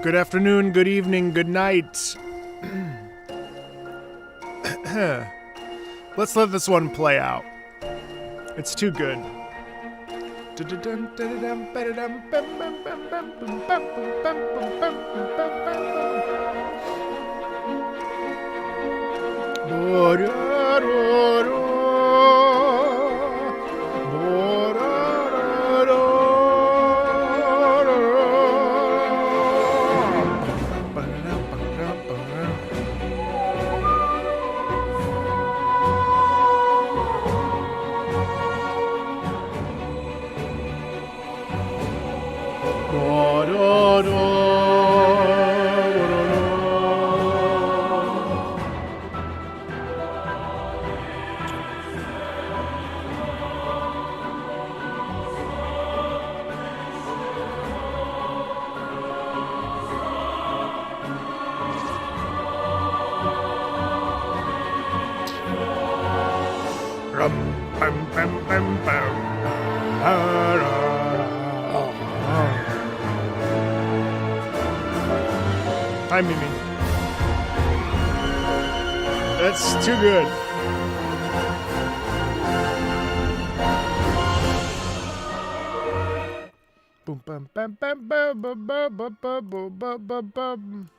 Good afternoon, good evening, good night. Let's let this one play out. It's too good. Hi, Mimi. That's too good. Boom, bam, bam, bam, bam, bam, bam, bam, bam, bam, bam, bam.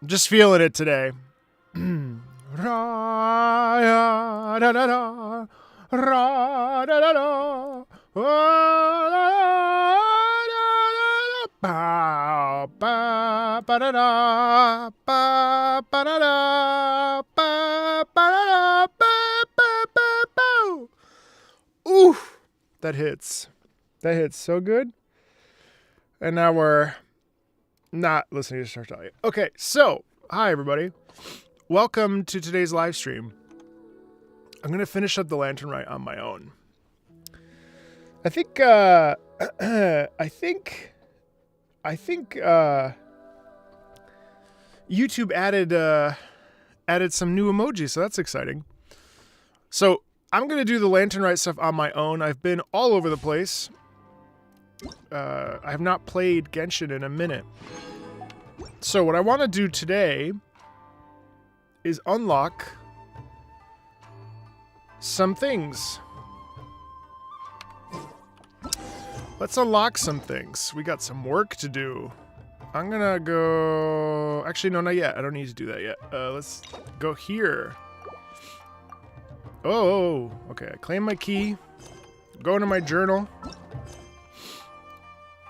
I'm just feeling it today. Ra da da da, ra da da da. Ba ba ba da da, ba ba da da, ba ba da da, ba ba ba ba. Ooh, that hits. That hits so good. And now we're not listening to Star Tell You. Okay, so hi everybody. Welcome to today's live stream. I'm gonna finish up the Lantern Rite on my own. I think YouTube added some new emojis, so that's exciting. So I'm gonna do the Lantern Rite stuff on my own. I've been all over the place. I have not played Genshin in a minute. So what I want to do today is unlock some things. Let's unlock some things. We got some work to do. I'm gonna go... Actually, no, not yet. I don't need to do that yet. Let's go here. Oh, okay. I claim my key. Go into my journal.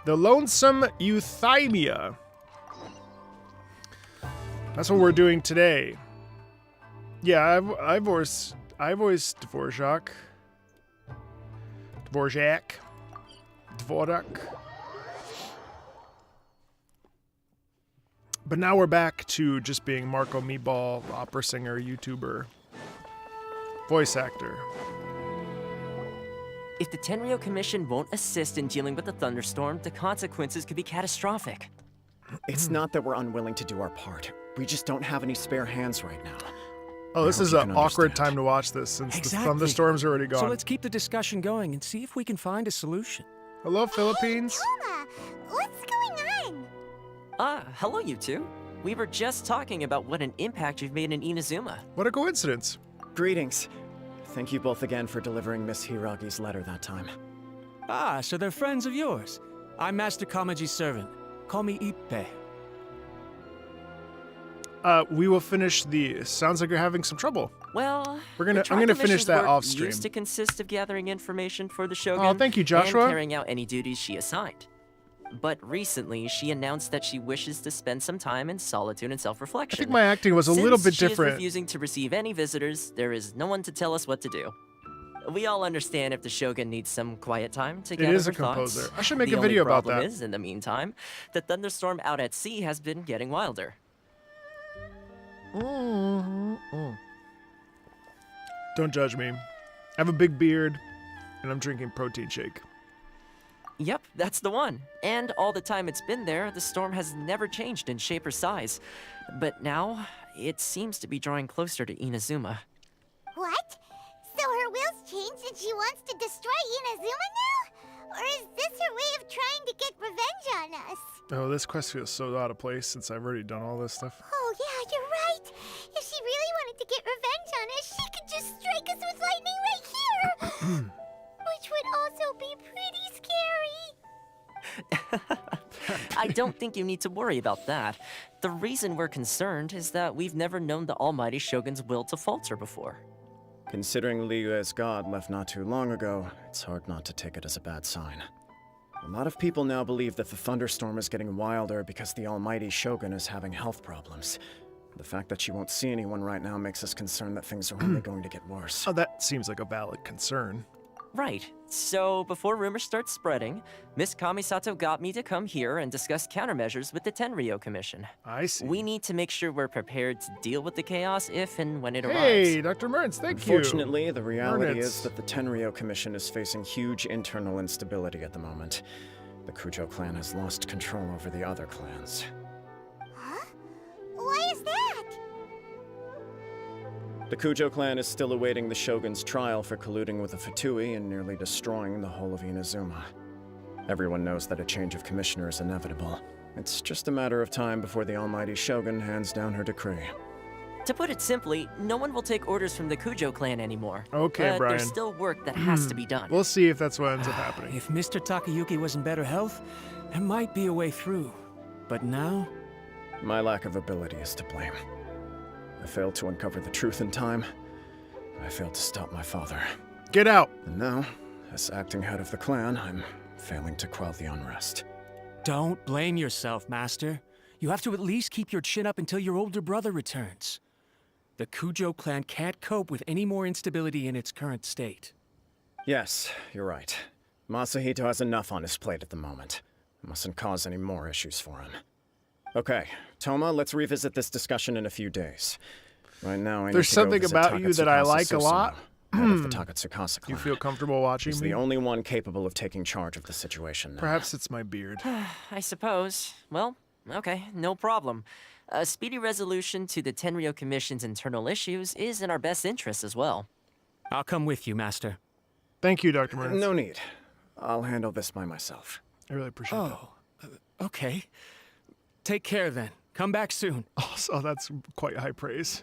The Lonesome Euthymia. That's what we're doing today. Yeah, I voiced Dvorak. But now we're back to just being Marco Meatball, opera singer, YouTuber, voice actor. If the Tenryo Commission won't assist in dealing with the thunderstorm, the consequences could be catastrophic. It's not that we're unwilling to do our part. We just don't have any spare hands right now. Oh, this is an awkward time to watch this since the thunderstorm's already gone. So let's keep the discussion going and see if we can find a solution. Hello, Philippines. Toma, what's going on? Hello you two. We were just talking about what an impact you've made in Inazuma. What a coincidence. Greetings. Thank you both again for delivering Miss Hiragi's letter that time. Ah, so they're friends of yours. I'm Master Kamaji's servant. Call me Ippe. We will finish the... Sounds like you're having some trouble. Well, I'm gonna finish that off stream. Used to consist of gathering information for the Shogun. Oh, thank you, Joshua. And carrying out any duties she assigned. But recently, she announced that she wishes to spend some time in solitude and self-reflection. I think my acting was a little bit different. Since she is refusing to receive any visitors, there is no one to tell us what to do. We all understand if the Shogun needs some quiet time to gather her thoughts. It is a composer. I should make a video about that. The only problem is, in the meantime, the thunderstorm out at sea has been getting wilder. Don't judge me. I have a big beard, and I'm drinking protein shake. Yep, that's the one. And all the time it's been there, the storm has never changed in shape or size. But now, it seems to be drawing closer to Inazuma. What? So her will's changed and She wants to destroy Inazuma now? Or is this her way of trying to get revenge on us? Oh, this quest feels so out of place since I've already done all this stuff. Oh yeah, you're right. If she really wanted to get revenge on us, she could just strike us with lightning right here. Which would also be pretty scary. I don't think you need to worry about that. The reason we're concerned is that we've never known the Almighty Shogun's will to falter before. Considering Liyue's god left not too long ago, it's hard not to take it as a bad sign. A lot of people now believe that the thunderstorm is getting wilder because the Almighty Shogun is having health problems. The fact that she won't see anyone right now makes us concerned that things are only going to get worse. Oh, that seems like a valid concern. Right. So, before rumors start spreading, Miss Kamisato got me to come here and discuss countermeasures with the Tenryo Commission. I see. We need to make sure we're prepared to deal with the chaos if and when it arrives. Hey, Dr. Mertz, thank you. Unfortunately, the reality Mertz. is that the Tenryo Commission is facing huge internal instability at the moment. The Kujo clan has lost control over the other clans. Huh? Why is that? The Kujo clan is still awaiting the Shogun's trial for colluding with the Fatui and nearly destroying the whole of Inazuma. Everyone knows that a change of commissioner is inevitable. It's just a matter of time before the Almighty Shogun hands down her decree. To put it simply, no one will take orders from the Kujo clan anymore. Okay, but Brian. There's still work that has to be done. We'll see if that's what ends up happening. If Mr. Takayuki was in better health, there might be a way through. But now? My lack of ability is to blame. I failed to uncover the truth in time. I failed to stop my father. Get out. And now, as acting head of the clan, I'm failing to quell the unrest. Don't blame yourself, Master. You have to at least keep your chin up until your older brother returns. The Kujo clan can't cope with any more instability in its current state. Yes, you're right. Masahito has enough on his plate at the moment. Mustn't cause any more issues for him. Okay, Toma, let's revisit this discussion in a few days. Right now, I need There's to go something visit about you that I Takatsukasa like a Susumu, lot. head of the Takatsukasa clan. You feel comfortable watching He's me? the only one capable of taking charge of the situation now. Perhaps it's my beard. I suppose. Well, okay, no problem. A speedy resolution to the Tenryo Commission's internal issues is in our best interest as well. I'll come with you, Master. Thank you, Dr. Mertz. No need. I'll handle this by myself. I really appreciate that. Okay. Take care then. Come back soon. Also, that's quite high praise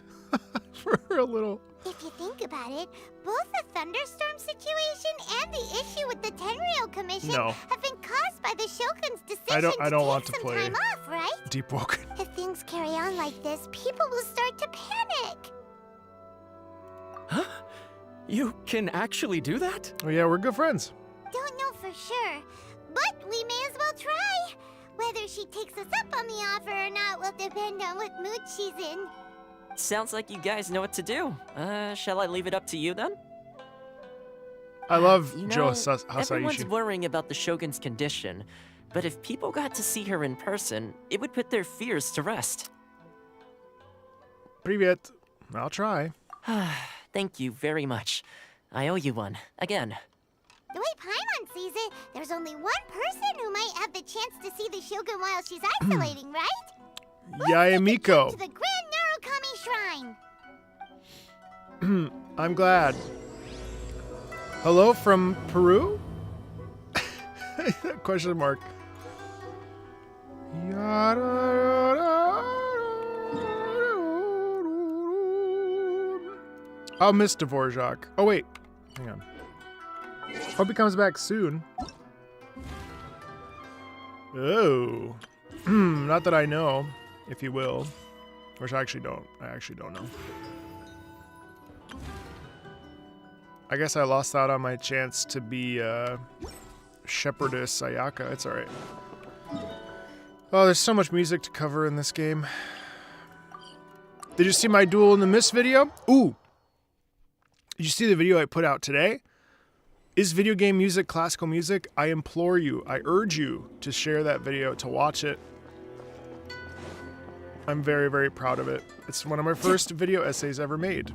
for a little. If you think about it, both the thunderstorm situation and the issue with the Tenryo Commission have been caused by the Shogun's decision I don't want to to take play some time off, right? Deep Woken. If things carry on like this, people will start to panic. Huh? You can actually do that? Oh yeah, we're good friends. Don't know for sure, but we may as well try. Whether she takes us up on the offer or not will depend on what mood she's in. Sounds like you guys know what to do. Shall I leave it up to you then? I love You Joe know, everyone's Hasaishi. worrying about the Shogun's condition, but if people got to see her in person, it would put their fears to rest. Привет. I'll try. Thank you very much. I owe you one, again. The way Paimon sees it, there's only one person who might have the chance to see the Shogun while she's isolating, right? Yaemiko. To the Grand Narukami Shrine. I'm glad. Hello from Peru? Question mark. I'll miss Dvorak. Oh wait, hang on. Hope he comes back soon. Oh, not that I know if he will, which I actually don't. I actually don't know. I guess I lost out on my chance to be Shepherdess Sayaka. It's alright. Oh, there's so much music to cover in this game. Did you see my Duel in the Mist video? Ooh! Did you see the video I put out today? Is video game music classical music? I implore you, I urge you to share that video, to watch it. I'm very, very proud of it. It's one of my first video essays ever made.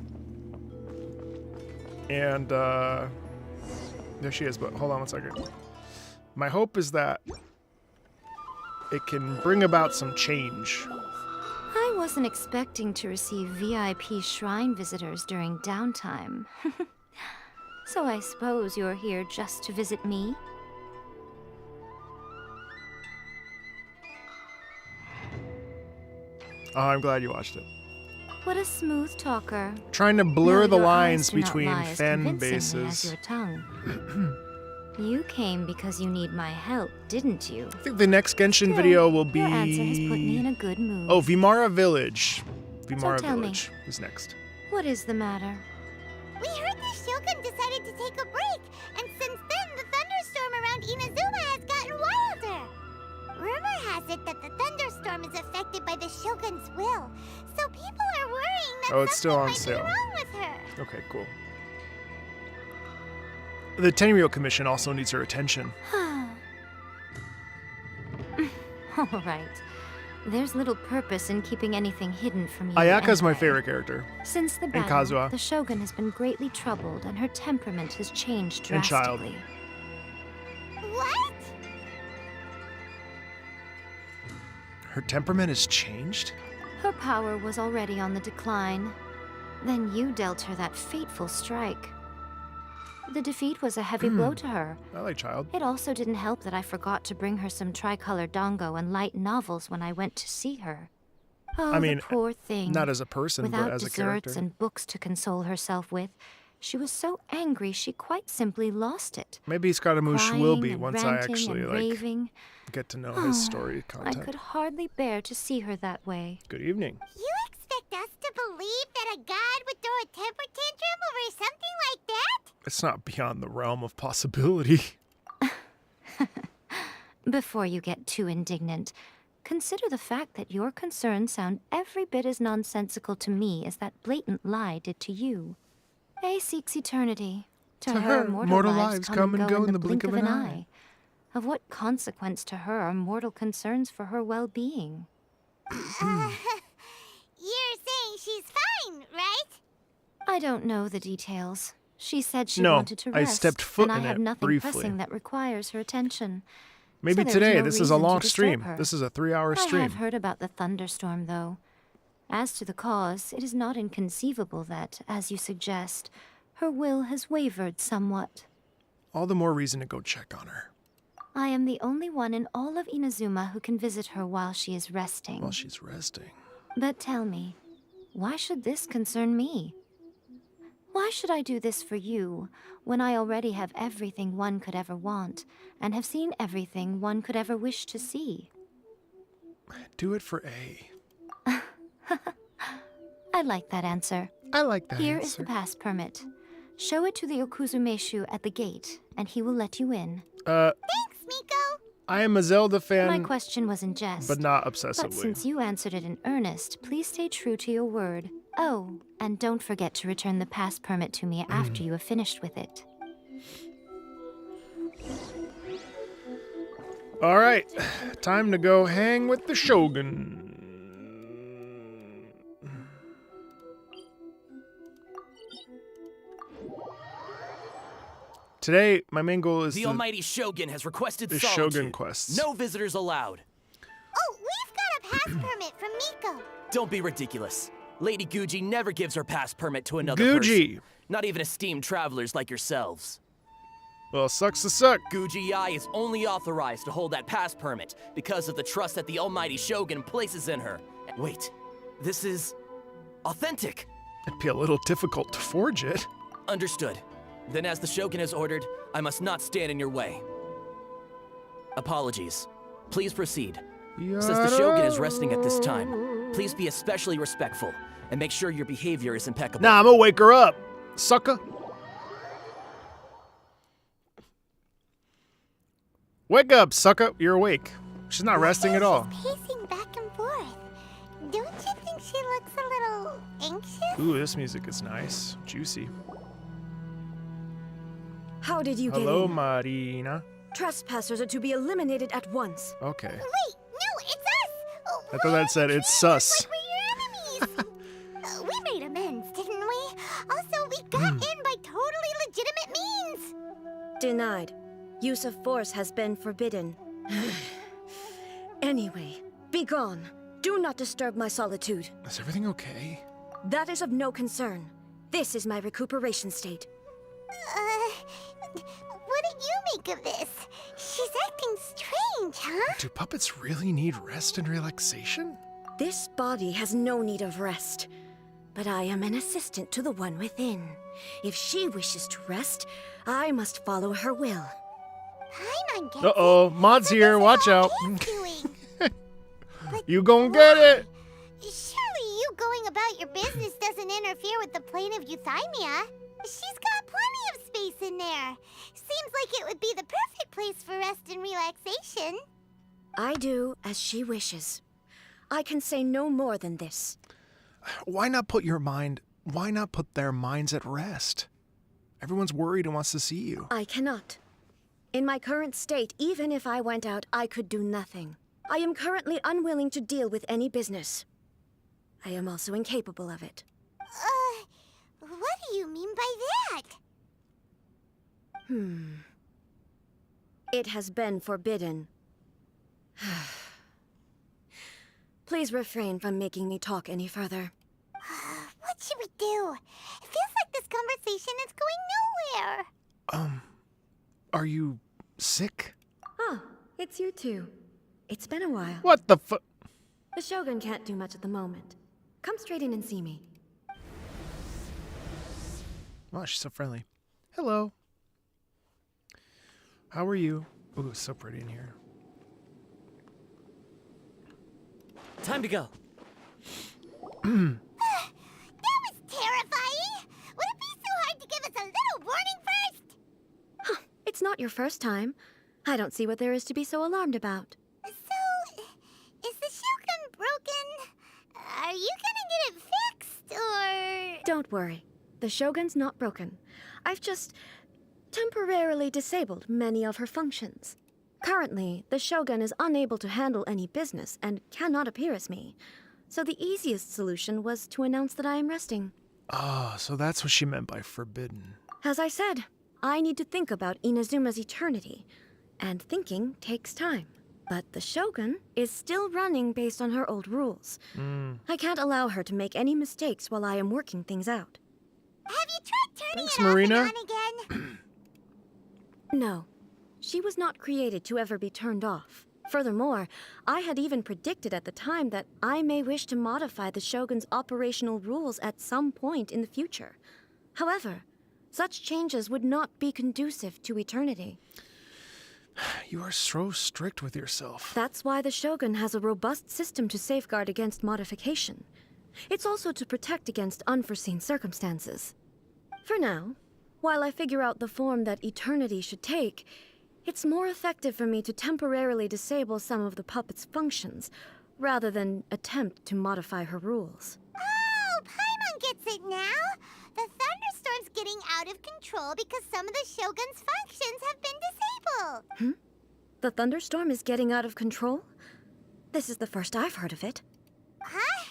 And, there she is, but hold on one second. My hope is that it can bring about some change. I wasn't expecting to receive VIP shrine visitors during downtime. So I suppose you're here just to visit me? Oh, I'm glad you watched it. What a smooth talker. Trying to blur No, the your lines eyes do not between lie as fan convincingly as bases. your tongue. You came because you need my help, didn't you? I think the next Genshin Good. video will be... Your answer has put me in a good mood. Oh, Vimara Village. Vimara tell me. Village is next. What is the matter? We heard the Shogun decided to take a break, and since then the thunderstorm around Inazuma has gotten wilder. Rumor has it that the thunderstorm is affected by the Shogun's will, so people are worrying that Oh, it's still on something sale. might be wrong with her. Okay, cool. The Tenryou Commission also needs her attention. All right. There's little purpose in keeping anything hidden from you. Ayaka's my anyway. favorite character. Since the battle, Kazuha. the Shogun has been greatly troubled, and her temperament has changed And Child. drastically. What? Her temperament has changed? Her power was already on the decline. Then you dealt her that fateful strike. The defeat was a heavy blow to her. I like Child. It also didn't help that I forgot to bring her some tricolor dango and light novels when I went to see her. Oh, I mean, the poor thing. Not as a person, Without but as a desserts character. and books to console herself with, she was so angry she quite simply lost it. Maybe Scaramouche Crying will be and once I ranting actually and like raving. get to know his story I content. could hardly bear to see her that way. Good evening. You expect us to believe that a god would throw a temper tantrum over something like that? It's not beyond the realm of possibility. Before you get too indignant, consider the fact that your concerns sound every bit as nonsensical to me as that blatant lie did to you. A seeks eternity. To her, mortal lives come and go in the blink of an eye. Of what consequence to her are mortal concerns for her well-being? You're saying she's fine, right? I don't know the details. She said she No, wanted to I rest, stepped foot and I in have it nothing briefly. pressing that requires her attention. Maybe So there's today. no This is a reason to long disturb stream. her. This is a 3-hour I stream. have heard about the thunderstorm, though. As to the cause, it is not inconceivable that, as you suggest, her will has wavered somewhat. All the more reason to go check on her I am the only one in all of Inazuma who can visit her while she is resting. while she's resting. But tell me, why should this concern me? Why should I do this for you, when I already have everything one could ever want, and have seen everything one could ever wish to see? Do it for A. I like that answer. I like that Here is answer. the pass permit. Show it to the Okuzumeshu at the gate, and he will let you in. Thanks, Miko. I am a Zelda My fan, question was in jest. but not But obsessively. since you answered it in earnest, please stay true to your word. Oh, and don't forget to return the pass permit to me after you have finished with it. All right, time to go hang with the Shogun. Today, my main goal is The almighty Shogun has requested the solitude. Shogun quests. No visitors allowed. Oh, we've got a pass permit from Miko. Don't be ridiculous. Lady Guji never gives her pass permit to another Guji. person. Not even esteemed travelers like yourselves. Well, sucks to suck. Guji Ai is only authorized to hold that pass permit because of the trust that the almighty Shogun places in her. Wait, this is authentic. It'd be a little difficult to forge it. Understood. Then as the Shogun has ordered, I must not stand in your way. Apologies. Please proceed. Since the Shogun is resting at this time, please be especially respectful and make sure your behavior is impeccable. Nah, I'm gonna wake her up, sucker. Wake up, sucker. You're awake. She's not resting at all. She's pacing back and forth. Don't you think she looks a little anxious? Ooh, this music is nice. Juicy. How did you get Hello, in? Marina. Trespassers are to be eliminated at once. Okay. Wait, no, it's us! Oh, I thought that said it's sus. like we're your enemies! We made amends, didn't we? Also, we got in by totally legitimate means! Denied. Use of force has been forbidden. Anyway, be gone. Do not disturb my solitude. Is everything okay? That is of no concern. This is my recuperation state. What do you make of this? She's acting strange, huh? Do puppets really need rest and relaxation? This body has no need of rest. But I am an assistant to the one within. If she wishes to rest, I must follow her will. Paimon gets Uh-oh, it. Mod's So here, this is watch all out. he's doing. But You gon' get why? it! Surely you going about your business doesn't interfere with the plane of Euthymia. She's got plenty of space in there. Seems like it would be the perfect place for rest and relaxation. I do as she wishes. I can say no more than this. Why not put their minds at rest? Everyone's worried and wants to see you. I cannot. In my current state, even if I went out, I could do nothing. I am currently unwilling to deal with any business. I am also incapable of it. What do you mean by that? It has been forbidden. Please refrain from making me talk any further. What should we do? It feels like this conversation is going nowhere. Are you sick? Oh, it's you two. It's been a while. What the fu- The Shogun can't do much at the moment. Come straight in and see me. Oh, she's so friendly. Hello. How are you? Ooh, it's so pretty in here. Time to go. That was terrifying! Would it be so hard to give us a little warning first? It's not your first time. I don't see what there is to be so alarmed about. So, is the Shogun broken? Are you gonna get it fixed, or...? Don't worry. The Shogun's not broken. I've just temporarily disabled many of her functions. Currently, the Shogun is unable to handle any business and cannot appear as me. So the easiest solution was to announce that I am resting. Ah, so that's what she meant by forbidden. As I said, I need to think about Inazuma's eternity. And thinking takes time. But the Shogun is still running based on her old rules. I can't allow her to make any mistakes while I am working things out. Have you tried turning Thanks, it Marina. off and on again? No. She was not created to ever be turned off. Furthermore, I had even predicted at the time that I may wish to modify the Shogun's operational rules at some point in the future. However, such changes would not be conducive to eternity. You are so strict with yourself. That's why the Shogun has a robust system to safeguard against modification. It's also to protect against unforeseen circumstances. For now, while I figure out the form that eternity should take, it's more effective for me to temporarily disable some of the puppet's functions, rather than attempt to modify her rules. Oh, Paimon gets it now! The thunderstorm's getting out of control because some of the Shogun's functions have been disabled! The thunderstorm is getting out of control? This is the first I've heard of it. Huh?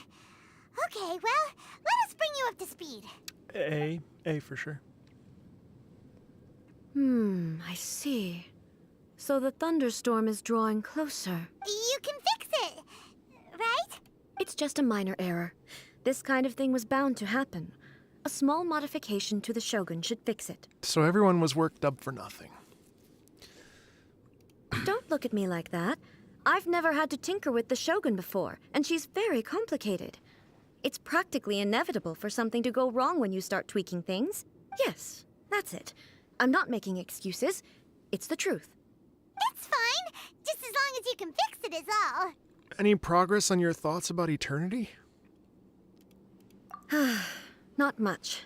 Okay, well, let us bring you up to speed. A for sure. I see. So the thunderstorm is drawing closer. You can fix it, right? It's just a minor error. This kind of thing was bound to happen. A small modification to the Shogun should fix it. So everyone was worked up for nothing. Don't look at me like that. I've never had to tinker with the Shogun before, and she's very complicated. It's practically inevitable for something to go wrong when you start tweaking things. Yes, that's it. I'm not making excuses. It's the truth. It's fine, just as long as you can fix it is all. Any progress on your thoughts about eternity? Not much.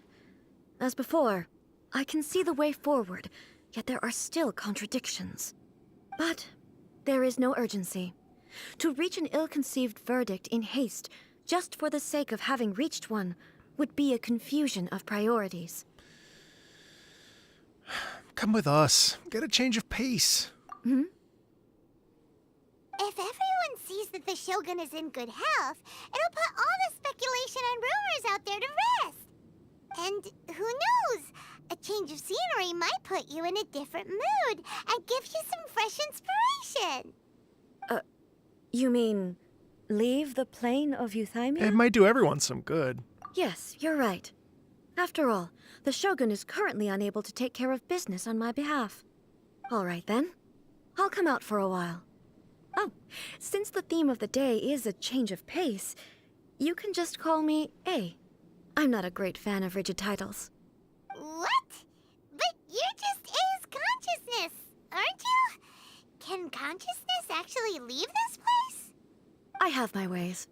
As before, I can see the way forward, yet there are still contradictions. But there is no urgency. To reach an ill-conceived verdict in haste, just for the sake of having reached one, would be a confusion of priorities. Come with us. Get a change of pace. If everyone sees that the Shogun is in good health, it'll put all the speculation and rumors out there to rest. And who knows? A change of scenery might put you in a different mood and give you some fresh inspiration. You mean, leave the plane of Euthymia? It might do everyone some good. Yes, you're right. After all, the Shogun is currently unable to take care of business on my behalf. All right then. I'll come out for a while. Oh, since the theme of the day is a change of pace, you can just call me A. I'm not a great fan of rigid titles. What? But you're just A's consciousness, aren't you? Can consciousness actually leave this place? I have my ways.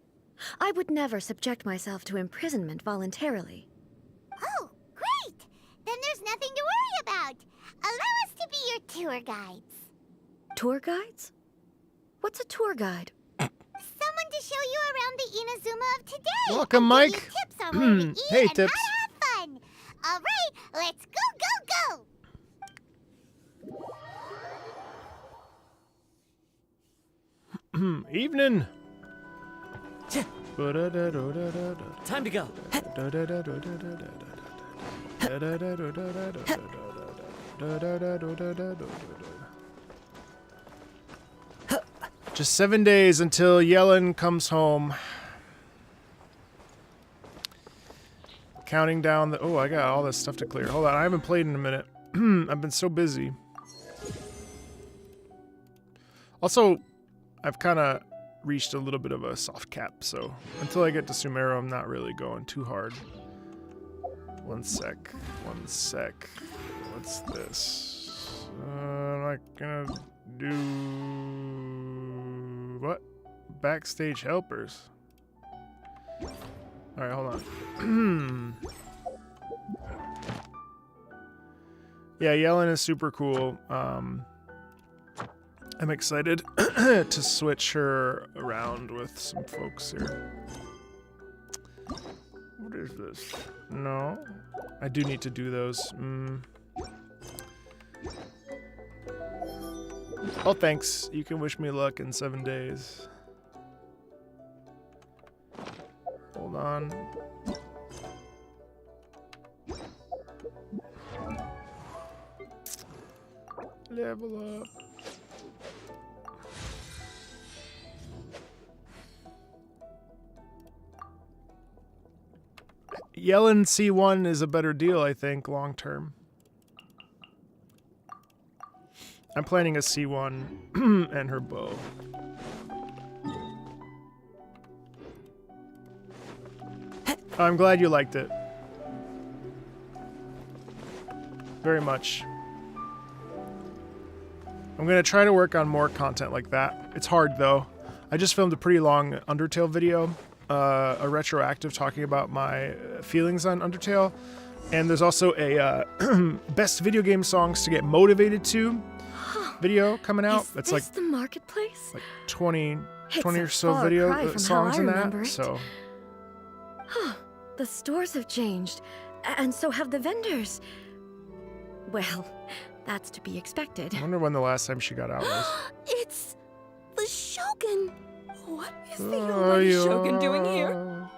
I would never subject myself to imprisonment voluntarily. Oh, great! Then there's nothing to worry about. Allow us to be your tour guides. Tour guides? What's a tour guide? Someone to show you around the Inazuma of today. Welcome, and give Mike. you tips on where to eat Hey, and Tips. how to have fun. All right, let's go, go, go! Evening. Time to go. Just 7 days until Yellen comes home. Counting down the... Oh, I got all this stuff to clear. Hold on, I haven't played in a minute. I've been so busy. Also, I've kind of reached a little bit of a soft cap, so until I get to Sumeru, I'm not really going too hard. One sec. What's this? I'm not gonna do... What? Backstage helpers. Alright, hold on. Yeah, Yellen is super cool. I'm excited to switch her around with some folks here. What is this? No. I do need to do those. Oh, thanks. You can wish me luck in 7 days. Hold on. Level up. Yellen C1 is a better deal, I think, long term. I'm planning a C1 and her bow. I'm glad you liked it. Very much. I'm gonna try to work on more content like that. It's hard though. I just filmed a pretty long Undertale video, a retroactive talking about my feelings on Undertale. And there's also a best video game songs to get motivated to video coming out. Is It's this like the marketplace? 20 It's or a so far video cry from songs how I in remember that. it. So The stores have changed, and so have the vendors. Well, that's to be expected. I wonder when the last time she got out was. It's the Shogun. What is the almighty Shogun doing here?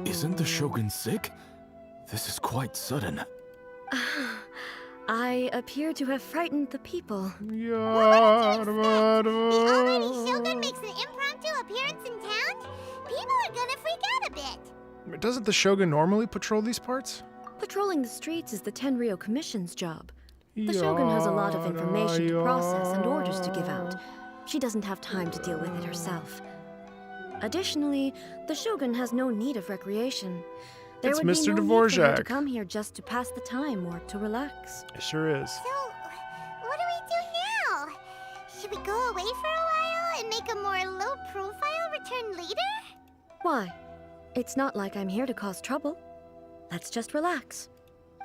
Isn't the Shogun sick? This is quite sudden. I appear to have frightened the people. The almighty Shogun makes an impromptu appearance in town? People are gonna freak out a bit. Doesn't the Shogun normally patrol these parts? Patrolling the streets is the Tenryou Commission's job. The Shogun has a lot of information to process and orders to give out. She doesn't have time to deal with it herself. Additionally, the Shogun has no need of recreation. There It's would Mr. be no need for her to Dvorak. come here just to pass the time or to relax. It sure is. So, what do we do now? Should we go away for a while and make a more low-profile return later? Why? It's not like I'm here to cause trouble. Let's just relax.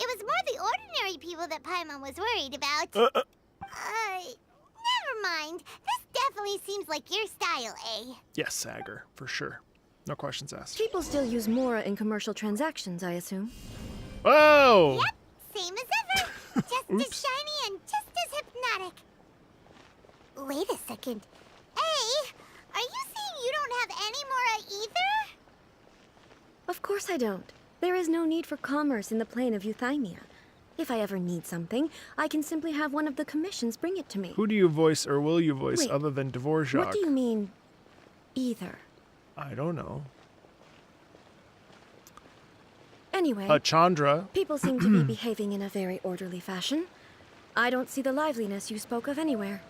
It was more the ordinary people that Paimon was worried about. Never mind. This definitely seems like your style, eh? Yes, Sagar, for sure. No questions asked. People still use Mora in commercial transactions, I assume. Whoa! Yep, same as ever. Just as Oops. shiny and just as hypnotic. Wait a second. Hey, are you saying you don't have any Mora either? Of course I don't. There is no need for commerce in the plane of Euthymia. If I ever need something, I can simply have one of the commissions bring it to me. Who do you voice or will you voice Wait, other than Dvorak? What do you mean, either? I don't know. Anyway, Chandra. people seem to be behaving in a very orderly fashion. I don't see the liveliness you spoke of anywhere.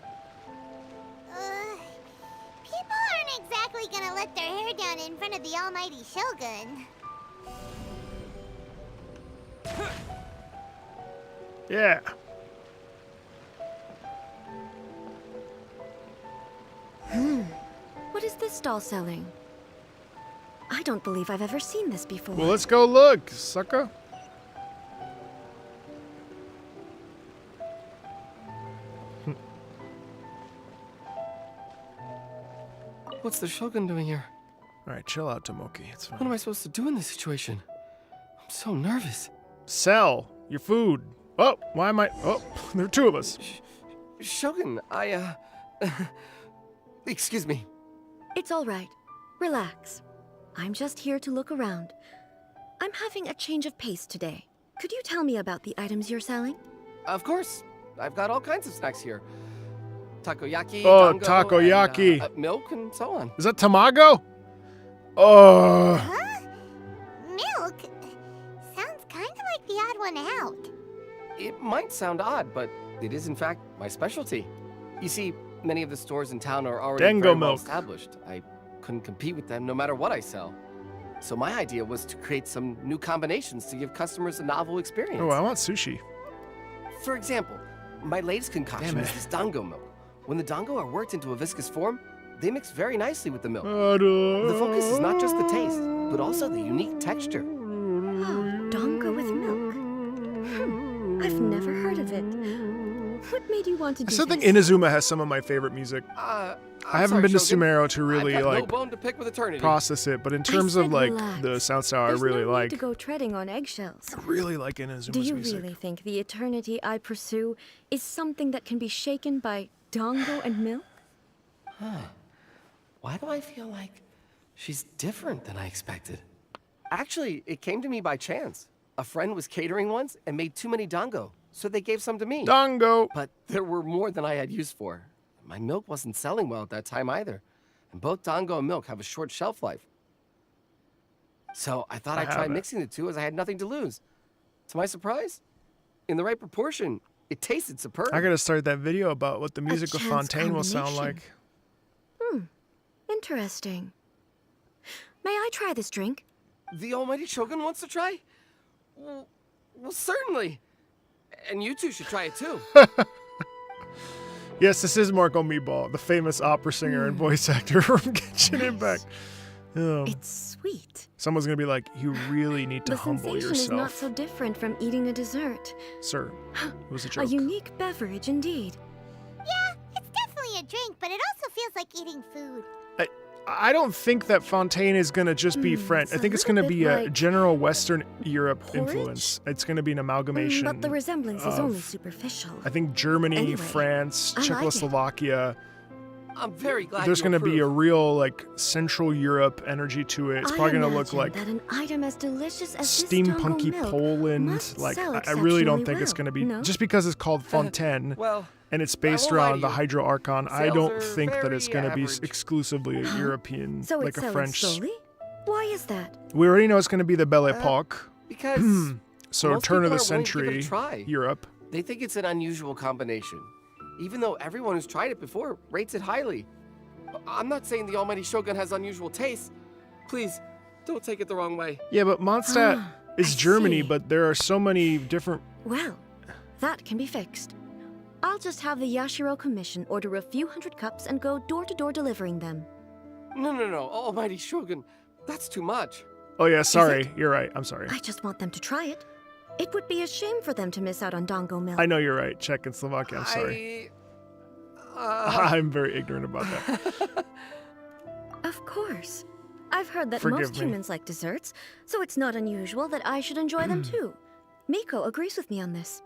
People aren't exactly gonna let their hair down in front of the almighty Shogun. Yeah. What is this stall selling? I don't believe I've ever seen this before. Well, let's go look, sucker. What's the Shogun doing here? All right, chill out, Tomoki. It's What am fine. I supposed to do in this situation? I'm so nervous. Sell your food. Oh, why am I? Oh, there are two of us. Shogun, Excuse me. It's all right. Relax. I'm just here to look around. I'm having a change of pace today. Could you tell me about the items you're selling? Of course. I've got all kinds of snacks here. Takoyaki, Oh, dango, takoyaki. and, milk, and so on. Is that tamago? Oh. Huh? Milk? Sounds kind of like the odd one out. It might sound odd, but it is in fact my specialty. You see, many of the stores in town are already Dango very well milk. established. I couldn't compete with them no matter what I sell. So my idea was to create some new combinations to give customers a novel experience. Oh, I want sushi. For example, my latest concoction Damn is it. this dango milk. When the dango are worked into a viscous form, they mix very nicely with the milk. The focus is not just the taste, but also the unique texture. Oh, dongo with milk. I've never heard of it. What made you want to I do still think this? Inazuma has some of my favorite music. I haven't been to Sumeru to really I've got like no bone to pick with eternity. process it, but in I terms of said like relax. the sound style, There's I really no need like. to go treading on eggshells. I really like Inazuma's Do you music. really think the eternity I pursue is something that can be shaken by dongo and milk? Why do I feel like she's different than I expected? Actually, it came to me by chance. A friend was catering once and made too many dango, so they gave some to me. Dango. But there were more than I had use for. My milk wasn't selling well at that time either. And both dango and milk have a short shelf life. So I thought I I'd try have it. mixing the two as I had nothing to lose. To my surprise, in the right proportion, it tasted superb. I gotta start that video about what the music of chance Fontaine will sound combination. like. Interesting. May I try this drink? The almighty Shogun wants to try? Well, certainly. And you two should try it too. Yes, this is Marco Meatball, the famous opera singer and voice actor from Genshin Impact. It's sweet. Someone's gonna be like, "You really need to The humble sensation is not yourself, so different from eating a dessert. sir." It was a A joke. unique beverage indeed. Yeah, it's definitely a drink, but it also feels like eating food. I don't think that Fontaine is gonna just be French. it's I a think it's little gonna bit be a like general Western Europe porridge? influence. It's gonna be an amalgamation. But the resemblance is only of, superficial. I think Germany, Anyway, France, I like it. Czechoslovakia. I'm very glad There's you gonna be a approve. real like Central Europe energy to it. It's I probably gonna look imagine like that an item as delicious as steampunky this dongo milk Poland. must Like sell I really don't exceptionally think it's well, gonna be no? just because it's called Fontaine Well, and it's based won't lie to around the you. Hydro Archon. I Sales don't are think that it's very gonna be average. exclusively a European, So like it's a selling French. slowly? Why is that? We already know it's gonna be the Belle Epoque. because So most turn of people the aren't willing to give it a century, try. Europe. they think it's an unusual combination. Even though everyone who's tried it before rates it highly. I'm not saying the almighty Shogun has unusual tastes. Please, don't take it the wrong way. Yeah, but Mondstadt is I Germany, see. but there are so many different. Well, that can be fixed. I'll just have the Yashiro Commission order a few hundred cups and go door to door delivering them. No, almighty Shogun. That's too much. Oh yeah, sorry. You're right. I'm sorry. I just want them to try it. It would be a shame for them to miss out on dongo milk. I know you're right. Czech and Slovakia. I'm sorry. I'm very ignorant about that. Of course. I've heard that Forgive most me. humans like desserts, so it's not unusual that I should enjoy them too. Miko agrees with me on this.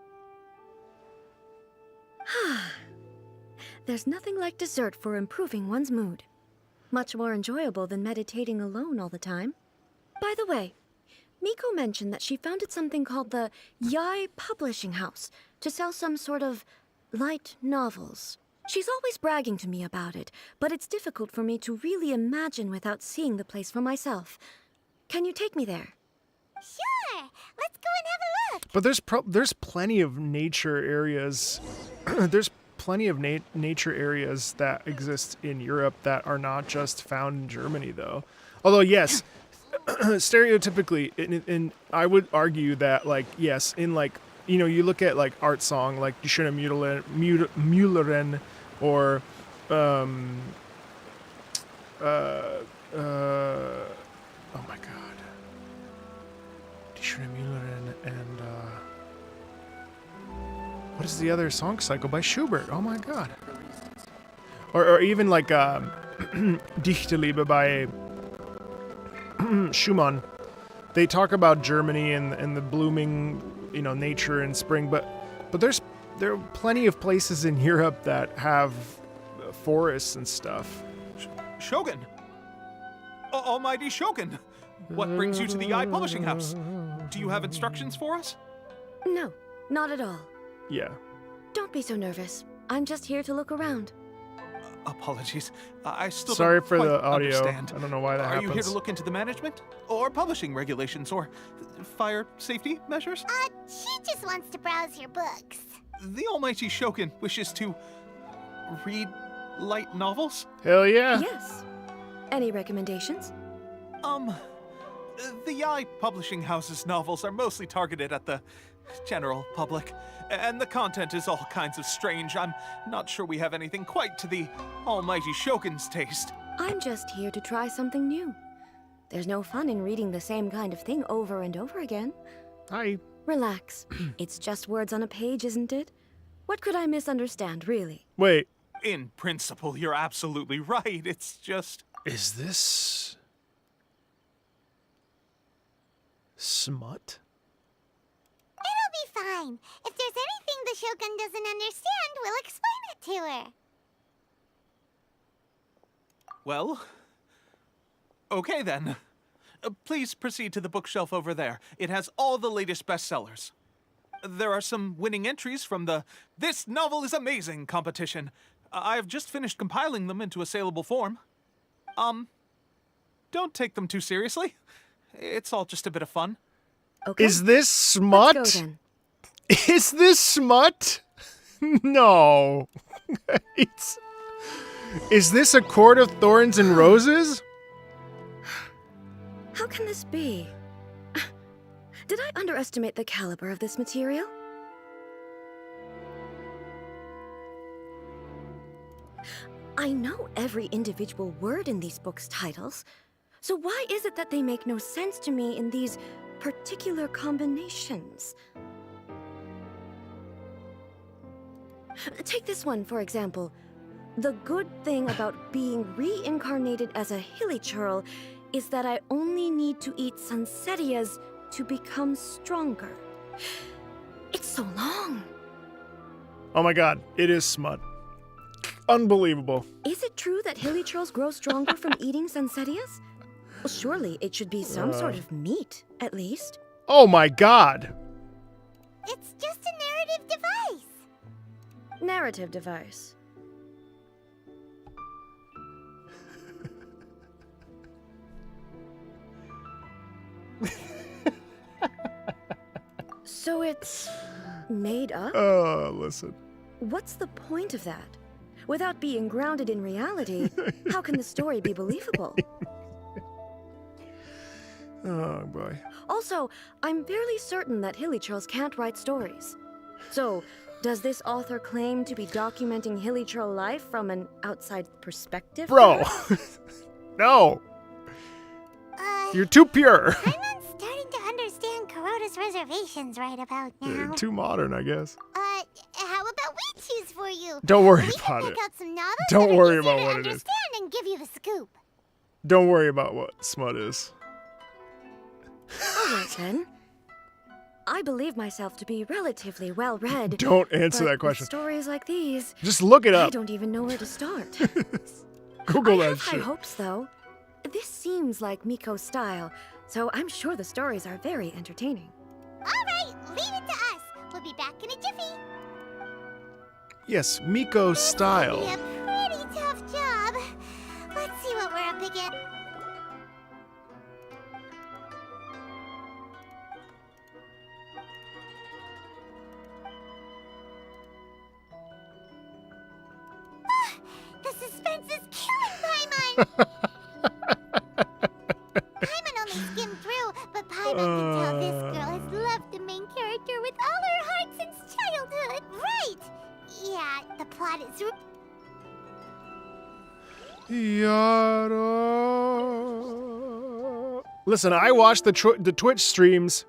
There's nothing like dessert for improving one's mood. Much more enjoyable than meditating alone all the time. By the way, Miko mentioned that she founded something called the Yai Publishing House to sell some sort of light novels. She's always bragging to me about it, but it's difficult for me to really imagine without seeing the place for myself. Can you take me there? Sure, book. But there's plenty of nature areas. There's plenty of nature areas that exist in Europe that are not just found in Germany, though. Although, yes, stereotypically, and I would argue that, like, yes, in, like, you know, you look at, like, art song, like Die Schöne Müllerin, or, oh my god. Die Schöne Müllerin and, what is the other song cycle by Schubert? Oh my god. Or even like Dichterliebe by Schumann. They talk about Germany and the blooming, you know, nature in spring, but there are plenty of places in Europe that have forests and stuff. Shogun! Almighty Shogun! What brings you to the Eye Publishing House? Do you have instructions for us? No, not at all. Yeah. Don't be so nervous. I'm just here to look around. Apologies. I still Sorry don't for quite the audio. understand. I don't know why that Are happens. you here to look into the management? Or publishing regulations? Or fire safety measures? She just wants to browse your books. The Almighty Shogun wishes to read light novels? Hell yeah. Yes. Any recommendations? The Eye Publishing House's novels are mostly targeted at the general public, and the content is all kinds of strange. I'm not sure we have anything quite to the Almighty Shogun's taste. I'm just here to try something new. There's no fun in reading the same kind of thing over and over again. Hi. Relax. It's just words on a page, isn't it? What could I misunderstand, really? Wait. In principle, you're absolutely right. It's just... Is this smut? It'll be fine. If there's anything the Shogun doesn't understand, we'll explain it to her. Well... Okay, then. Please proceed to the bookshelf over there. It has all the latest bestsellers. There are some winning entries from the This Novel is Amazing competition. I've just finished compiling them into a saleable form. Don't take them too seriously. It's all just a bit of fun. Okay. Is this smut? Let's go then. Is this smut? No. Is this a Court of Thorns and Roses? How can this be? Did I underestimate the caliber of this material? I know every individual word in these books' titles, so why is it that they make no sense to me in these particular combinations? Take this one, for example. The good thing about being reincarnated as a hilly churl is that I only need to eat Sansetias to become stronger. It's so long. Oh my god, it is smut. Unbelievable. Is it true that hilly churls grow stronger from eating Sansetias? Well, surely it should be some sort of meat, at least. Oh my god. It's just a narrative device. Narrative device. So it's made up? Oh, listen. What's the point of that? Without being grounded in reality, how can the story be believable? Oh boy. Also, I'm fairly certain that hilly churls can't write stories. So, does this author claim to be documenting hilly churl life from an outside perspective? Bro. No. You're too pure. I'm not starting to understand Kuroda's reservations right about now. Too modern, I guess. How about we choose for you? Don't worry We about can it. pick out some novels Don't that are worry easier about to what it is. understand and give you the scoop. Don't worry about what smut is. Alright then. I believe myself to be relatively well-read. Don't answer but that question. With stories like these, Just look it I up. don't even know where to start. Google I that have high shit. hopes, though. This seems like Miko's style, so I'm sure the stories are very entertaining. All right, leave it to us. We'll be back in a jiffy. Yes, Miko's style. This will be a pretty tough job. Let's see what we're up against. suspense is killing Paimon! Paimon only skimmed through, but Paimon can tell this girl has loved the main character with all her heart since childhood. Right! Yeah, the plot is... Yara. Listen, I watched the Twitch streams.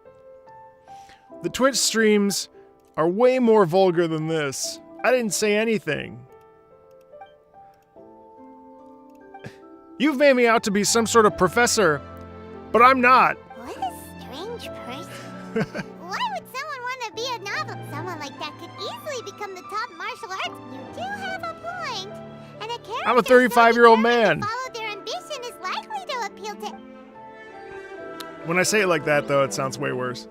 The Twitch streams are way more vulgar than this. I didn't say anything. You've made me out to be some sort of professor, but I'm not. What a strange person. Why would someone want to be a novel? Someone like that could easily become the top martial arts. You do have a point. And a character I'm a 35-year-old man. to follow their ambition is likely to appeal to... When I say it like that, though, it sounds way worse.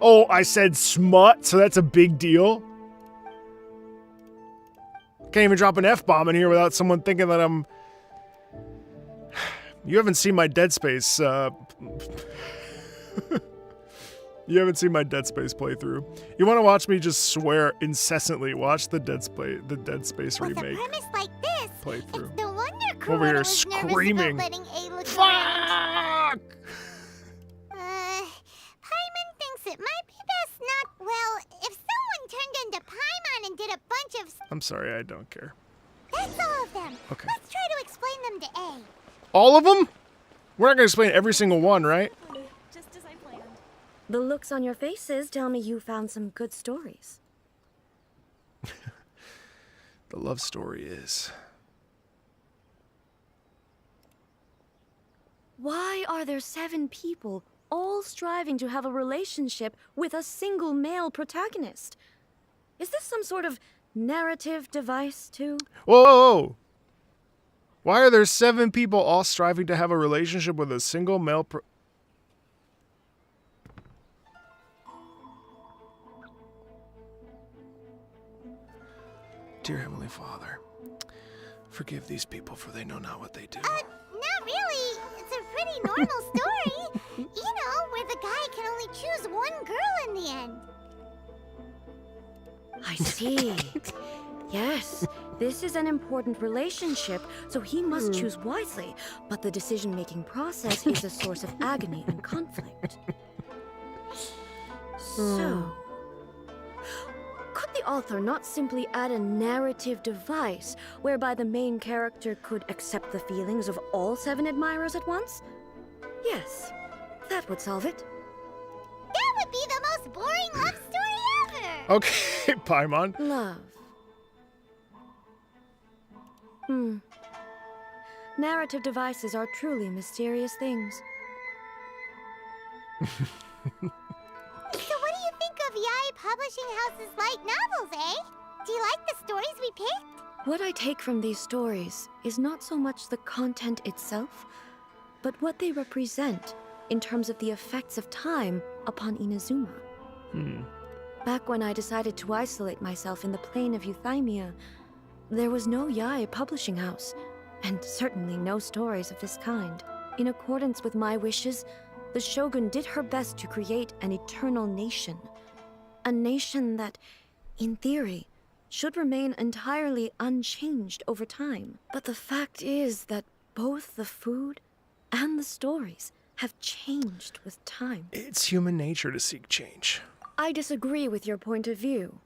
Oh, I said smut, so that's a big deal? Can't even drop an F-bomb in here without someone thinking that I'm... You haven't seen my Dead Space, You haven't seen my Dead Space playthrough. You want to watch me just swear incessantly? Watch the Dead Space With remake a premise like this, playthrough. it's no wonder Over here Kuroda was screaming. nervous about letting A look around. Fuck! Paimon thinks it might be best not... Well, if someone turned into Paimon and did a bunch of... I'm sorry, I don't care. That's all of them. Okay. Let's try to explain them to A. All of them? We're not going to explain every single one, right? Just as I planned. The looks on your faces tell me you found some good stories. The love story is... Why are there 7 people all striving to have a relationship with a single male protagonist? Is this some sort of narrative device, too? Whoa, whoa, whoa. Why are there 7 people all striving to have a relationship with a single male Dear Heavenly Father, forgive these people for they know not what they do. Not really. It's a pretty normal story. You know, where the guy can only choose one girl in the end. I see. Yes, this is an important relationship, so he must choose wisely. But the decision-making process is a source of agony and conflict. So, could the author not simply add a narrative device whereby the main character could accept the feelings of all 7 admirers at once? Yes, that would solve it. That would be the most boring love story ever. Okay, Paimon. Love. Narrative devices are truly mysterious things. So what do you think of Yae Publishing House's light novels, eh? Do you like the stories we picked? What I take from these stories is not so much the content itself, but what they represent in terms of the effects of time upon Inazuma. Back when I decided to isolate myself in the plane of Euthymia, there was no Yae Publishing House, and certainly no stories of this kind. In accordance with my wishes, the Shogun did her best to create an eternal nation. A nation that, in theory, should remain entirely unchanged over time. But the fact is that both the food and the stories have changed with time. It's human nature to seek change. I disagree with your point of view.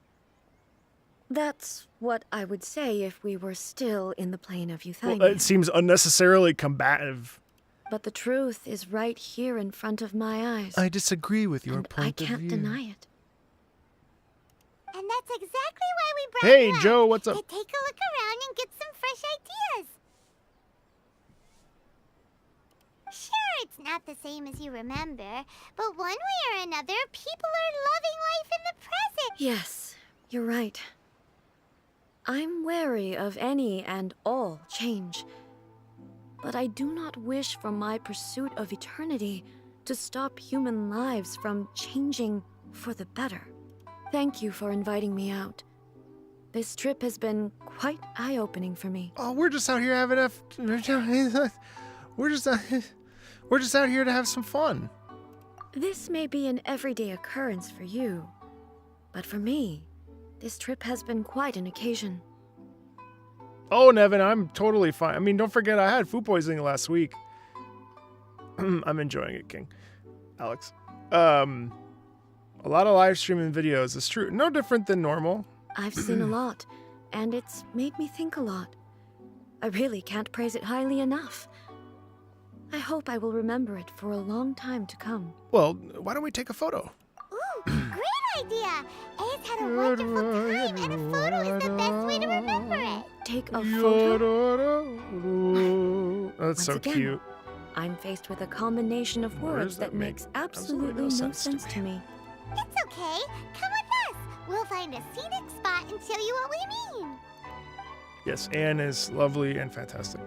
That's what I would say if we were still in the plane of Euthymia. Well, it seems unnecessarily combative. But the truth is right here in front of my eyes. I disagree with your and point I of can't view. deny it. And that's exactly why we brought Hey, you out, Joe, what's up? to take a look around and get some fresh ideas. Sure, it's not the same as you remember, but one way or another, people are loving life in the present. Yes, you're right. I'm wary of any and all change. But I do not wish for my pursuit of eternity to stop human lives from changing for the better. Thank you for inviting me out. This trip has been quite eye-opening for me. Oh, we're just out here having we're just out here to have some fun. This may be an everyday occurrence for you, but for me, this trip has been quite an occasion. Oh, Nevin, I'm totally fine. I mean, don't forget I had food poisoning last week. I'm enjoying it, King. Alex. A lot of live streaming videos is true. No different than normal. I've seen a lot, and it's made me think a lot. I really can't praise it highly enough. I hope I will remember it for a long time to come. Well, why don't we take a photo? Ooh, great idea! Ace had a wonderful time, and a photo is the best way to remember it. Take a photo? That's so Once again, cute. I'm faced with a combination of Why words does that that makes make absolutely no sense to me. It's okay. Come with us. We'll find a scenic spot and show you what we mean. Yes, Anne is lovely and fantastic.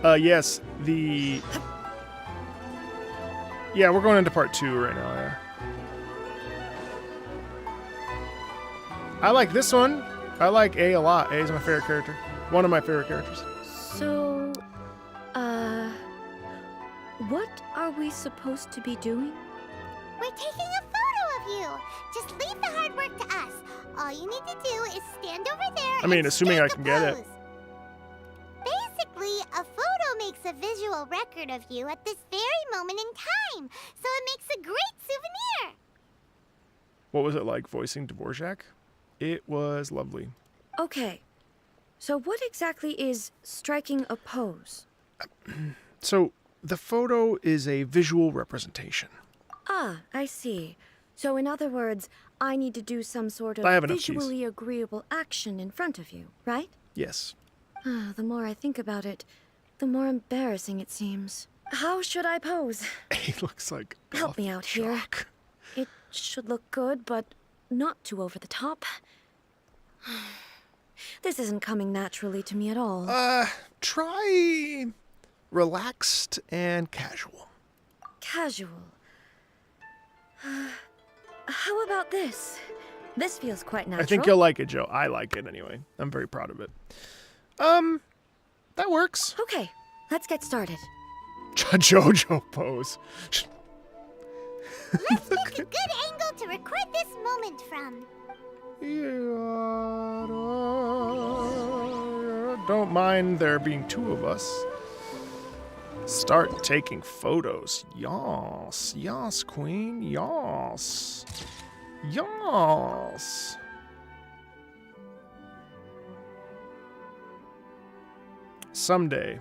Yes, yeah, we're going into part 2 right now, yeah. I like this one. I like A a lot. A is my favorite character. One of my favorite characters. So, what are we supposed to be doing? We're taking a photo of you. Just leave the hard work to us. All you need to do is stand over there. I mean, and assuming take I a can get it. pose. Basically, a photo makes a visual record of you at this very moment in time, so it makes a great souvenir. What was it like voicing Dvorak? It was lovely. Okay, so what exactly is striking a pose? So, the photo is a visual representation. Ah, I see. So in other words, I need to do some sort of I have enough cheese. visually agreeable action in front of you, right? Yes. The more I think about it, the more embarrassing it seems. How should I pose? He looks like Help me out here. shock. It should look good, but not too over the top. This isn't coming naturally to me at all. Try relaxed and casual. Casual. How about this? This feels quite natural. I think you'll like it, Joe. I like it anyway. I'm very proud of it. That works. Okay, let's get started. JoJo pose. Let's pick a good angle to record this moment from. Don't mind there being 2 of us. Start taking photos. Yas. Yas, queen. Yas. Yas. Someday.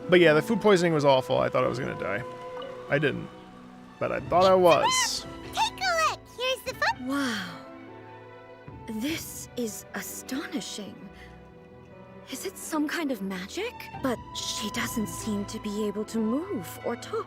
But yeah, the food poisoning was awful. I thought I was gonna die. I didn't. But I thought I was. Take a look. Here's the photo. Wow. This is astonishing. Is it some kind of magic? But she doesn't seem to be able to move or talk.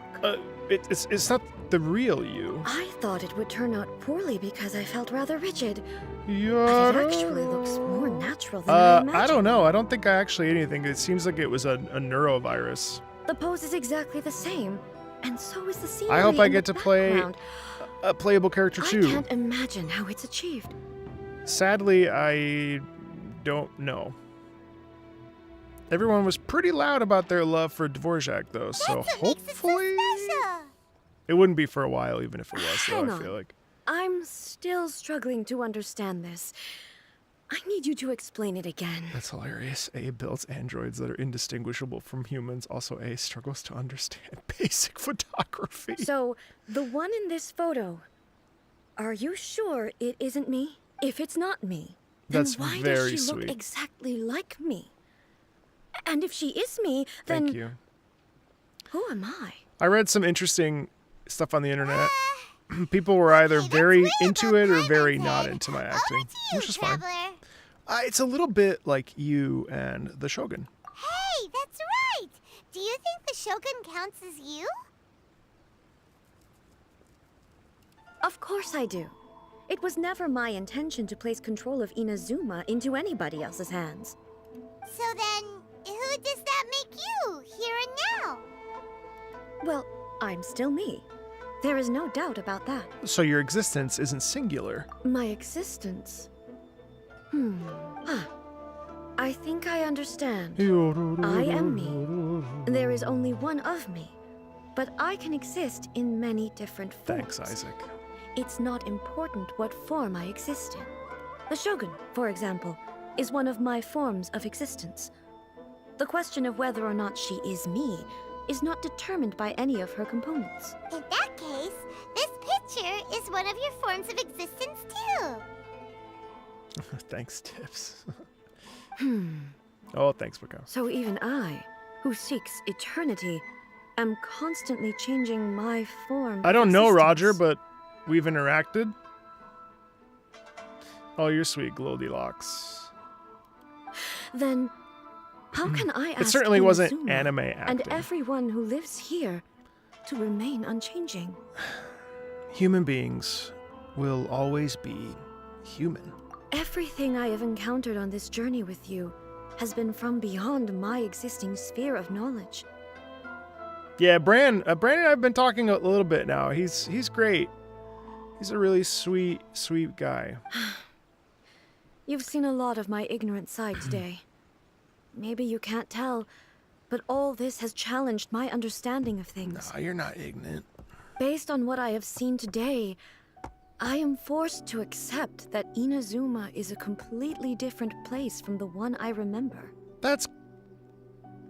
It's not the real you. I thought it would turn out poorly because I felt rather rigid. But it actually looks more natural than I imagined. I don't know. I don't think I actually ate anything. It seems like it was a neurovirus. The pose is exactly the same, and so is the scenery I hope I in get the to play background. a playable character I too. can't imagine how it's achieved. Sadly, I don't know. Everyone was pretty loud about their love for Dvorak, though, so That's what hopefully makes it so special. it wouldn't be for a while, even if it was. Though Hang I feel on. like I'm still struggling to understand this. I need you to explain it again. that's hilarious. A builds androids that are indistinguishable from humans. Also, A struggles to understand basic photography. So, the one in this photo, are you sure it isn't me? If it's not me, then That's why very does she sweet. look exactly like me? And if she is me, then Thank you. who am I? I read some interesting stuff on the internet. People were either very way into above it or my very head. not into my Over acting, to you, which is fine. Traveler. It's a little bit like you and the Shogun. Hey, that's right. Do you think the Shogun counts as you? Of course I do. It was never my intention to place control of Inazuma into anybody else's hands. So then, who does that make you, here and now? Well, I'm still me. There is no doubt about that. So your existence isn't singular. My existence. I think I understand. I am me. There is only one of me, but I can exist in many different forms. Thanks, Isaac. it's not important what form I exist in. The Shogun, for example, is one of my forms of existence. The question of whether or not she is me is not determined by any of her components. In that case, this picture is one of your forms of existence too. Thanks, Tips. Oh, thanks, Pico. So even I, who seeks eternity, am constantly changing my form. I don't of know, Roger, existence. but we've interacted. Oh, you're sweet, Goldilocks. Then, how can I ask It certainly wasn't Inazuma anime and acting. everyone who lives here to remain unchanging? Human beings will always be human. Everything I have encountered on this journey with you has been from beyond my existing sphere of knowledge. Yeah, Brandon and I've been talking a little bit now. He's great. He's a really sweet guy. You've seen a lot of my ignorant side today. Maybe you can't tell, but all this has challenged my understanding of things. Nah, you're not ignorant. Based on what I have seen today, I am forced to accept that Inazuma is a completely different place from the one I remember. That's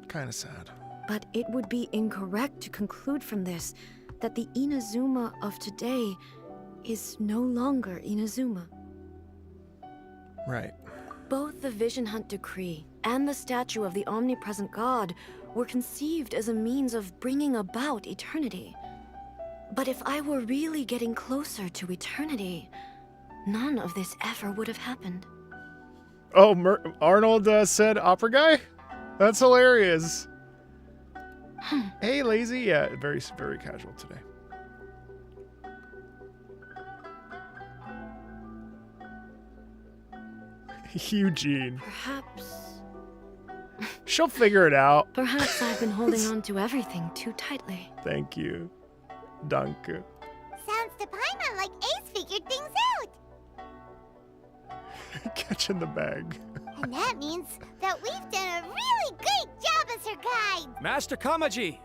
kind of sad. But it would be incorrect to conclude from this that the Inazuma of today is no longer Inazuma. Right. Both the Vision Hunt Decree and the statue of the omnipresent God were conceived as a means of bringing about eternity. But if I were really getting closer to eternity, none of this ever would have happened. Oh, Arnold said opera guy? That's hilarious. Hey, lazy. Yeah, very casual today. Eugene. Perhaps She'll figure it out. Perhaps I've been holding on to everything too tightly. Thank you. Danke. Sounds to Paimon like Ace figured things out. Catch in the bag. And that means that we've done a really great job as her guide. Master Kamaji!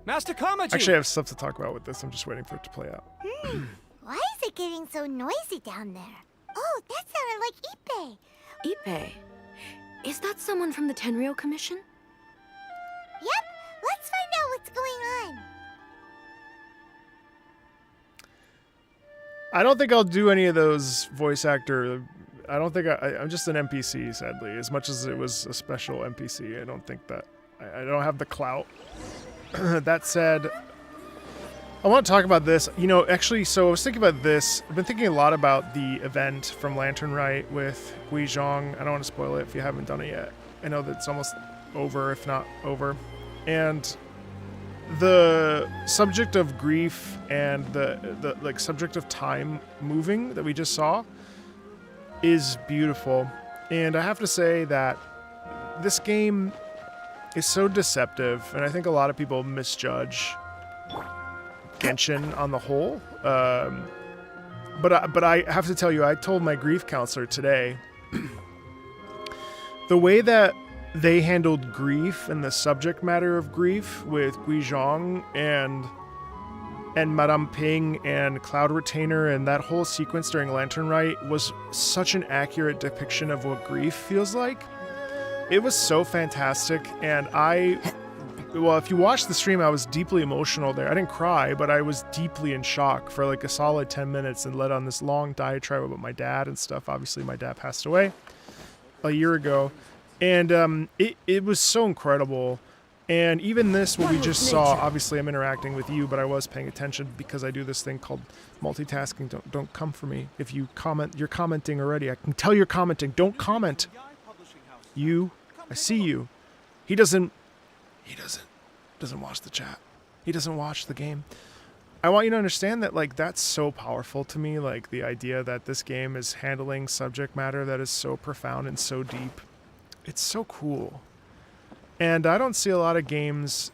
Master Kamaji! Actually, I have stuff to talk about with this. I'm just waiting for it to play out. Why is it getting so noisy down there? Oh, that sounded like Ippei. Ippei? Is that someone from the Tenryou Commission? Yep, let's find out what's going on. I don't think I'll do any of those voice actor. I don't think I'm just an NPC, sadly. As much as it was a special NPC, I don't think that I don't have the clout. That said, I want to talk about this. You know, actually, so I was thinking about this. I've been thinking a lot about the event from Lantern Rite with Guizhong. I don't want to spoil it if you haven't done it yet. I know that it's almost over, if not over. And the subject of grief and the like subject of time moving that we just saw is beautiful. And I have to say that this game is so deceptive, and I think a lot of people misjudge Genshin on the whole. But I have to tell you, I told my grief counselor today, the way that they handled grief and the subject matter of grief with Guizhong and Madame Ping and Cloud Retainer and that whole sequence during Lantern Rite was such an accurate depiction of what grief feels like. It was so fantastic, and well, if you watch the stream, I was deeply emotional there. I didn't cry, but I was deeply in shock for like a solid 10 minutes and led on this long diatribe about my dad and stuff. Obviously, my dad passed away a year ago, and it was so incredible. And even this, what we just saw, obviously I'm interacting with you, but I was paying attention because I do this thing called multitasking. Don't come for me. If you comment, you're commenting already. I can tell you're commenting. Don't comment. I see you. He doesn't watch the chat. He doesn't watch the game. I want you to understand that, like, that's so powerful to me, like the idea that this game is handling subject matter that is so profound and so deep. It's so cool. And I don't see a lot of games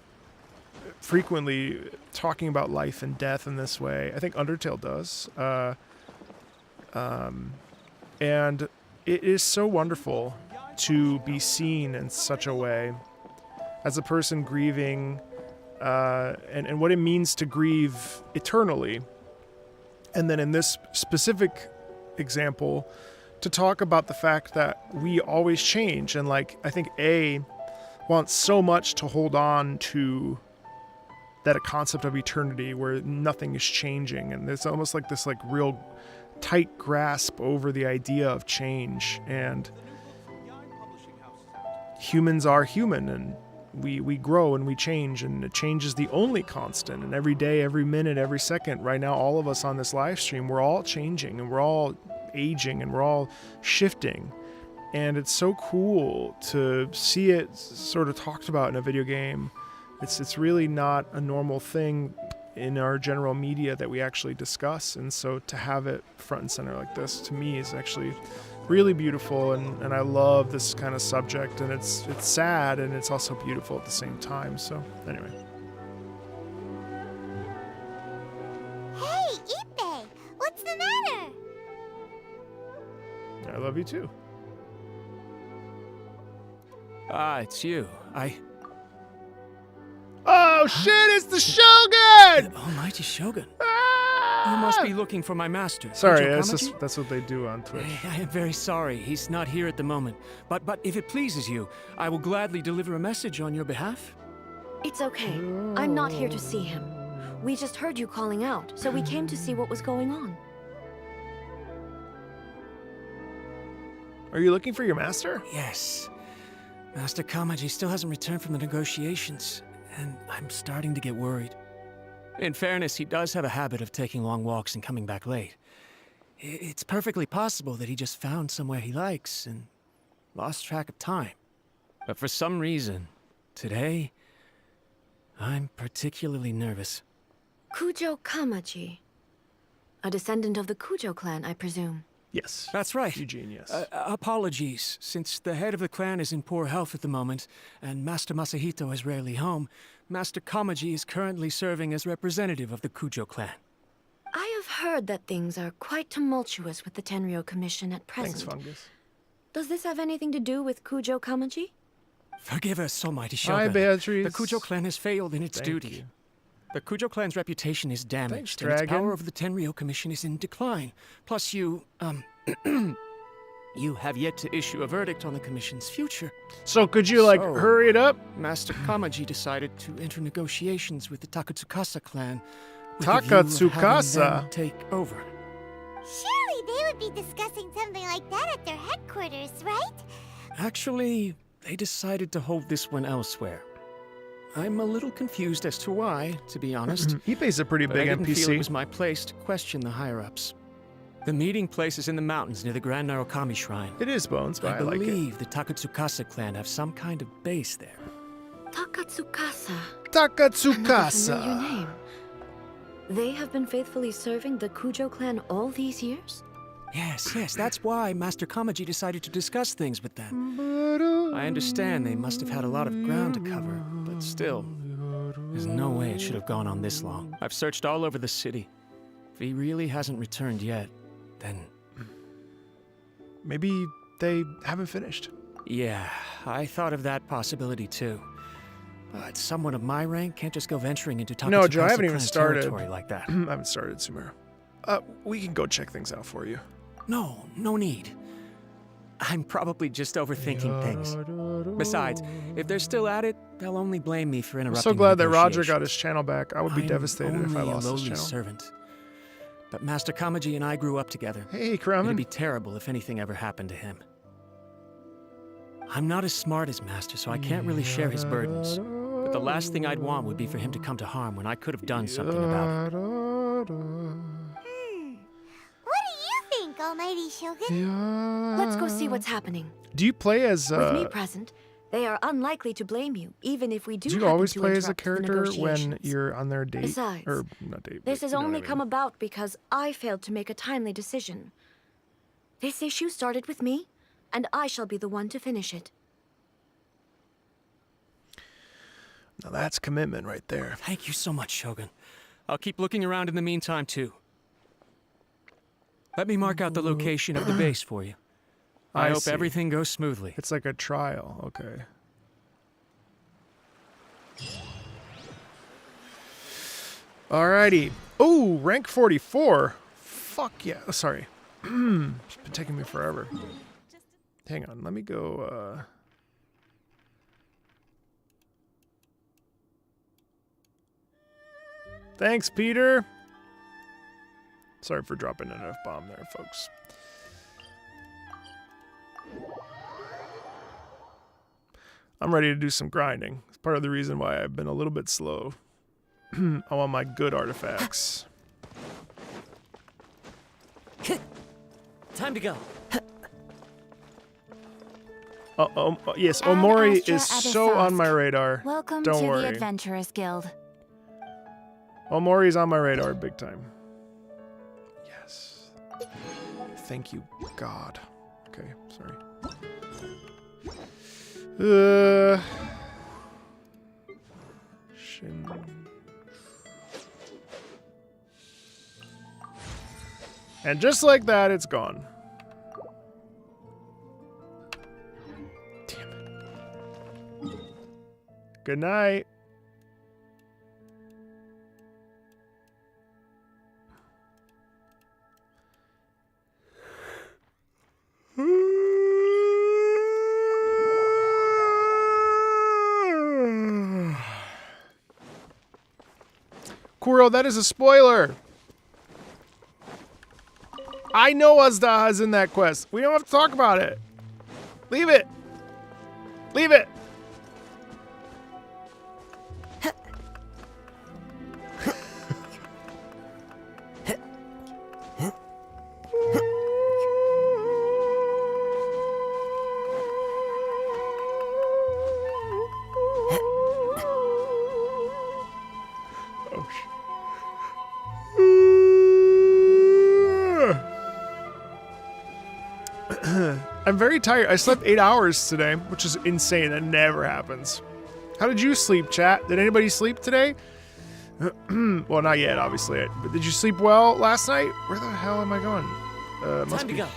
frequently talking about life and death in this way. I think Undertale does. And it is so wonderful to be seen in such a way as a person grieving and what it means to grieve eternally. And then in this specific example, to talk about the fact that we always change. And like, I think A wants so much to hold on to that a concept of eternity where nothing is changing. And there's almost like this like real tight grasp over the idea of change. And humans are human, and we grow and we change, and change is the only constant. And every day, every minute, every second, right now, all of us on this live stream, we're all changing and we're all aging and we're all shifting. And it's so cool to see it sort of talked about in a video game. It's really not a normal thing in our general media that we actually discuss. And so to have it front and center like this, to me, is actually really beautiful. And I love this kind of subject. And it's sad and it's also beautiful at the same time. So anyway. Hey, Ippei! What's the matter? I love you too. Ah, it's you. Oh shit, it's the Shogun! The almighty Shogun. Ah! You must be looking for my master. Sorry, Kamaji? that's what they do on Twitch. I am very sorry. He's not here at the moment. But if it pleases you, I will gladly deliver a message on your behalf. It's okay. I'm not here to see him. We just heard you calling out, so we came to see what was going on. Are you looking for your master? Yes. Master Kamaji still hasn't returned from the negotiations, and I'm starting to get worried. In fairness, he does have a habit of taking long walks and coming back late. It's perfectly possible that he just found somewhere he likes and lost track of time. But for some reason, today, I'm particularly nervous. Kujo Kamaji. A descendant of the Kujo clan, I presume. Yes. That's right. Eugene, yes. Apologies, since the head of the clan is in poor health at the moment, and Master Masahito is rarely home, Master Kamaji is currently serving as representative of the Kujo clan. I have heard that things are quite tumultuous with the Tenryo Commission at present. Thanks, Fungus. Does this have anything to do with Kujo Kamaji? Forgive us, almighty Shogun. Hi, Beatrice. The Kujo clan has failed in its Thank duty. you. The Kujo clan's reputation is damaged, Thanks, and its Dragon. power over the Tenryo Commission is in decline. Plus you have yet to issue a verdict on the Commission's future. So could you, like, So- hurry it up? Master Kamaji decided to enter negotiations with the Takatsukasa clan. with the view of Takatsukasa? having them take over. Surely they would be discussing something like that at their headquarters, right? Actually, they decided to hold this one elsewhere. I'm a little confused as to why, to be honest. Ippei's a pretty But I big didn't feel it was NPC. my place to question the higher-ups. The meeting place is in the mountains near the Grand Narukami Shrine. It is Bones, but I I like it. believe the Takatsukasa clan have some kind of base there. Takatsukasa. Another familiar Takatsukasa. name. They have been faithfully serving the Kujo clan all these years? Yes, that's why Master Kamaji decided to discuss things with them. I understand they must have had a lot of ground to cover, but still, there's no way it should have gone on this long. I've searched all over the city. If he really hasn't returned yet, then Maybe they haven't finished. yeah, I thought of that possibility too. But someone of my rank can't just go venturing into Takatsukasa No, Joe, I haven't even clan started. territory like that. I haven't started, Sumeru. We can go check things out for you. No need. I'm probably just overthinking things. Besides, if they're still at it, they'll only blame me for I'm interrupting so glad the that Roger got negotiations. his channel back. I would be I'm devastated if I only lost a his lowly channel. servant. But Master Kamaji and I grew up together. Hey, It'd Kramen. be terrible if anything ever happened to him. I'm not as smart as Master, so I can't really share his burdens. But the last thing I'd want would be for him to come to harm when I could have done something about it. What do you think, Almighty Shogun? Let's go see what's happening. Do you play as With me present, they are unlikely to blame you, even if we do do you happen always to play as a interrupt the character when negotiations. you're on their date? Besides, Or not date. This but has you know only what I come mean. about because I failed to make a timely decision. This issue started with me, and I shall be the one to finish it. Now that's commitment right there. Thank you so much, Shogun. I'll keep looking around in the meantime, too. Let me mark out the location of the base for you. I hope see. everything goes smoothly. It's like a trial. Okay. Alrighty. Oh, rank 44. fuck yeah. Oh, sorry. It's been taking me forever. Hang on, let me go, Thanks, Peter. Sorry for dropping an F-bomb there, folks. I'm ready to do some grinding. It's part of the reason why I've been a little bit slow. I want my good artifacts. Time to go. Yes, Ad Omori Astra is so on my radar. Welcome Don't to worry. the Adventurers Guild. Omori's on my radar big time. Yes. Thank you, God. Okay, sorry. Shin. And just like that, it's gone. Damn it. Good night. Kuro, that is a spoiler. I know Azdaha's in that quest. We don't have to talk about it. Leave it. Leave it. I'm very tired. I slept 8 hours today, which is insane. That never happens. How did you sleep, chat? Did anybody sleep today? Well, not yet, obviously. But did you sleep well last night? Where the hell am I going? Must be here.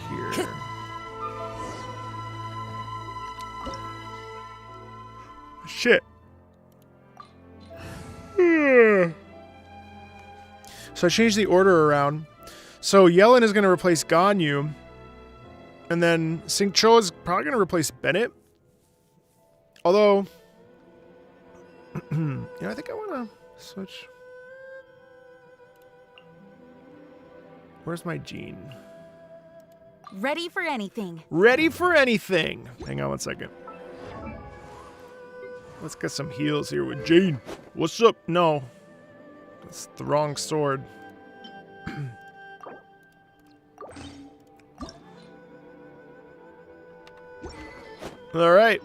Shit. So I changed the order around. So Yellen is going to replace Ganyu. And then Xingqiu is probably going to replace Bennett. Although, I think I want to switch. Where's my gene? Ready for anything. Ready for anything. Hang on one second. Let's get some heals here with Jane. What's up? No. That's the wrong sword. All right.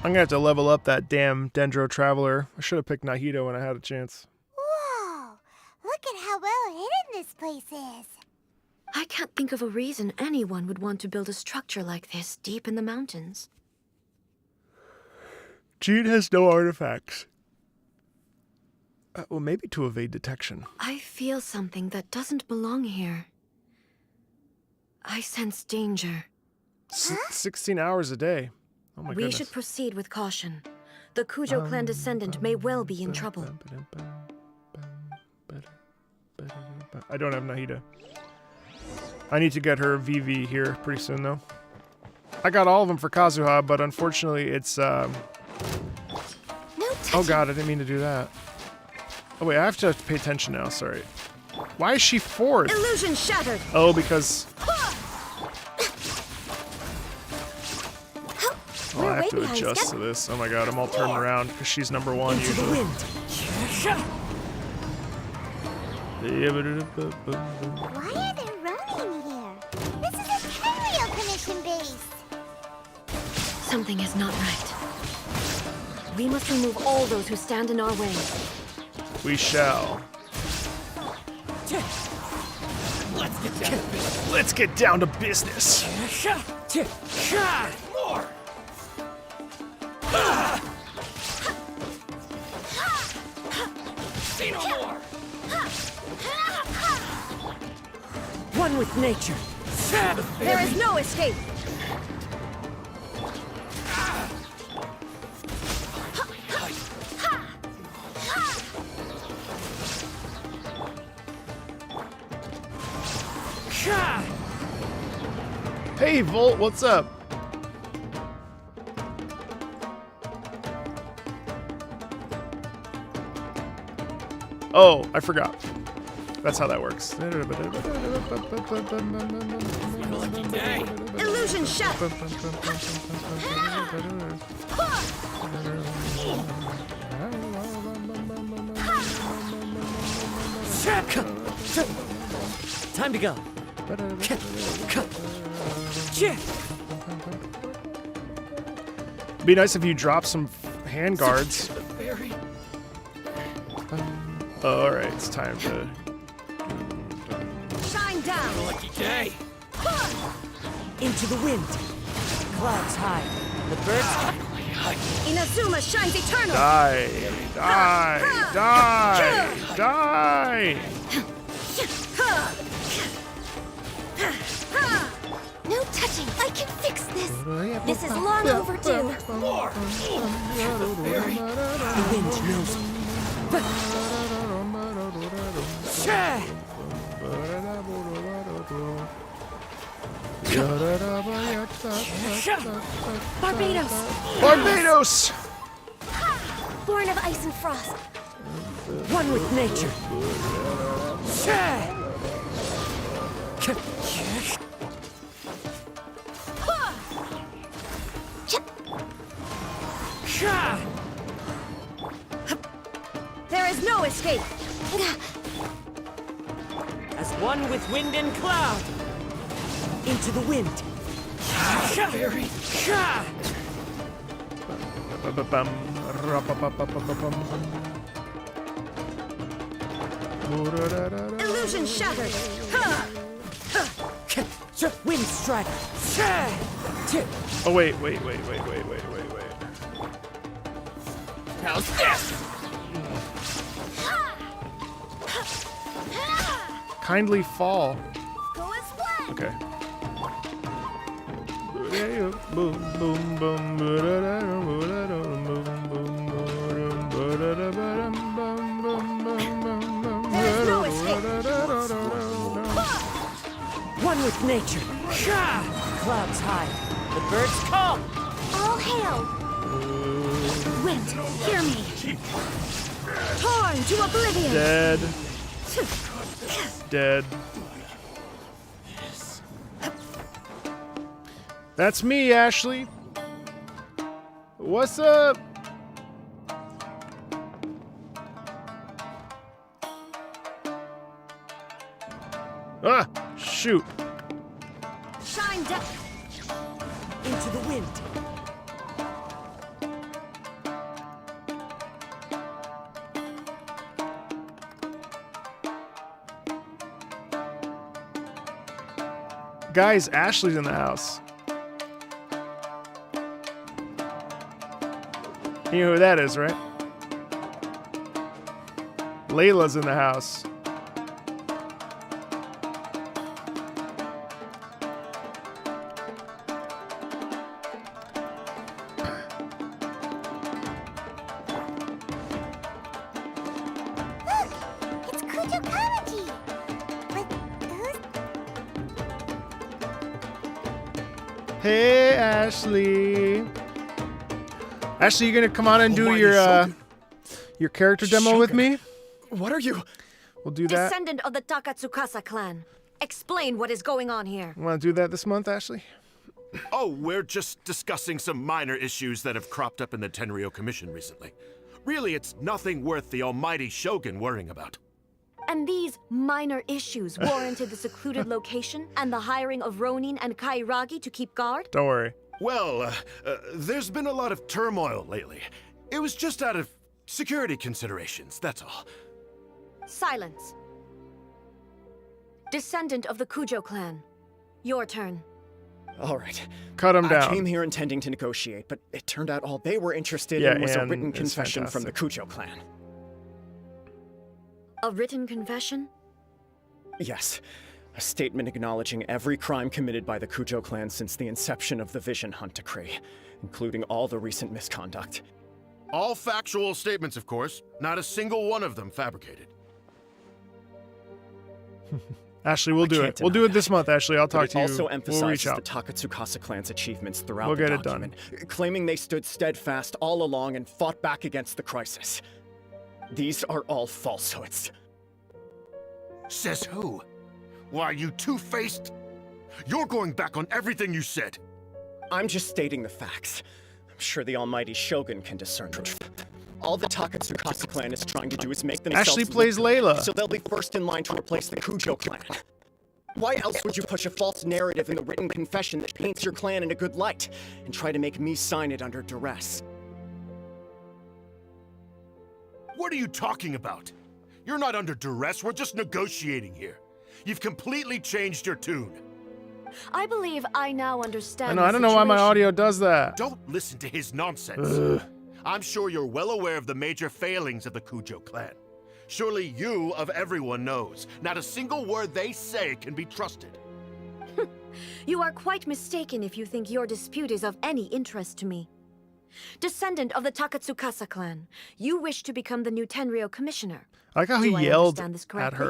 I'm gonna have to level up that damn Dendro Traveler. I should have picked Nahida when I had a chance. Whoa! Look at how well hidden this place is. I can't think of a reason anyone would want to build a structure like this deep in the mountains. Jean has no artifacts. Well, maybe to evade detection. I feel something that doesn't belong here. I sense danger. 16 hours a day. Oh my goodness. We should proceed with caution. The Kujo clan descendant may well be in trouble. I don't have Nahida. I need to get her VV here pretty soon, though. I got all of them for Kazuha, but unfortunately it's, Oh god, I didn't mean to do that. Oh wait, I have to pay attention now, sorry. Why is she fourth? Illusion shattered! Oh, because... Oh, I have to adjust to this. Oh my god, I'm all turned around because she's number one usually. Why are there Ronin here? This is a Tenryo Commission base. Something is not right. We must remove all those who stand in our way. We shall. Let's get down to business. More! See no more! One with nature. There is no escape! Hey, Volt, what's up? Oh, I forgot. That's how that works. Illusion shattered. Time to go. Be nice if you drop some hand guards. Alright, it's time to... Shine down. Lucky day. Into the wind. Clouds high. The birds. Inazuma shines eternal. Die! Die! Die! Die! No touching. I can fix this. This is long overdue. The wind knows. Barbados. Barbados! Born of ice and frost. One with nature. There is no escape. As one with wind and cloud. Into the wind. Illusion shattered. Wind strike. Oh, wait. How's this? Kindly fall. Go as planned. Okay. Boom, boom, boom. There's no escape. One with nature. Clouds high. The birds call. All hail. Wind, hear me. Torn to oblivion. Dead. Dead. That's me, Ashley. What's up? Ah, shoot. Shine down. Into the wind. Guys, Ashley's in the house. You know who that is, right? Layla's in the house. Look, it's Kujo Kamaji. But who's... Hey, Ashley. Ashley, you gonna come on and do your character demo with me? What are you? We'll do that. Descendant of the Takatsukasa clan. Explain what is going on here. Want to do that this month, Ashley? Oh, we're just discussing some minor issues that have cropped up in the Tenryo Commission recently. Really, it's nothing worth the almighty Shogun worrying about. And these minor issues warranted the secluded location and the hiring of Ronin and Kairagi to keep guard? Don't worry. Well, there's been a lot of turmoil lately. It was just out of security considerations, that's all. Silence. Descendant of the Kujo clan. Your turn. All right. Cut him I down. came here intending to negotiate, but it turned out all they were interested Yeah, in was a and written it's confession from the fantastic. Kujo clan. A written confession? Yes. A statement acknowledging every crime committed by the Kujo clan since the inception of the Vision Hunt decree, including all the recent misconduct. All factual statements, of course. Not a single one of them fabricated. Ashley, we'll do can't it. We'll deny do it this that. month, Ashley. I'll talk But it to you. also We'll emphasizes reach the out. Takatsukasa clan's achievements throughout We'll the get it done. document, claiming they stood steadfast all along and fought back against the crisis. These are all falsehoods. Says who? Why, you two-faced? You're going back on everything you said. I'm just stating the facts. I'm sure the almighty Shogun can discern the truth. All the Takatsukasa clan is trying to do is make themselves Ashley look plays good, Layla. so they'll be first in line to replace the Kujo clan. Why else would you push a false narrative in the written confession that paints your clan in a good light, and try to make me sign it under duress? What are you talking about? You're not under duress, we're just negotiating here. You've completely changed your tune. I believe I now understand. I don't know why my situation. audio does that. Don't listen to his nonsense. I'm sure you're well aware of the major failings of the Kujo clan. Surely you, of everyone, knows. Not a single word they say can be trusted. You are quite mistaken if you think your dispute is of any interest to me. Descendant of the Takatsukasa clan, you wish to become the new Tenryo commissioner. I like how Do he I yelled understand this at correctly?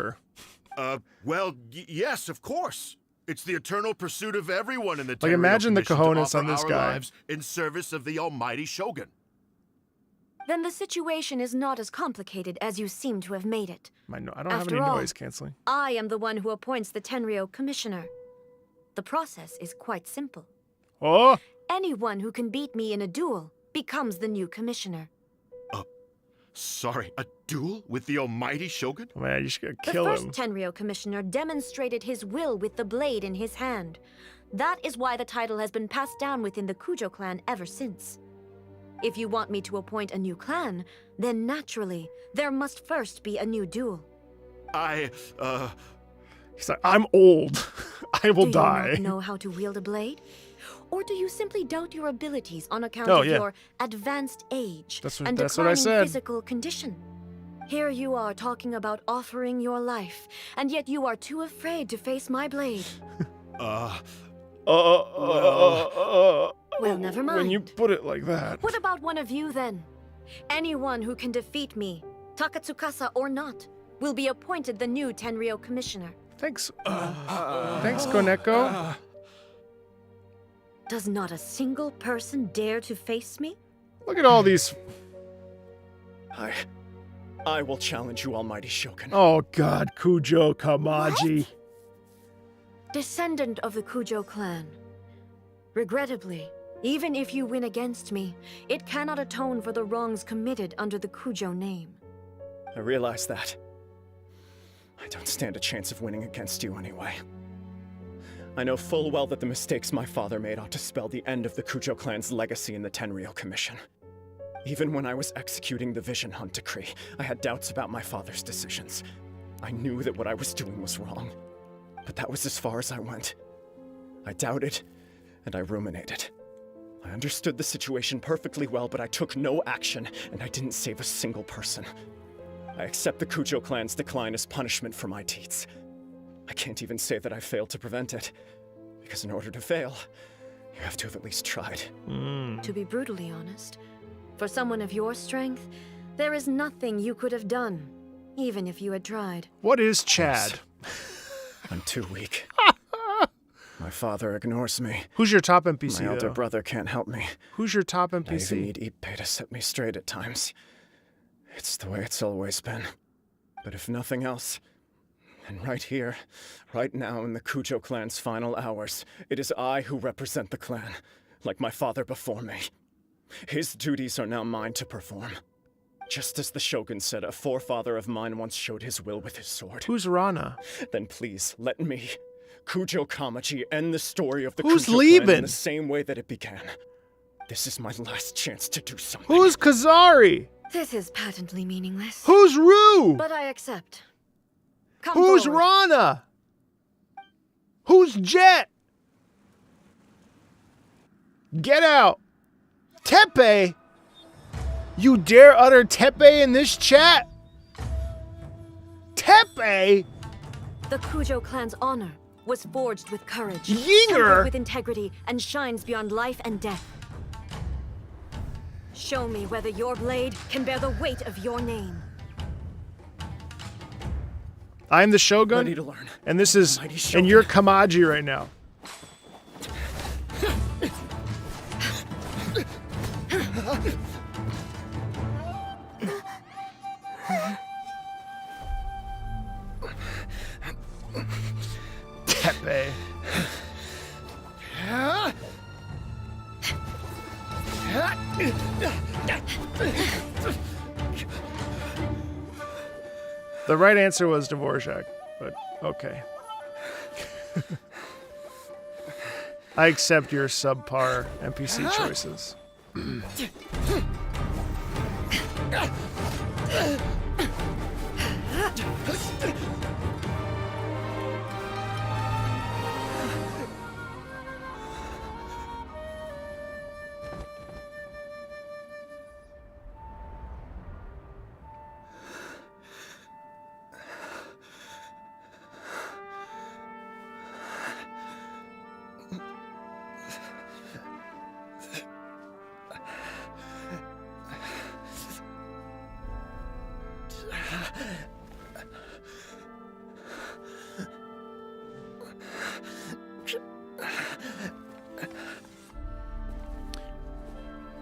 her. Well, yes, of course. It's the eternal pursuit of everyone in the Like, Tenryo imagine the Commission to cojones offer on this our guy. lives in service of the almighty Shogun. Then the situation is not as complicated as you seem to have made it. I don't have After any all, noise canceling. I am the one who appoints the Tenryo commissioner. The process is quite simple. Oh, Anyone who can beat me in a duel becomes the new commissioner. Sorry, a duel with the almighty Shogun? man, you should The kill first him. Tenryo commissioner demonstrated his will with the blade in his hand. That is why the title has been passed down within the Kujo clan ever since. If you want me to appoint a new clan, then naturally, there must first be a new duel. He's like, I'm old. I will Do die. you not know how to wield a blade? Or do you simply doubt your abilities on account Oh, of yeah. your advanced age That's and what I declining said. physical condition? Here you are talking about offering your life, and yet you are too afraid to face my blade. Well, never mind. When you put it like that. What about one of you then? Anyone who can defeat me, Takatsukasa or not, will be appointed the new Tenryo commissioner. Thanks. Thanks, Koneko. Does not a single person dare to face me? Look at all these. I will challenge you, almighty Shogun. Oh God, Kujo Kamaji. Descendant of the Kujo clan. Regrettably, even if you win against me, it cannot atone for the wrongs committed under the Kujo name. I realize that. I don't stand a chance of winning against you anyway. I know full well that the mistakes my father made ought to spell the end of the Kujo clan's legacy in the Tenryo Commission. Even when I was executing the Vision Hunt decree, I had doubts about my father's decisions. I knew that what I was doing was wrong, but that was as far as I went. I doubted, and I ruminated. I understood the situation perfectly well, but I took no action, and I didn't save a single person. I accept the Kujo clan's decline as punishment for my deeds. I can't even say that I failed to prevent it, because in order to fail, you have to have at least tried. To be brutally honest, for someone of your strength, there is nothing you could have done, even if you had tried. What is Chad? I'm too weak. My father ignores me. Who's your top NPC My elder though? brother can't help me. Who's your top I even NPC? need Ippei to set me straight at times. It's the way it's always been. But if nothing else, and right here, right now in the Kujo clan's final hours, it is I who represent the clan, like my father before me. His duties are now mine to perform. Just as the Shogun said, a forefather of mine once showed his will with his sword. Who's Rana? Then please, let me, Kujo Kamaji, end the story of the Who's Kujo clan leaving? in the same way that it began. This is my last chance to do something. Who's Kazari? This is patently meaningless. Who's Rue? But I accept. Come Who's forward. Rana? Who's Jet? Get out. Tepe? You dare utter Tepe in this chat? Tepe? The Kujo clan's honor was forged with courage, Yinger! tempered with integrity, and shines beyond life and death. Show me whether your blade can bear the weight of your name. I'm the Shogun, Ready to learn. and this is, Mighty and Shogun. you're Kamaji right now. Tepe. The right answer was Dvorak, but okay. I accept your subpar NPC choices.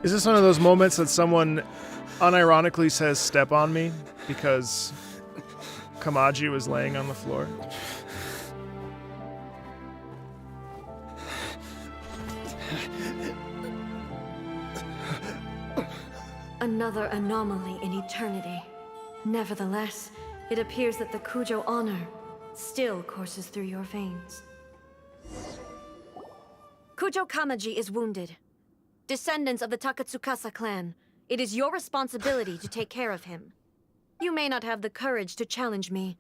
Is this one of those moments that someone unironically says, "Step on me," because Kamaji was laying on the floor? Another anomaly in eternity. Nevertheless, it appears that the Kujo honor still courses through your veins. Kujo Kamaji is wounded. Descendants of the Takatsukasa clan, it is your responsibility to take care of him. You may not have the courage to challenge me,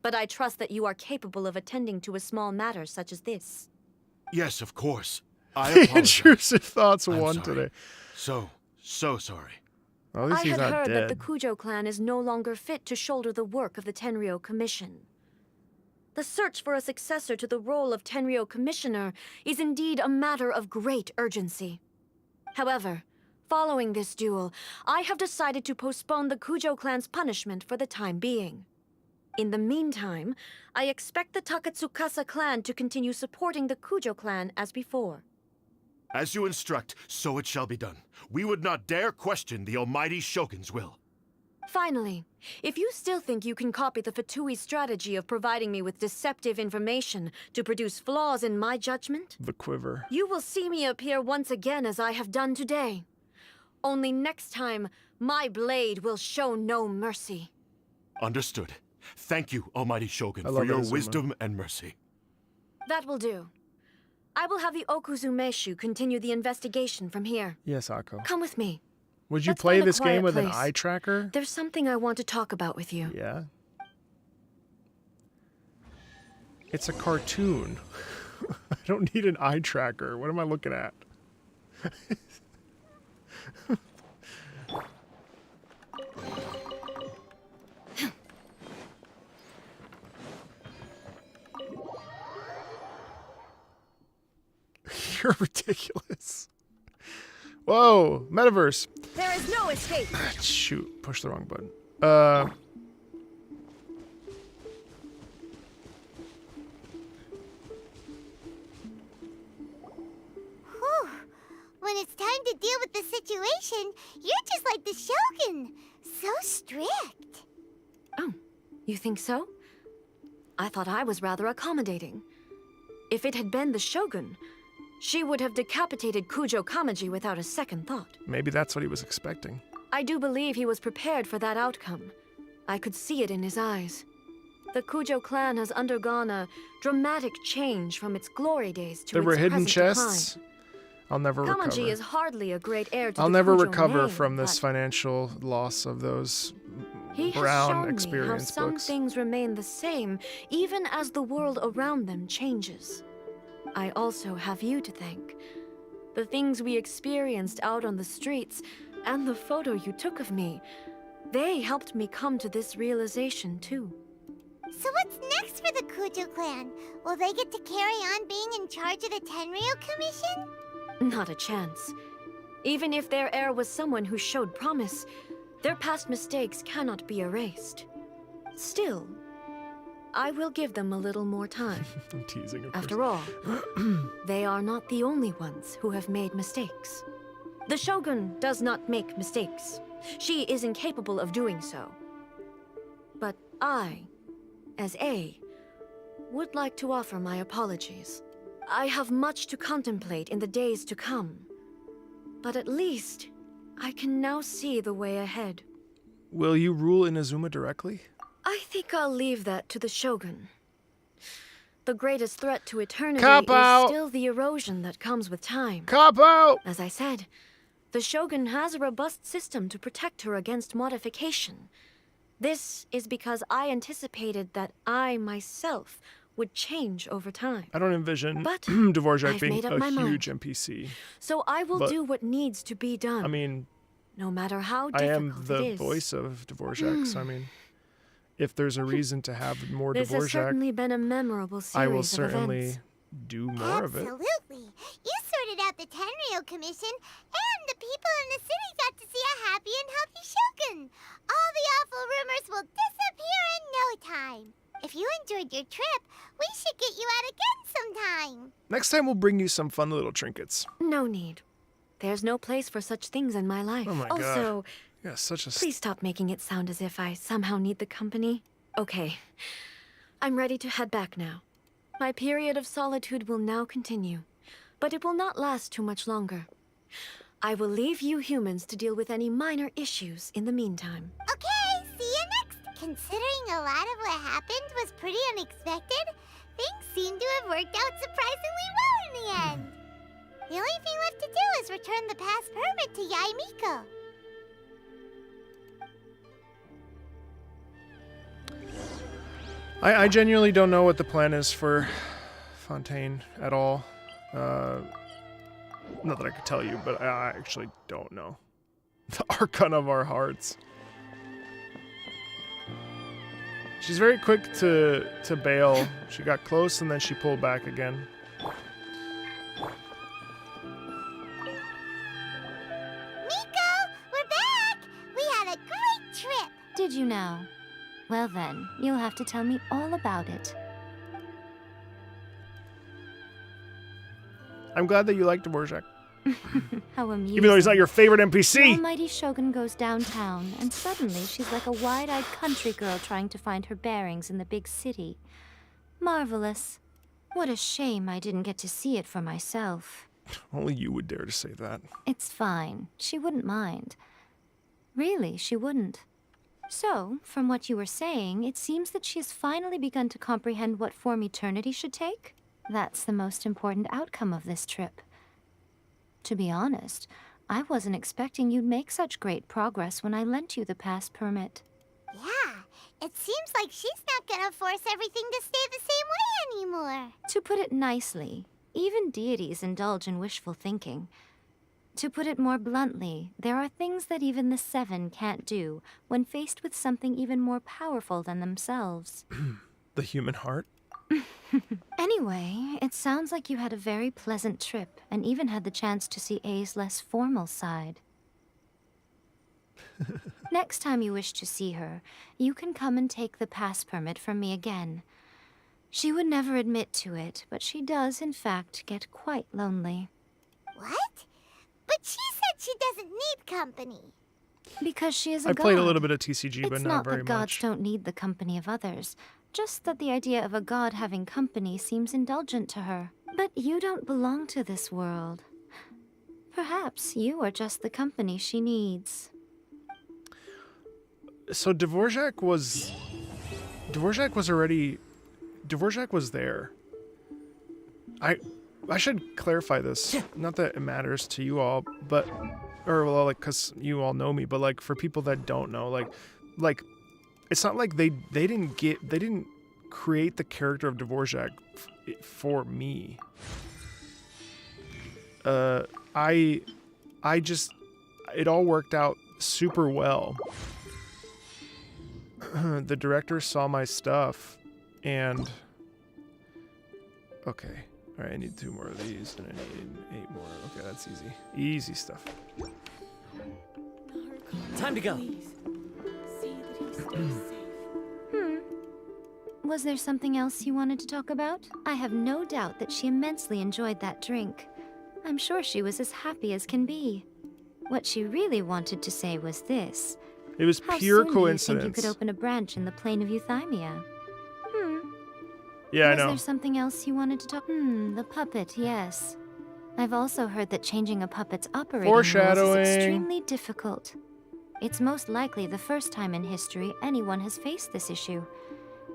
but I trust that you are capable of attending to a small matter such as this. Yes, of course. I The apologize. intrusive thoughts I'm won sorry. today. So sorry. Well, at least I he's had not heard dead. that the Kujo clan is no longer fit to shoulder the work of the Tenryou Commission. The search for a successor to the role of Tenryou Commissioner is indeed a matter of great urgency. However, following this duel, I have decided to postpone the Kujo clan's punishment for the time being. In the meantime, I expect the Takatsukasa clan to continue supporting the Kujo clan as before. As you instruct, so it shall be done. We would not dare question the almighty Shogun's will. Finally, if you still think you can copy the Fatui strategy of providing me with deceptive information to produce flaws in my judgment, The quiver. you will see me appear once again as I have done today. Only next time, my blade will show no mercy. Understood. Thank you, almighty Shogun, I for love your Azuma. wisdom and mercy. That will do. I will have the Okuzumeshu continue the investigation from here. Yes, Akko. Come with me. Would you Let's play find a this game quiet with an place. eye tracker? There's something I want to talk about with you. Yeah. It's a cartoon. I don't need an eye tracker. What am I looking at? You're ridiculous. Whoa, metaverse. There is no escape. Shoot, push the wrong button. Whew. When it's time to deal with the situation, you're just like the Shogun. So strict. Oh, you think so? I thought I was rather accommodating. If it had been the Shogun, she would have decapitated Kujo Kamaji without a second thought. Maybe that's what he was expecting. I do believe he was prepared for that outcome. I could see it in his eyes. The Kujo clan has undergone a dramatic change from its glory days to There its were hidden present chests. decline. I'll never Kamaji recover. is hardly a great heir to I'll the never Kujo recover name, from this but financial loss of those he has brown shown me how experience some books. things remain the same, even as the world around them changes. I also have you to thank. The things we experienced out on the streets, and the photo you took of me, they helped me come to this realization too. So what's next for the Kujo clan? Will they get to carry on being in charge of the Tenryou Commission? Not a chance. Even if their heir was someone who showed promise, their past mistakes cannot be erased. Still, I will give them a little more time. I'm teasing, of course. After all, they are not the only ones who have made mistakes. The Shogun does not make mistakes. She is incapable of doing so. But I, as A, would like to offer my apologies. I have much to contemplate in the days to come. But at least, I can now see the way ahead. Will you rule Inazuma directly? I think I'll leave that to the Shogun. The greatest threat to eternity Cop out. is still the erosion that comes with time. Cop out! As I said, the Shogun has a robust system to protect her against modification. This is because I anticipated that I myself would change over time. I don't envision But Dvorak I've being made up a my mind. huge NPC. So I will But- do what needs to be done. I mean, no matter how I difficult am the it is. voice of Dvorak, so I mean, if there's a reason to have more This has Dvorak, certainly been a memorable series I will of certainly events. do more of it. Absolutely. You sorted out the Tenryo Commission, and the people in the city got to see a happy and healthy Shogun. All the awful rumors will disappear in no time. If you enjoyed your trip, we should get you out again sometime. Next time we'll bring you some fun little trinkets. No need. There's no place for such things in my life. Oh my God. Also, Yeah, such a... please stop making it sound as if I somehow need the company. Okay. I'm ready to head back now. My period of solitude will now continue, but it will not last too much longer. I will leave you humans to deal with any minor issues in the meantime. Okay, see you next. Considering a lot of what happened was pretty unexpected, things seem to have worked out surprisingly well in the end. The only thing left to do is return the past permit to Yaimiko. I genuinely don't know what the plan is for Fontaine at all. Not that I could tell you, but I actually don't know. The Archon of our hearts. She's very quick to bail. She got close and then she pulled back again. Miko, we're back! We had a great trip! Did you now? Well then, you'll have to tell me all about it. I'm glad that you like Dvorak. How amusing. Even though he's not your favorite The NPC. almighty Shogun goes downtown, and suddenly she's like a wide-eyed country girl trying to find her bearings in the big city. Marvelous. What a shame I didn't get to see it for myself. Only you would dare to say that. It's fine. She wouldn't mind. Really, she wouldn't. So, from what you were saying, it seems that she has finally begun to comprehend what form eternity should take? That's the most important outcome of this trip. To be honest, I wasn't expecting you'd make such great progress when I lent you the pass permit. Yeah, it seems like she's not gonna force everything to stay the same way anymore. To put it nicely, even deities indulge in wishful thinking. To put it more bluntly, there are things that even the Seven can't do when faced with something even more powerful than themselves. The human heart? Anyway, it sounds like you had a very pleasant trip and even had the chance to see A's less formal side. Next time you wish to see her, you can come and take the pass permit from me again. She would never admit to it, but she does, in fact, get quite lonely. What? But she said she doesn't need company. Because she is a I god. played a little bit of TCG, but It's not not very that gods much. don't need the company of others, just that the idea of a god having company seems indulgent to her. But you don't belong to this world. Perhaps you are just the company she needs. So Dvorak was there. I should clarify this. Not that it matters to you all, but cuz you all know me, but like for people that don't know, like it's not like they didn't create the character of Dvorak for me. It all worked out super well. The director saw my stuff and okay. All right, I need 2 more of these and I need 8 more. Okay, that's easy. Easy stuff. Time to go. Was there something else you wanted to talk about? I have no doubt that she immensely enjoyed that drink. I'm sure she was as happy as can be. What she really wanted to say was this. It was How pure soon coincidence. do you think you could open a branch in the plane of Euthymia? Yeah, I Was know. there something else you wanted to talk? The puppet, yes. I've also heard that changing a puppet's operating rules Foreshadowing. is extremely difficult. It's most likely the first time in history anyone has faced this issue.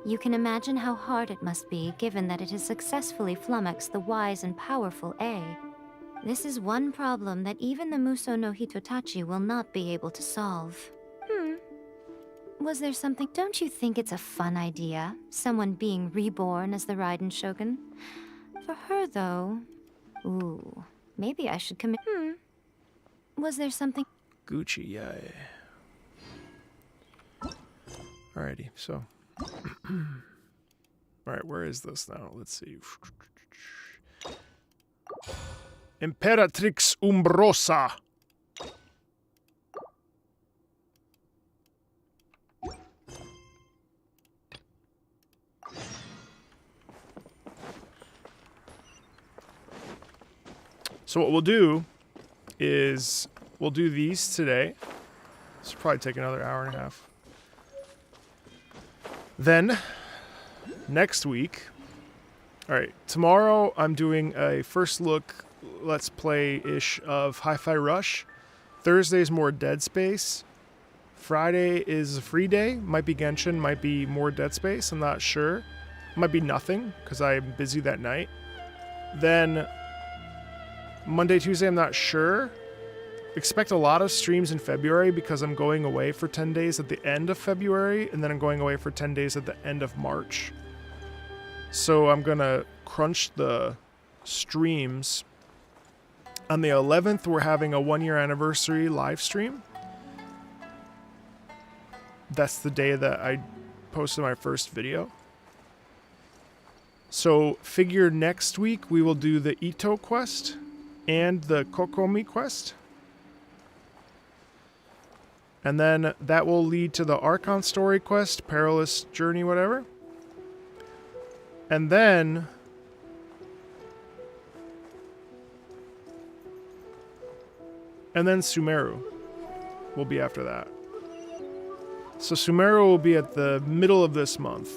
You can imagine how hard it must be, given that it has successfully flummoxed the wise and powerful A. This is one problem that even the Muso no Hitotachi will not be able to solve. Was there something? Don't you think it's a fun idea? Someone being reborn as the Raiden Shogun? For her, though... Ooh, maybe I should commit... Was there something? Gucci, yeah. Alrighty, so... Alright, where is this now? Let's see. Imperatrix Umbrosa. So what we'll do is we'll do these today. This will probably take another hour and a half. Then next week, all right, tomorrow I'm doing a first look let's play-ish of Hi-Fi Rush. Thursday's more Dead Space. Friday is a free day. Might be Genshin, might be more Dead Space. I'm not sure. Might be nothing because I'm busy that night. Then Monday, Tuesday, I'm not sure. Expect a lot of streams in February because I'm going away for 10 days at the end of February, and then I'm going away for 10 days at the end of March. So I'm going to crunch the streams. On the 11th, we're having a 1-year anniversary live stream. That's the day that I posted my first video. So figure next week we will do the Ito quest and the Kokomi quest. And then that will lead to the Archon story quest, Perilous Journey, whatever. And then Sumeru will be after that. So Sumeru will be at the middle of this month.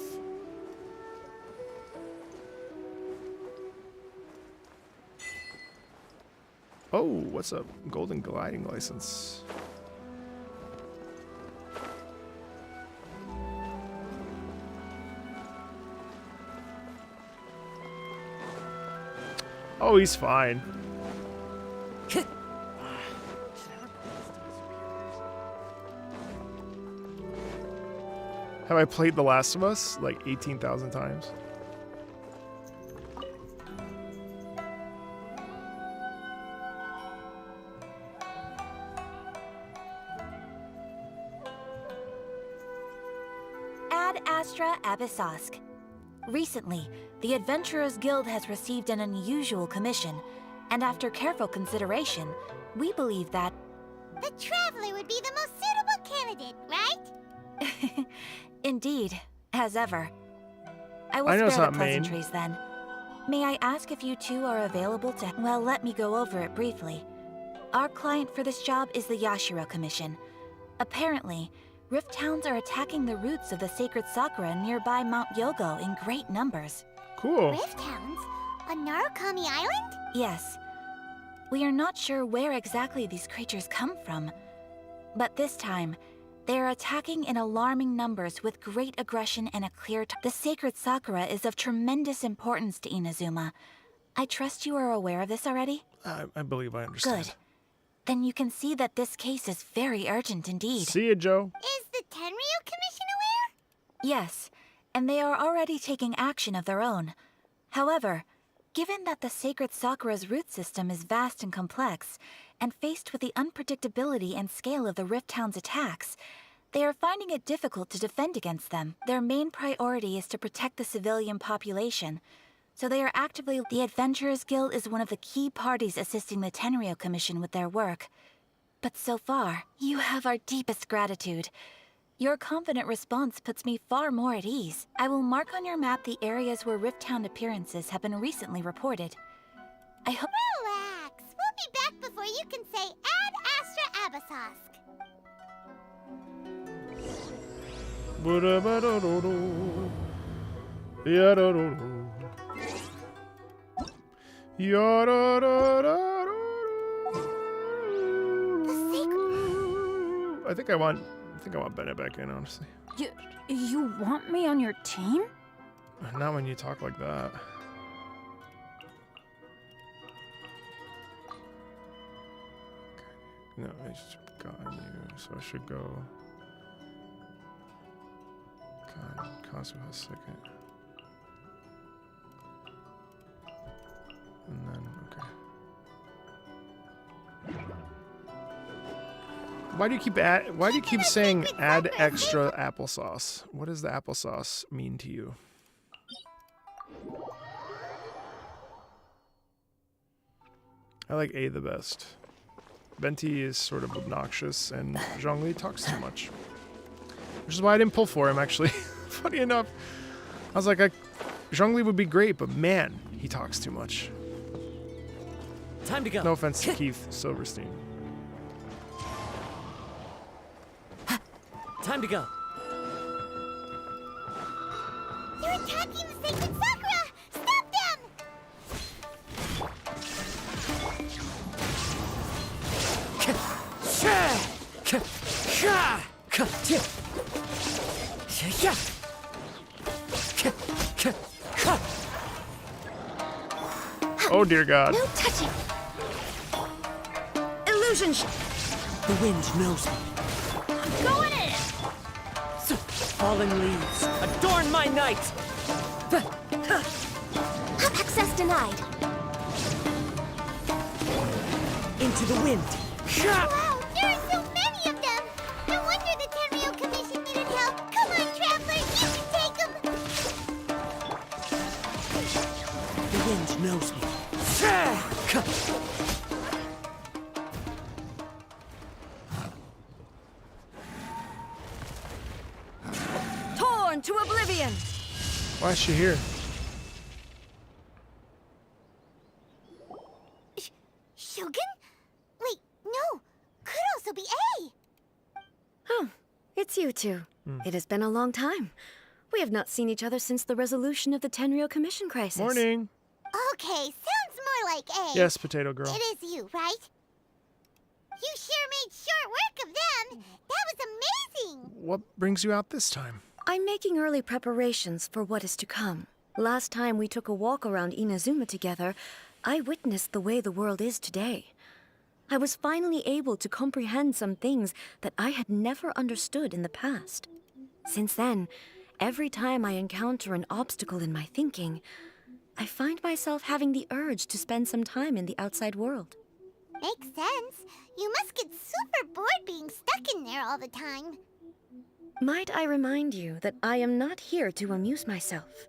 Oh, what's up? Golden gliding license. Oh, he's fine. Have I played The Last of Us like 18,000 times? Ad Astra Abyssosk. Recently, the Adventurers Guild has received an unusual commission, and after careful consideration, we believe that... The Traveler would be the most suitable candidate, right? Indeed, as ever. I I will know it's spare the not main. pleasantries then. May I ask if you two are available to... Well, let me go over it briefly. Our client for this job is the Yashiro Commission. Apparently, Rift Hounds are attacking the roots of the sacred sakura nearby Mount Yogo in great numbers. Cool. Rift Hounds? On Narukami Island? Yes. We are not sure where exactly these creatures come from. But this time, they are attacking in alarming numbers with great aggression and a clear The sacred sakura is of tremendous importance to Inazuma. I trust you are aware of this already? I believe I understand. Good. Then you can see that this case is very urgent indeed. See ya, Joe. Is the Tenryu Commission aware? Yes, and they are already taking action of their own. However, given that the sacred sakura's root system is vast and complex, and faced with the unpredictability and scale of the Rift Hound's attacks, they are finding it difficult to defend against them. Their main priority is to protect the civilian population, so they are actively... The Adventurers Guild is one of the key parties assisting the Tenryu Commission with their work. But so far, you have our deepest gratitude. Your confident response puts me far more at ease. I will mark on your map the areas where Rift Town appearances have been recently reported. I hope— Relax. We'll be back before you can say Ad Astra Abyssosque. Ba-da-ba-da-da-da. Ya-da-da-da. Ya-da-da-da-da. I think I want Bennett back in, honestly. You want me on your team? Not when you talk like that. No, I just got you, so I should go. God, Kazu has second. And then, okay. Why do you keep saying add extra applesauce? What does the applesauce mean to you? I like A the best. Venti is sort of obnoxious, and Zhongli talks too much. Which is why I didn't pull for him, actually. Funny enough. I was like, Zhongli would be great, but man, he talks too much. Time to go. No offense to Keith Silverstein. Time to go. They're attacking the sacred Sakura! Stop them! Oh dear God. No touching! Illusion The wind knows me. Going in! Fallen leaves, adorn my night! Access denied. Into the wind. Wow, there are so many of them! No wonder the Tenryo Commission needed help. Come on, Traveler, you can take them! The wind knows me. torn to oblivion. Why is she here? Shogun? Wait, no. Could also be A. Oh, it's you two. It has been a long time. We have not seen each other since the resolution of the Tenryo Commission crisis. Morning. Okay, sounds more like A. Yes, Potato Girl. It is you, right? You sure made short work of them. That was amazing. What brings you out this time? I'm making early preparations for what is to come. Last time we took a walk around Inazuma together, I witnessed the way the world is today. I was finally able to comprehend some things that I had never understood in the past. Since then, every time I encounter an obstacle in my thinking, I find myself having the urge to spend some time in the outside world. Makes sense. You must get super bored being stuck in there all the time. Might I remind you that I am not here to amuse myself?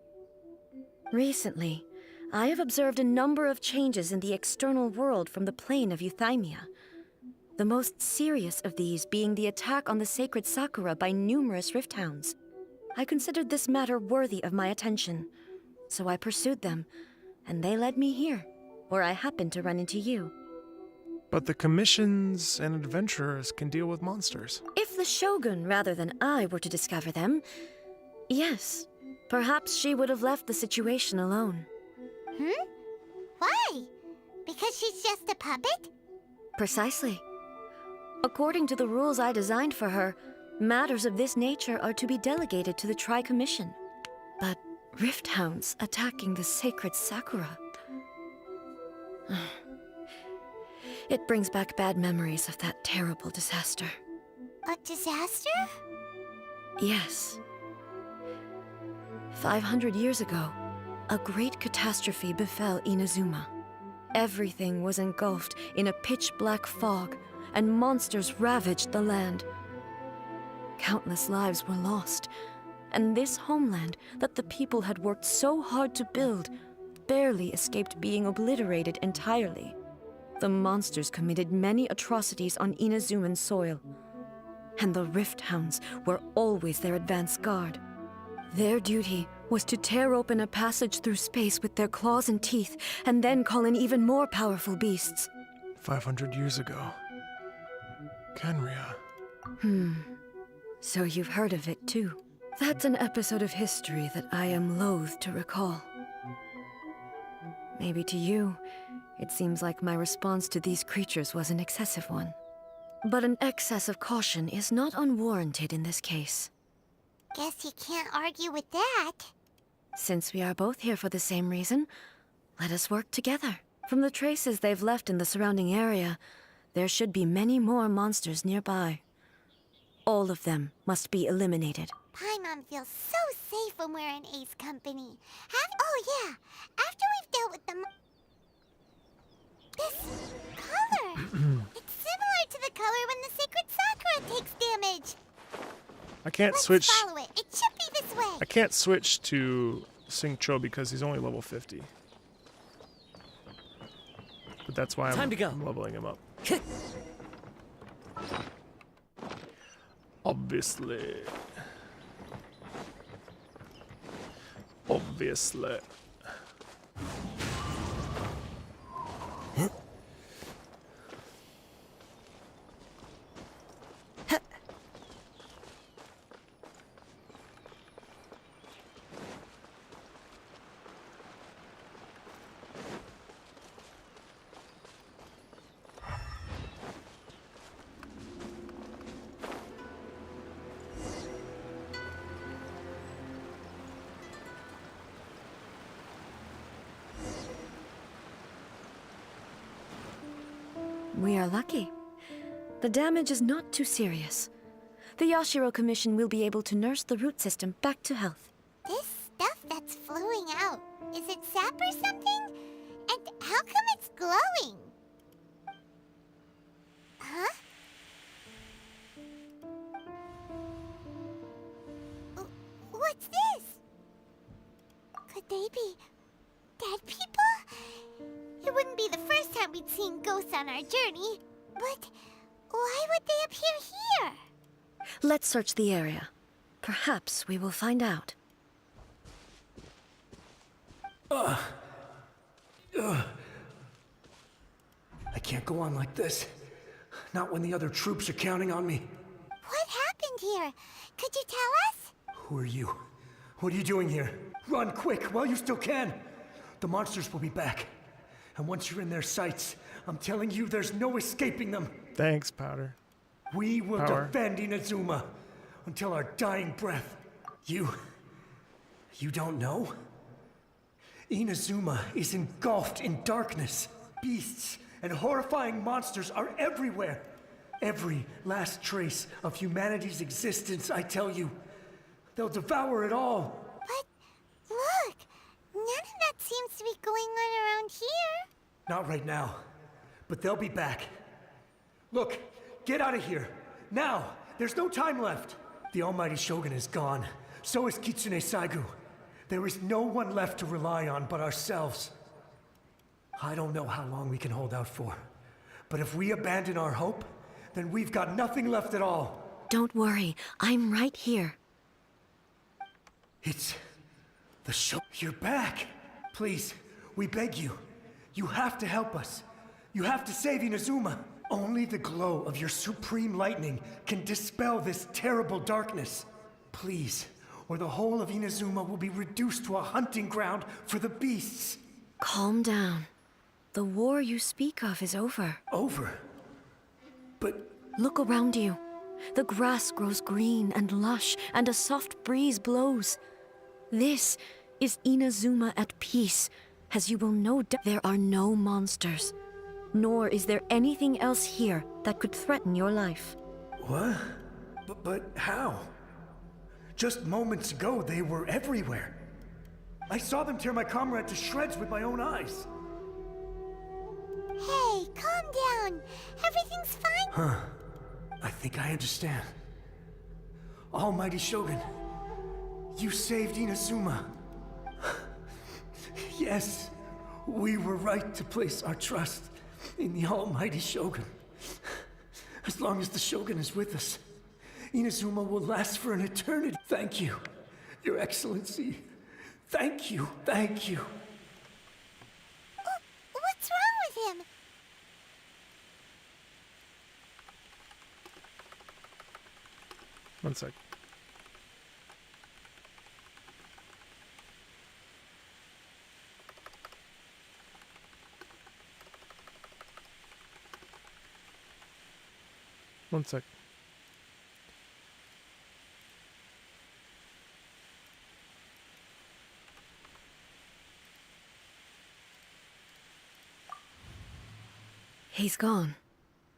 Recently, I have observed a number of changes in the external world from the plane of Euthymia. The most serious of these being the attack on the sacred Sakura by numerous Rift Hounds. I considered this matter worthy of my attention, so I pursued them, and they led me here, where I happened to run into you. But the commissions and adventurers can deal with monsters. If the Shogun rather than I were to discover them, yes, perhaps she would have left the situation alone. Why? Because she's just a puppet? Precisely. According to the rules I designed for her, matters of this nature are to be delegated to the Tri-Commission. But Rift Hounds attacking the sacred Sakura... It brings back bad memories of that terrible disaster. A disaster? Yes. 500 years ago, a great catastrophe befell Inazuma. Everything was engulfed in a pitch-black fog, and monsters ravaged the land. Countless lives were lost, and this homeland that the people had worked so hard to build barely escaped being obliterated entirely. The monsters committed many atrocities on Inazuman soil. and the Rift Hounds were always their advance guard. Their duty was to tear open a passage through space with their claws and teeth, and then call in even more powerful beasts. 500 years ago. Kenria. So you've heard of it too. That's an episode of history that I am loath to recall. Maybe to you, it seems like my response to these creatures was an excessive one. But an excess of caution is not unwarranted in this case. Guess you can't argue with that. Since we are both here for the same reason, let us work together. From the traces they've left in the surrounding area, there should be many more monsters nearby. All of them must be eliminated. Paimon feels so safe when we're in Ace company. Oh yeah, after we've dealt with the this color. It's similar to the color when the sacred Sakura takes damage. I can't Let's switch. follow it. It should be this way. I can't switch to Xingqiu because he's only level 50. But that's why Time to go. I'm leveling him up. Obviously. Obviously. We are lucky. The damage is not too serious. The Yashiro Commission will be able to nurse the root system back to health. This stuff that's flowing out, is it sap or something? And how come it's glowing? Huh? What's this? Could they be dead people? It wouldn't be the first time we'd seen ghosts on our journey, but why would they appear here? Let's search the area. Perhaps we will find out. I can't go on like this. Not when the other troops are counting on me. What happened here? Could you tell us? Who are you? What are you doing here? Run quick while you still can. The monsters will be back. And once you're in their sights, I'm telling you, there's no escaping them. Thanks, Powder. We will Power. defend Inazuma until our dying breath. You don't know? Inazuma is engulfed in darkness. Beasts and horrifying monsters are everywhere. Every last trace of humanity's existence, I tell you. They'll devour it all. But look, none of that seems to be going on around here. Not right now, but they'll be back. Look, get out of here. Now! There's no time left. The almighty Shogun is gone. So is Kitsune Saigu. There is no one left to rely on but ourselves. I don't know how long we can hold out for. But if we abandon our hope, then we've got nothing left at all. Don't worry, I'm right here. It's the Shogun. You're back! Please, we beg you. You have to help us. You have to save Inazuma. Only the glow of your supreme lightning can dispel this terrible darkness. Please, or the whole of Inazuma will be reduced to a hunting ground for the beasts. Calm down. The war you speak of is over. Over? But... Look around you. The grass grows green and lush, and a soft breeze blows. This is Inazuma at peace, as you will no doubt. There are no monsters. Nor is there anything else here that could threaten your life. What? But how? Just moments ago, they were everywhere. I saw them tear my comrade to shreds with my own eyes. Hey, calm down. Everything's fine. Huh. I think I understand. Almighty Shogun, you saved Inazuma. Yes, we were right to place our trust in the almighty Shogun. As long as the Shogun is with us, Inazuma will last for an eternity. Thank you, Your Excellency. Thank you, thank you. What's wrong with him? One sec. One sec. He's gone.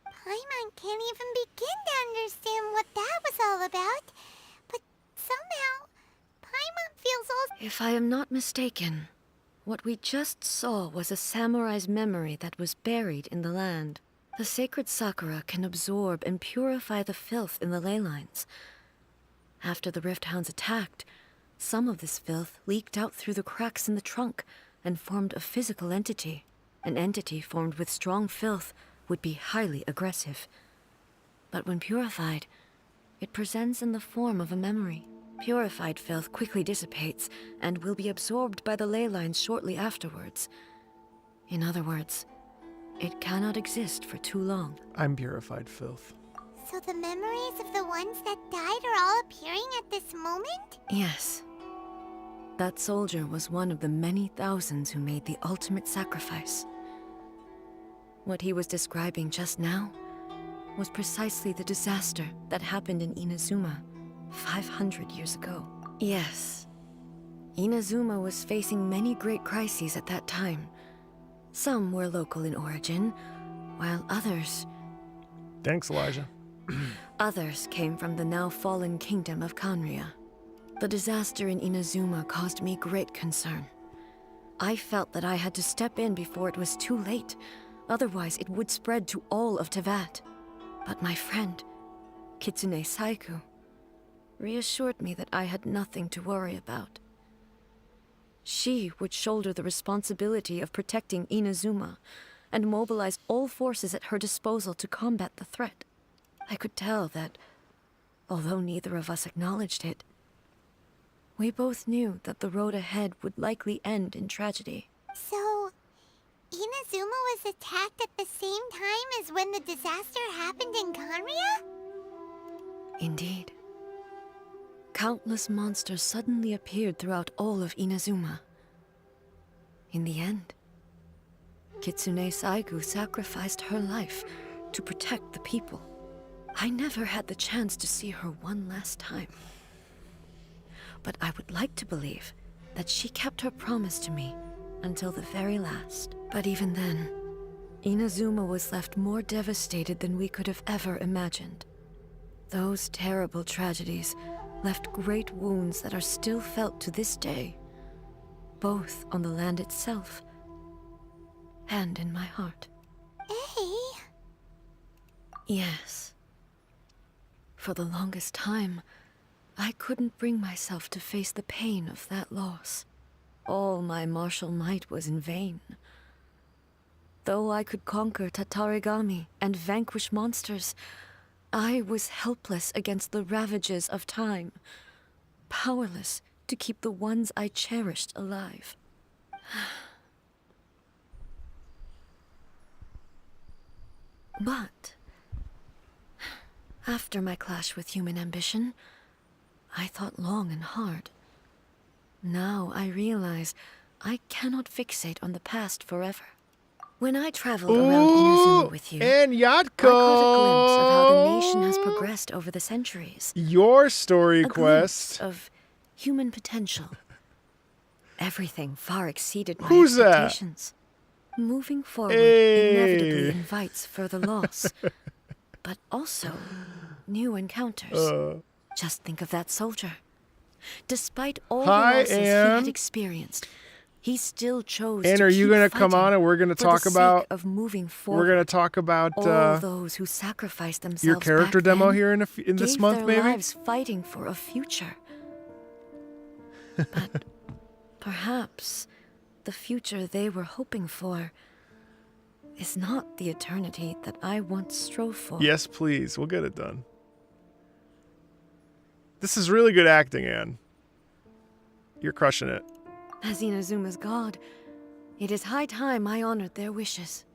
Paimon can't even begin to understand what that was all about. But somehow, Paimon feels all... If I am not mistaken, what we just saw was a samurai's memory that was buried in the land. The sacred sakura can absorb and purify the filth in the ley lines. After the Rift Hounds attacked, some of this filth leaked out through the cracks in the trunk and formed a physical entity. An entity formed with strong filth would be highly aggressive. But when purified, it presents in the form of a memory. Purified filth quickly dissipates and will be absorbed by the ley lines shortly afterwards. In other words, it cannot exist for too long. I'm purified filth. So the memories of the ones that died are all appearing at this moment? Yes. That soldier was one of the many thousands who made the ultimate sacrifice. What he was describing just now was precisely the disaster that happened in Inazuma 500 years ago. Yes. Inazuma was facing many great crises at that time. Some were local in origin, while others... Thanks, Elijah. Others came from the now fallen kingdom of Kanria. The disaster in Inazuma caused me great concern. I felt that I had to step in before it was too late, otherwise it would spread to all of Teyvat. But my friend, Kitsune Saiku, reassured me that I had nothing to worry about. She would shoulder the responsibility of protecting Inazuma and mobilize all forces at her disposal to combat the threat. I could tell that, although neither of us acknowledged it, we both knew that the road ahead would likely end in tragedy. So, Inazuma was attacked at the same time as when the disaster happened in Kanria? Indeed. Countless monsters suddenly appeared throughout all of Inazuma. In the end, Kitsune Saigu sacrificed her life to protect the people. I never had the chance to see her one last time. But I would like to believe that she kept her promise to me until the very last. But even then, Inazuma was left more devastated than we could have ever imagined. Those terrible tragedies left great wounds that are still felt to this day, both on the land itself and in my heart. Eh? Yes. For the longest time, I couldn't bring myself to face the pain of that loss. All my martial might was in vain. Though I could conquer Tatarigami and vanquish monsters, I was helpless against the ravages of time, powerless to keep the ones I cherished alive. But after my clash with human ambition, I thought long and hard. Now I realize I cannot fixate on the past forever. When I traveled around Inazuma with you, and I caught a glimpse of how the nation has progressed over the centuries. Your story A quest. glimpse of human potential. Everything far exceeded my Who's that? expectations. Moving forward Hey. inevitably invites further loss, but also new encounters. Just think of that soldier. Despite all Hi, the losses he Anne. had experienced, he still chose And to are you keep gonna come fighting on and we're gonna for talk the sake about of moving forward. we're gonna talk about all those who sacrificed themselves your character back demo then here in this gave month, their maybe? lives fighting for a future. But perhaps the future they were hoping for is not the eternity that I once strove for. Yes, please. We'll get it done. This is really good acting, Anne. You're crushing it. As Inazuma's god, it is high time I honored their wishes.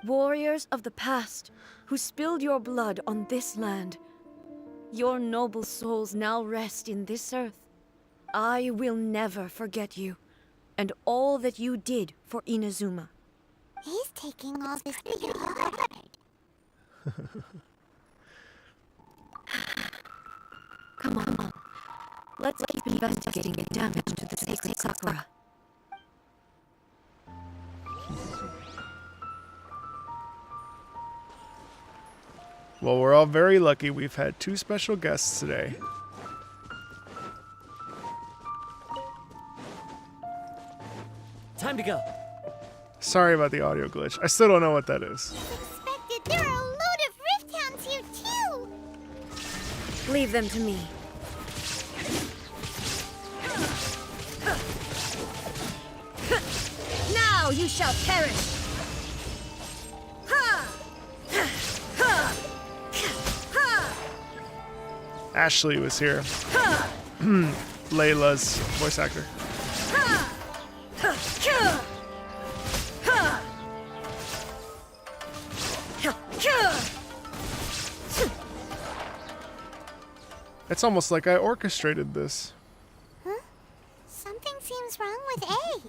Warriors of the past, who spilled your blood on this land, your noble souls now rest in this earth. I will never forget you, and all that you did for Inazuma. He's taking all this to heart. Come on. Let's keep investigating the damage to the sacred Sakura. Well, we're all very lucky we've had 2 special guests today. Time to go. Sorry about the audio glitch. I still don't know what that is. Expected, there are a load of Rift Hounds here too! Leave them to me. Now you shall perish! Ashley was here. Layla's voice actor. It's almost like I orchestrated this. Huh? Something seems wrong with A.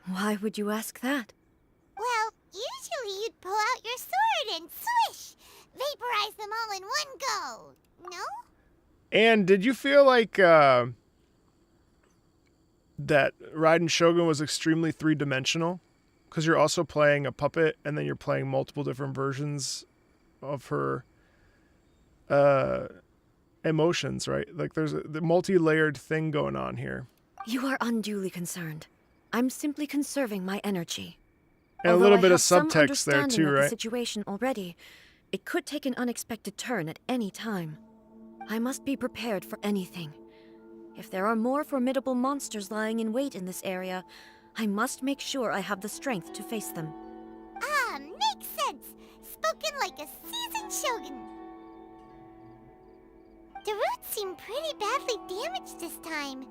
Why would you ask that? Well, usually you'd pull out your sword and swish! Vaporize them all in one go, no? And did you feel like that Raiden Shogun was extremely three-dimensional? Because you're also playing a puppet, and then you're playing multiple different versions of her emotions, right? Like there's the multi-layered thing going on here. You are unduly concerned. I'm simply conserving my energy. And Although a little I bit of have some subtext there understanding too, of the right? situation already, it could take an unexpected turn at any time. I must be prepared for anything. If there are more formidable monsters lying in wait in this area, I must make sure I have the strength to face them. Ah, makes sense! Spoken like a seasoned shogun. The roots seem pretty badly damaged this time.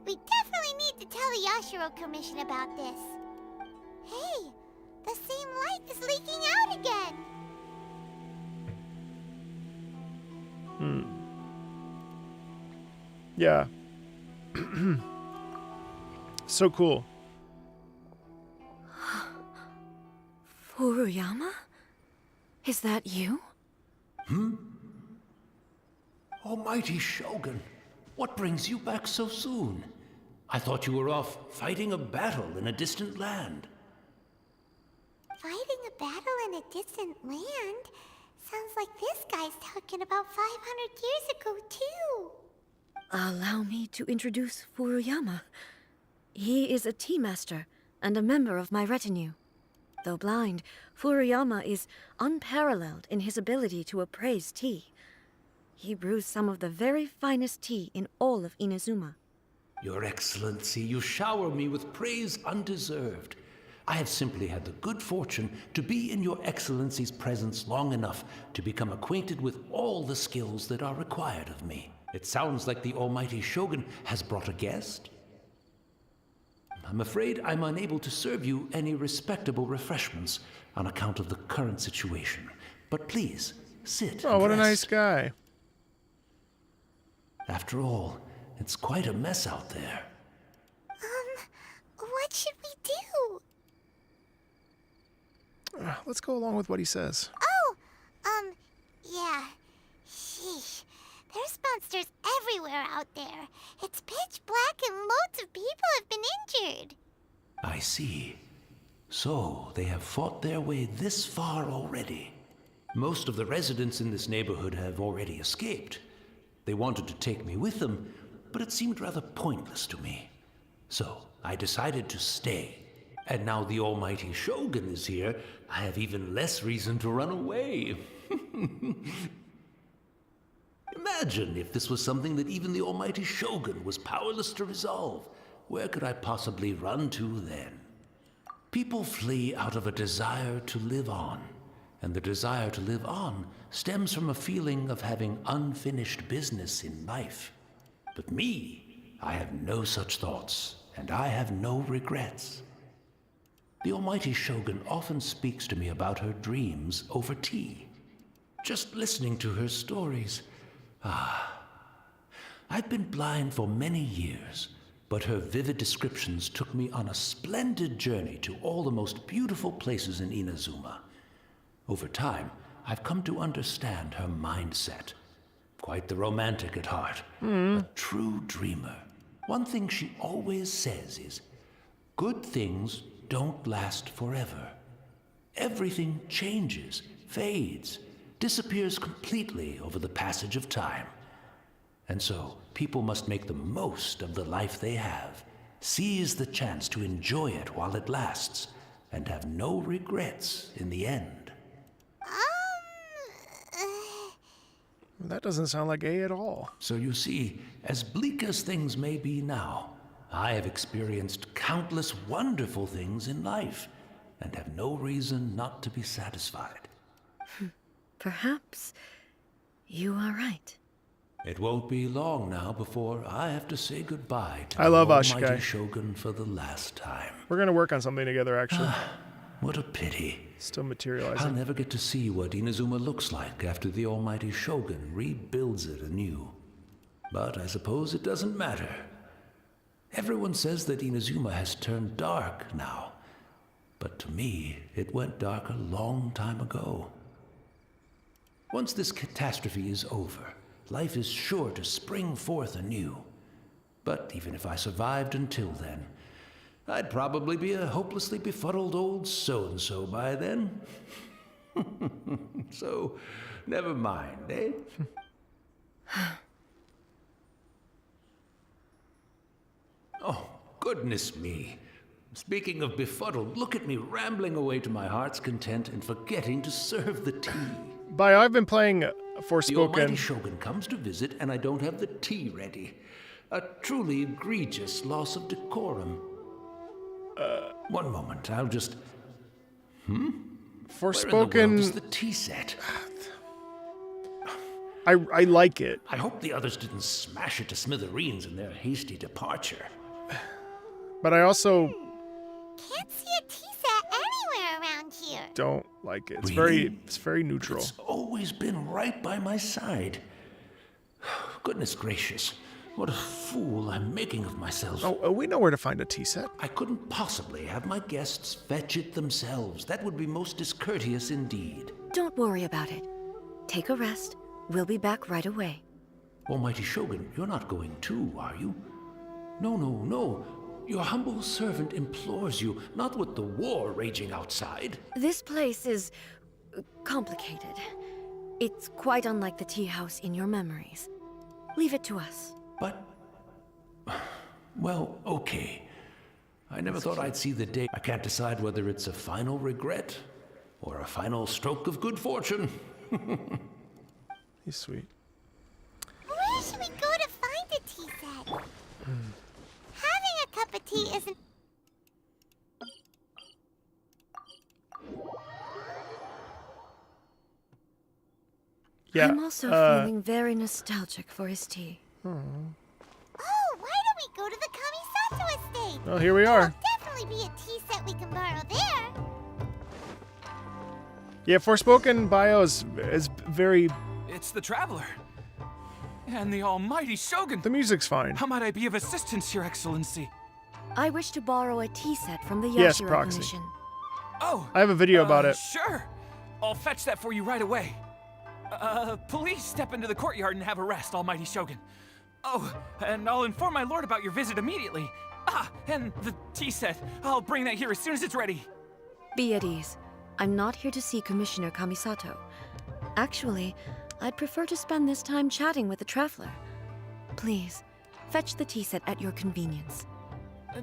We definitely need to tell the Yashiro Commission about this. Hey, the same light is leaking out again. Yeah. So cool. Furuyama? Is that you? Almighty Shogun, what brings you back so soon? I thought you were off fighting a battle in a distant land. Fighting a battle in a distant land? Sounds like this guy's talking about 500 years ago, too. Allow me to introduce Furuyama. He is a tea master and a member of my retinue. Though blind, Furuyama is unparalleled in his ability to appraise tea. He brews some of the very finest tea in all of Inazuma. Your Excellency, you shower me with praise undeserved. I have simply had the good fortune to be in Your Excellency's presence long enough to become acquainted with all the skills that are required of me. It sounds like the Almighty Shogun has brought a guest. I'm afraid I'm unable to serve you any respectable refreshments on account of the current situation. But please, sit. Oh, what a and nice rest. guy. After all, it's quite a mess out there. What should we do? Let's go along with what he says. Oh, yeah. Sheesh. There's monsters everywhere out there. It's pitch black and loads of people have been injured. I see. So, they have fought their way this far already. Most of the residents in this neighborhood have already escaped. They wanted to take me with them, but it seemed rather pointless to me. So, I decided to stay. And now the Almighty Shogun is here, I have even less reason to run away. Imagine if this was something that even the Almighty Shogun was powerless to resolve. Where could I possibly run to then? People flee out of a desire to live on. and the desire to live on stems from a feeling of having unfinished business in life. But me, I have no such thoughts, and I have no regrets. The almighty Shogun often speaks to me about her dreams over tea. Just listening to her stories, I've been blind for many years, but her vivid descriptions took me on a splendid journey to all the most beautiful places in Inazuma. Over time, I've come to understand her mindset. Quite the romantic at heart, a true dreamer. One thing she always says is, good things don't last forever. Everything changes, fades, disappears completely over the passage of time. And so, people must make the most of the life they have, seize the chance to enjoy it while it lasts, and have no regrets in the end. That doesn't sound like A at all. So you see, as bleak as things may be now, I have experienced countless wonderful things in life, and have no reason not to be satisfied. Perhaps you are right. It won't be long now before I have to say goodbye to I love the almighty Ashikai. Shogun for the last time. We're gonna work on something together, actually. What a pity. Still I'll materializing. never get to see what Inazuma looks like after the almighty Shogun rebuilds it anew. But I suppose it doesn't matter. Everyone says that Inazuma has turned dark now. But to me, it went dark a long time ago. Once this catastrophe is over, life is sure to spring forth anew. But even if I survived until then, I'd probably be a hopelessly befuddled old so-and-so by then. So, never mind, eh? Oh, goodness me. Speaking of befuddled, look at me rambling away to my heart's content and forgetting to serve the tea. I've been playing The Forspoken. almighty Shogun comes to visit and I don't have the tea ready. A truly egregious loss of decorum. One moment, I'll just... Where in the world is Forspoken. the tea set? I like it, I hope the others didn't smash it to smithereens in their hasty departure. but I also Can't see a tea set anywhere around here. don't like it. It's Really? very neutral. It's always been right by my side. Goodness gracious, what a fool I'm making of myself. Oh, we know where to find a tea set. I couldn't possibly have my guests fetch it themselves. That would be most discourteous indeed. Don't worry about it. Take a rest. We'll be back right away. Almighty Shogun, you're not going too, are you? No. Your humble servant implores you, not with the war raging outside. This place is complicated. It's quite unlike the tea house in your memories. Leave it to us. But... well, okay. I never thought I'd see the day. I can't decide whether it's a final regret or a final stroke of good fortune. He's sweet. Where should we go to find a tea set? Having a cup of tea isn't... Yeah. I'm also feeling very nostalgic for his tea. Oh, why don't we go to the Kamisato estate? Well, here we are. There'll definitely be a tea set we can borrow there. Yeah, Forspoken bio is very. It's the Traveler. And the almighty Shogun. The music's fine. How might I be of assistance, Your Excellency? I wish to borrow a tea set from the Yes, Yashiro Proxy. Commission. Oh. I have a video about it. Sure. I'll fetch that for you right away. Please step into the courtyard and have a rest, almighty Shogun. Oh, and I'll inform my lord about your visit immediately. And the tea set. I'll bring that here as soon as it's ready. Be at ease. I'm not here to see Commissioner Kamisato. Actually, I'd prefer to spend this time chatting with the Traveler. Please, fetch the tea set at your convenience.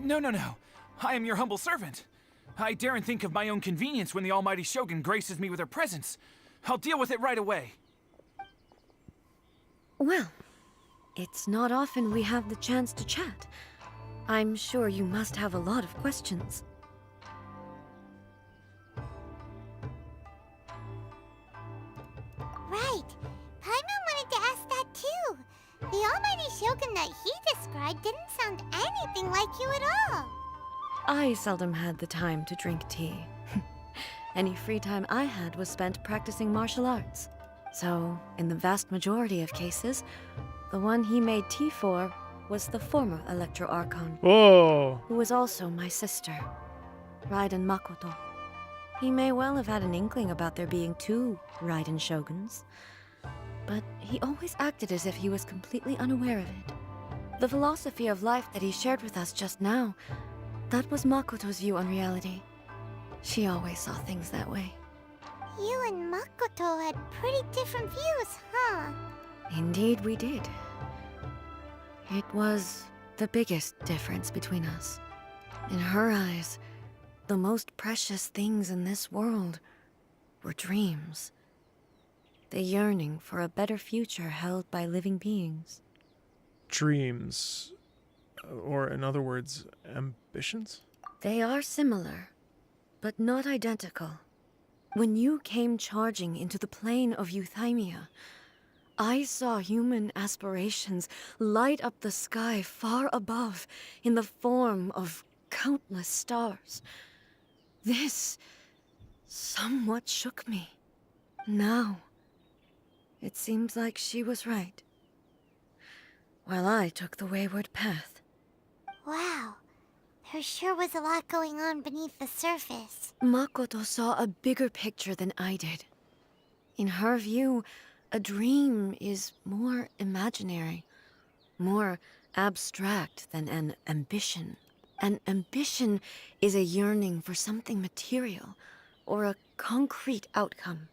No. I am your humble servant. I daren't think of my own convenience when the almighty Shogun graces me with her presence. I'll deal with it right away. Well, it's not often we have the chance to chat. I'm sure you must have a lot of questions. anything like you at all. I seldom had the time to drink tea. Any free time I had was spent practicing martial arts. So, in the vast majority of cases, the one he made tea for was the former Electro Archon. Whoa. Who was also my sister, Raiden Makoto. He may well have had an inkling about there being two Raiden Shoguns, but he always acted as if he was completely unaware of it. The philosophy of life that he shared with us just now, that was Makoto's view on reality. She always saw things that way. You and Makoto had pretty different views, huh? Indeed we did. It was the biggest difference between us. In her eyes, the most precious things in this world were dreams. The yearning for a better future held by living beings. Dreams. Or, in other words, ambitions? They are similar, but not identical. When you came charging into the plane of Euthymia, I saw human aspirations light up the sky far above in the form of countless stars. This somewhat shook me. Now, it seems like she was right, while I took the wayward path. Wow, there sure was a lot going on beneath the surface. Makoto saw a bigger picture than I did. In her view, a dream is more imaginary, more abstract than an ambition. An ambition is a yearning for something material, or a concrete outcome.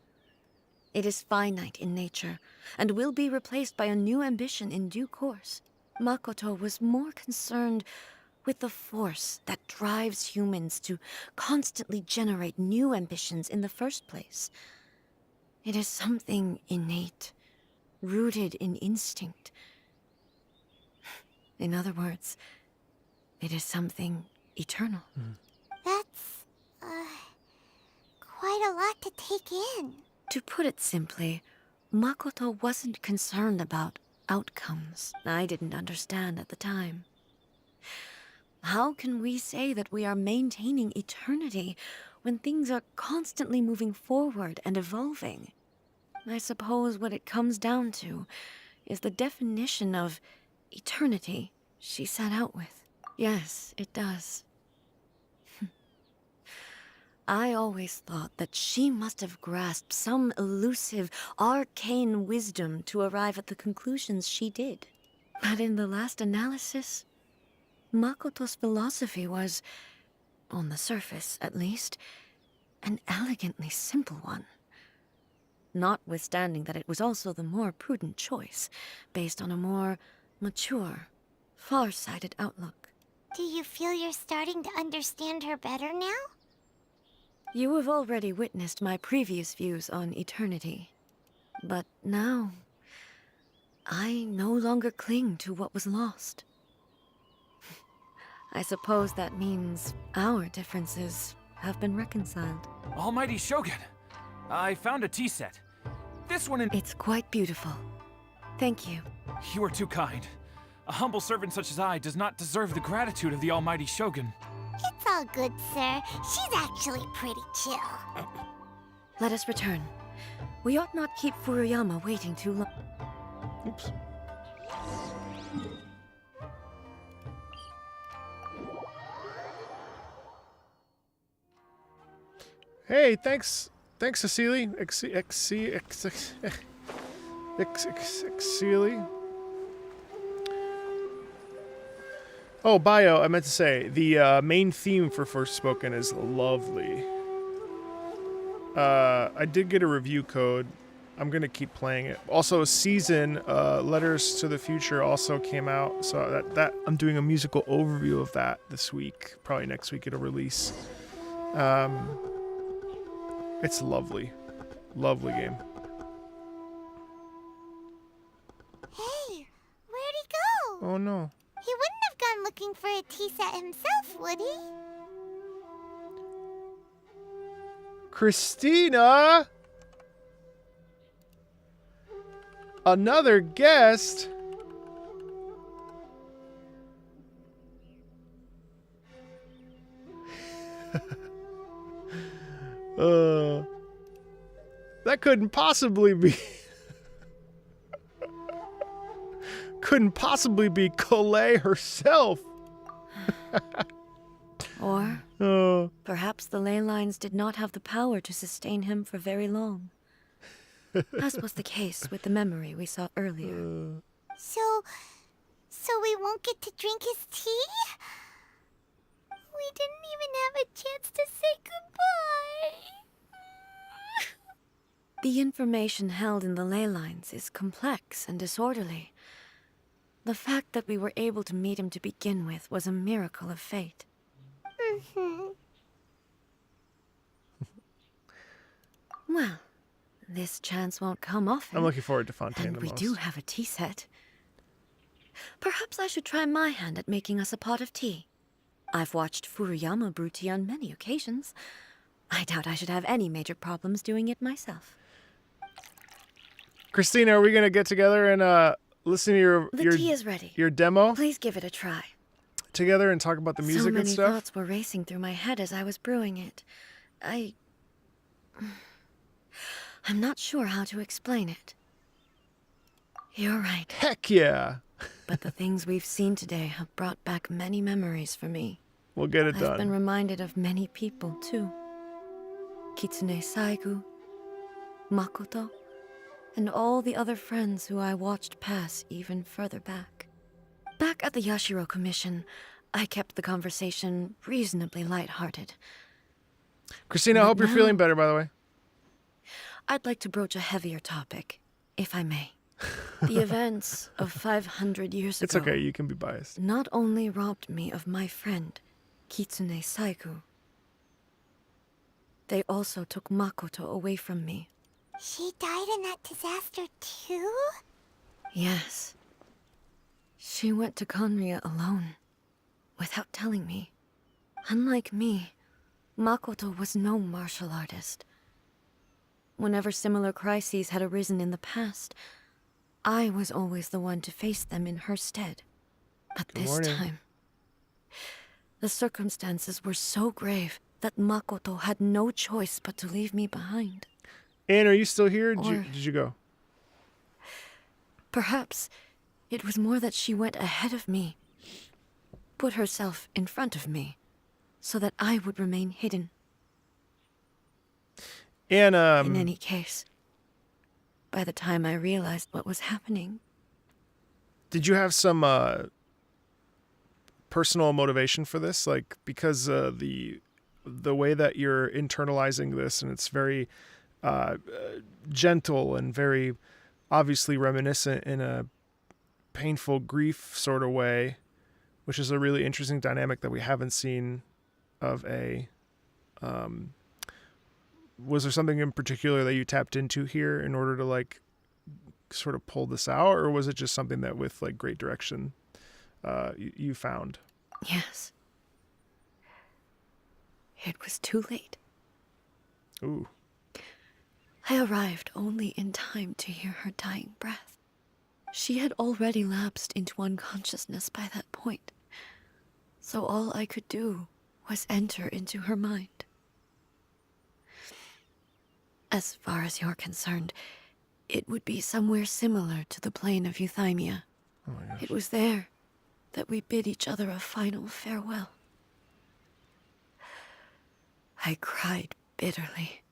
It is finite in nature, and will be replaced by a new ambition in due course. Makoto was more concerned with the force that drives humans to constantly generate new ambitions in the first place. It is something innate, rooted in instinct. In other words, it is something eternal. That's, quite a lot to take in. To put it simply, Makoto wasn't concerned about outcomes I didn't understand at the time. How can we say that we are maintaining eternity when things are constantly moving forward and evolving? I suppose what it comes down to is the definition of eternity she set out with. Yes, it does. I always thought that she must have grasped some elusive, arcane wisdom to arrive at the conclusions she did. But in the last analysis, Makoto's philosophy was, on the surface at least, an elegantly simple one. Notwithstanding that it was also the more prudent choice, based on a more mature, far-sighted outlook. Do you feel you're starting to understand her better now? You have already witnessed my previous views on eternity. But now, I no longer cling to what was lost. I suppose that means our differences have been reconciled. Almighty Shogun, I found a tea set. This one It's quite beautiful. Thank you. You are too kind. A humble servant such as I does not deserve the gratitude of the Almighty Shogun. It's all good, sir. She's actually pretty chill. Let us return. We ought not keep Furuyama waiting too long. Oops. Hey, thanks, Cecily. Cecily. Oh, Bio, I meant to say, the main theme for Forspoken is lovely. I did get a review code. I'm going to keep playing it. Also, Season, Letters to the Future also came out. So that I'm doing a musical overview of that this week. Probably next week it'll release. It's lovely. Lovely game. Hey, where'd he go? Oh, no. He wouldn't have gone looking for a tea set himself, would he? Christina! Another guest? That couldn't possibly be... couldn't possibly be Colette herself. Or perhaps the ley lines did not have the power to sustain him for very long. As was the case with the memory we saw earlier. So we won't get to drink his tea? We didn't even have a chance to say goodbye. The information held in the ley lines is complex and disorderly. The fact that we were able to meet him to begin with was a miracle of fate. Well, this chance won't come often. I'm looking forward to Fontaine and the we most. do have a tea set. Perhaps I should try my hand at making us a pot of tea. I've watched Furuyama brew tea on many occasions. I doubt I should have any major problems doing it myself. Christina, are we gonna get together and listen to your tea is ready. Your demo? Please give it a try. Together and talk about the music so many and stuff? thoughts were racing through my head as I was brewing it. I'm not sure how to explain it. You're right. Heck yeah! But the things we've seen today have brought back many memories for me. We'll get it done. I've been reminded of many people, too. Kitsune Saigu, Makoto, and all the other friends who I watched pass even further back. Back at the Yashiro Commission, I kept the conversation reasonably lighthearted. Christina, I hope you're feeling better, by the way. I'd like to broach a heavier topic, if I may. The events of 500 years ago. It's okay, you can be biased. Not only robbed me of my friend, Kitsune Saigu, they also took Makoto away from me. She died in that disaster too? Yes. She went to Conria alone, without telling me. Unlike me, Makoto was no martial artist. Whenever similar crises had arisen in the past, I was always the one to face them in her stead. But this time, the circumstances were so grave that Makoto had no choice but to leave me behind. Anne, are you still here? Did you go? Perhaps it was more that she went ahead of me, put herself in front of me, so that I would remain hidden. And in any case, by the time I realized what was happening... Did you have some personal motivation for this? Like, because the way that you're internalizing this, and it's very gentle and very obviously reminiscent in a painful grief sort of way, which is a really interesting dynamic that we haven't seen of a... was there something in particular that you tapped into here in order to like sort of pull this out, or was it just something that with like great direction you found? Yes. It was too late. Ooh. I arrived only in time to hear her dying breath. She had already lapsed into unconsciousness by that point, so all I could do was enter into her mind. As far as you're concerned, it would be somewhere similar to the plane of Euthymia. Oh my gosh. It was there that we bid each other a final farewell. I cried bitterly.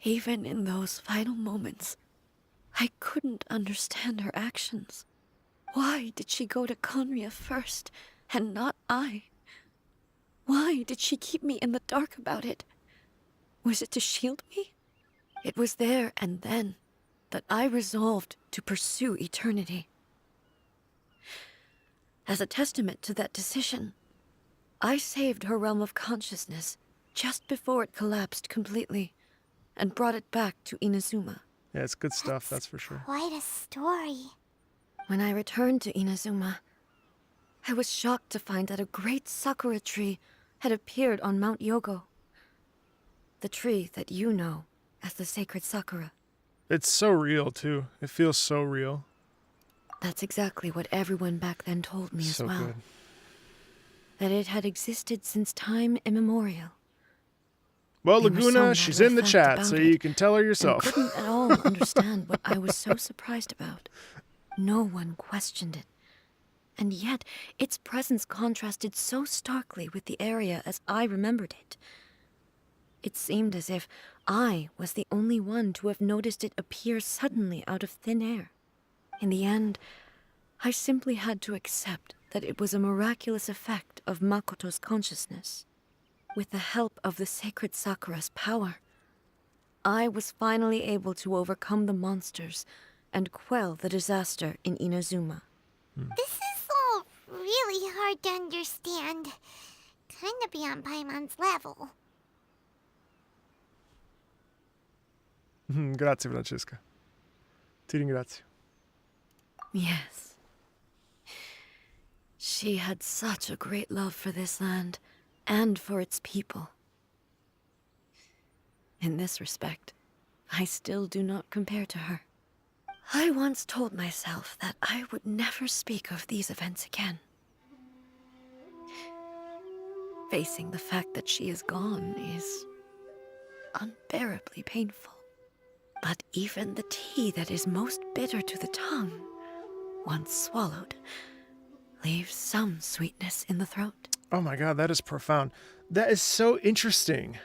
Even in those final moments, I couldn't understand her actions. Why did she go to Conria first, and not I? Why did she keep me in the dark about it? Was it to shield me? It was there and then that I resolved to pursue eternity. As a testament to that decision, I saved her realm of consciousness just before it collapsed completely and brought it back to Inazuma. Yeah, it's good stuff, that's for sure. Quite a story. When I returned to Inazuma, I was shocked to find that a great sakura tree had appeared on Mount Yogo. The tree that you know as the sacred sakura. It's so real, too. It feels so real. That's exactly what everyone back then told me as well. Good. that it had existed since time immemorial. Well, They were so Laguna, she's in the matter-of-fact chat, so about you it, can tell her and yourself. couldn't at all understand what I was so surprised about. No one questioned it. And yet, its presence contrasted so starkly with the area as I remembered it. It seemed as if I was the only one to have noticed it appear suddenly out of thin air. In the end, I simply had to accept that it was a miraculous effect of Makoto's consciousness. With the help of the sacred Sakura's power, I was finally able to overcome the monsters and quell the disaster in Inazuma. This is all really hard to understand. Kinda beyond Paimon's level. Grazie, Francesca. Ti ringrazio. Yes. She had such a great love for this land, and for its people. In this respect, I still do not compare to her. I once told myself that I would never speak of these events again. Facing the fact that she is gone is unbearably painful. But even the tea that is most bitter to the tongue, once swallowed, leaves some sweetness in the throat. Oh my god, that is profound. That is so interesting.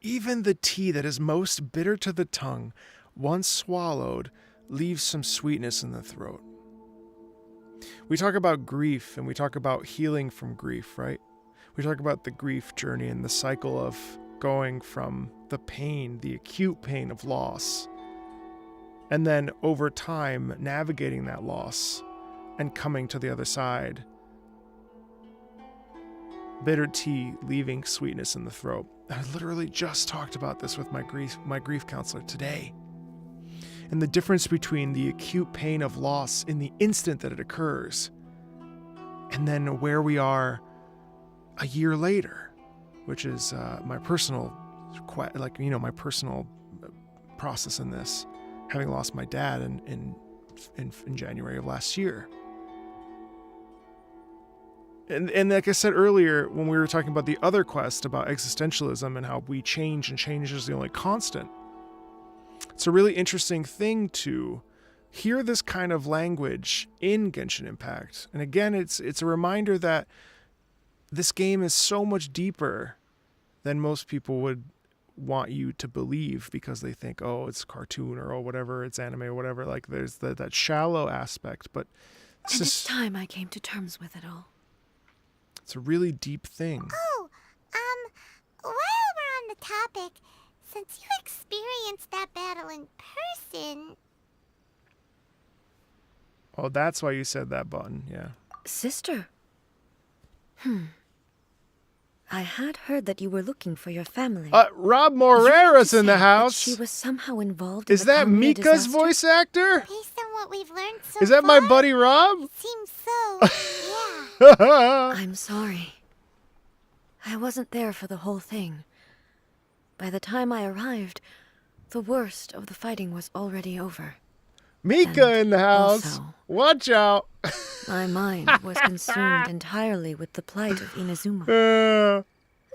Even the tea that is most bitter to the tongue, once swallowed, leaves some sweetness in the throat. We talk about grief and we talk about healing from grief, right? We talk about the grief journey and the cycle of going from the pain, the acute pain of loss, and then over time navigating that loss and coming to the other side. Bitter tea leaving sweetness in the throat. I literally just talked about this with my grief counselor today. And the difference between the acute pain of loss in the instant that it occurs and then where we are a year later, which is my personal, my personal process in this, having lost my dad in January of last year. And like I said earlier, when we were talking about the other quest about existentialism and how we change and change is the only constant, it's a really interesting thing to hear this kind of language in Genshin Impact. And again, it's a reminder that this game is so much deeper than most people would want you to believe because they think, oh, it's cartoon or oh, whatever, it's anime or whatever. Like there's that shallow aspect, but It's time I came to terms with it all. It's a really deep thing. Oh, while we're on the topic, since you experienced that battle in person... Oh, that's why you said that button, yeah. Sister. I had heard that you were looking for your family. Rob Morera's in the That house. she was somehow involved Is in the that Kamiya Mika's disaster? voice actor? Based on what we've learned so Is that my buddy Rob? It seems so, yeah. I'm sorry. I wasn't there for the whole thing. By the time I arrived, the worst of the fighting was already over. Mika in the house. Also, watch out. My mind was consumed entirely with the plight of Inazuma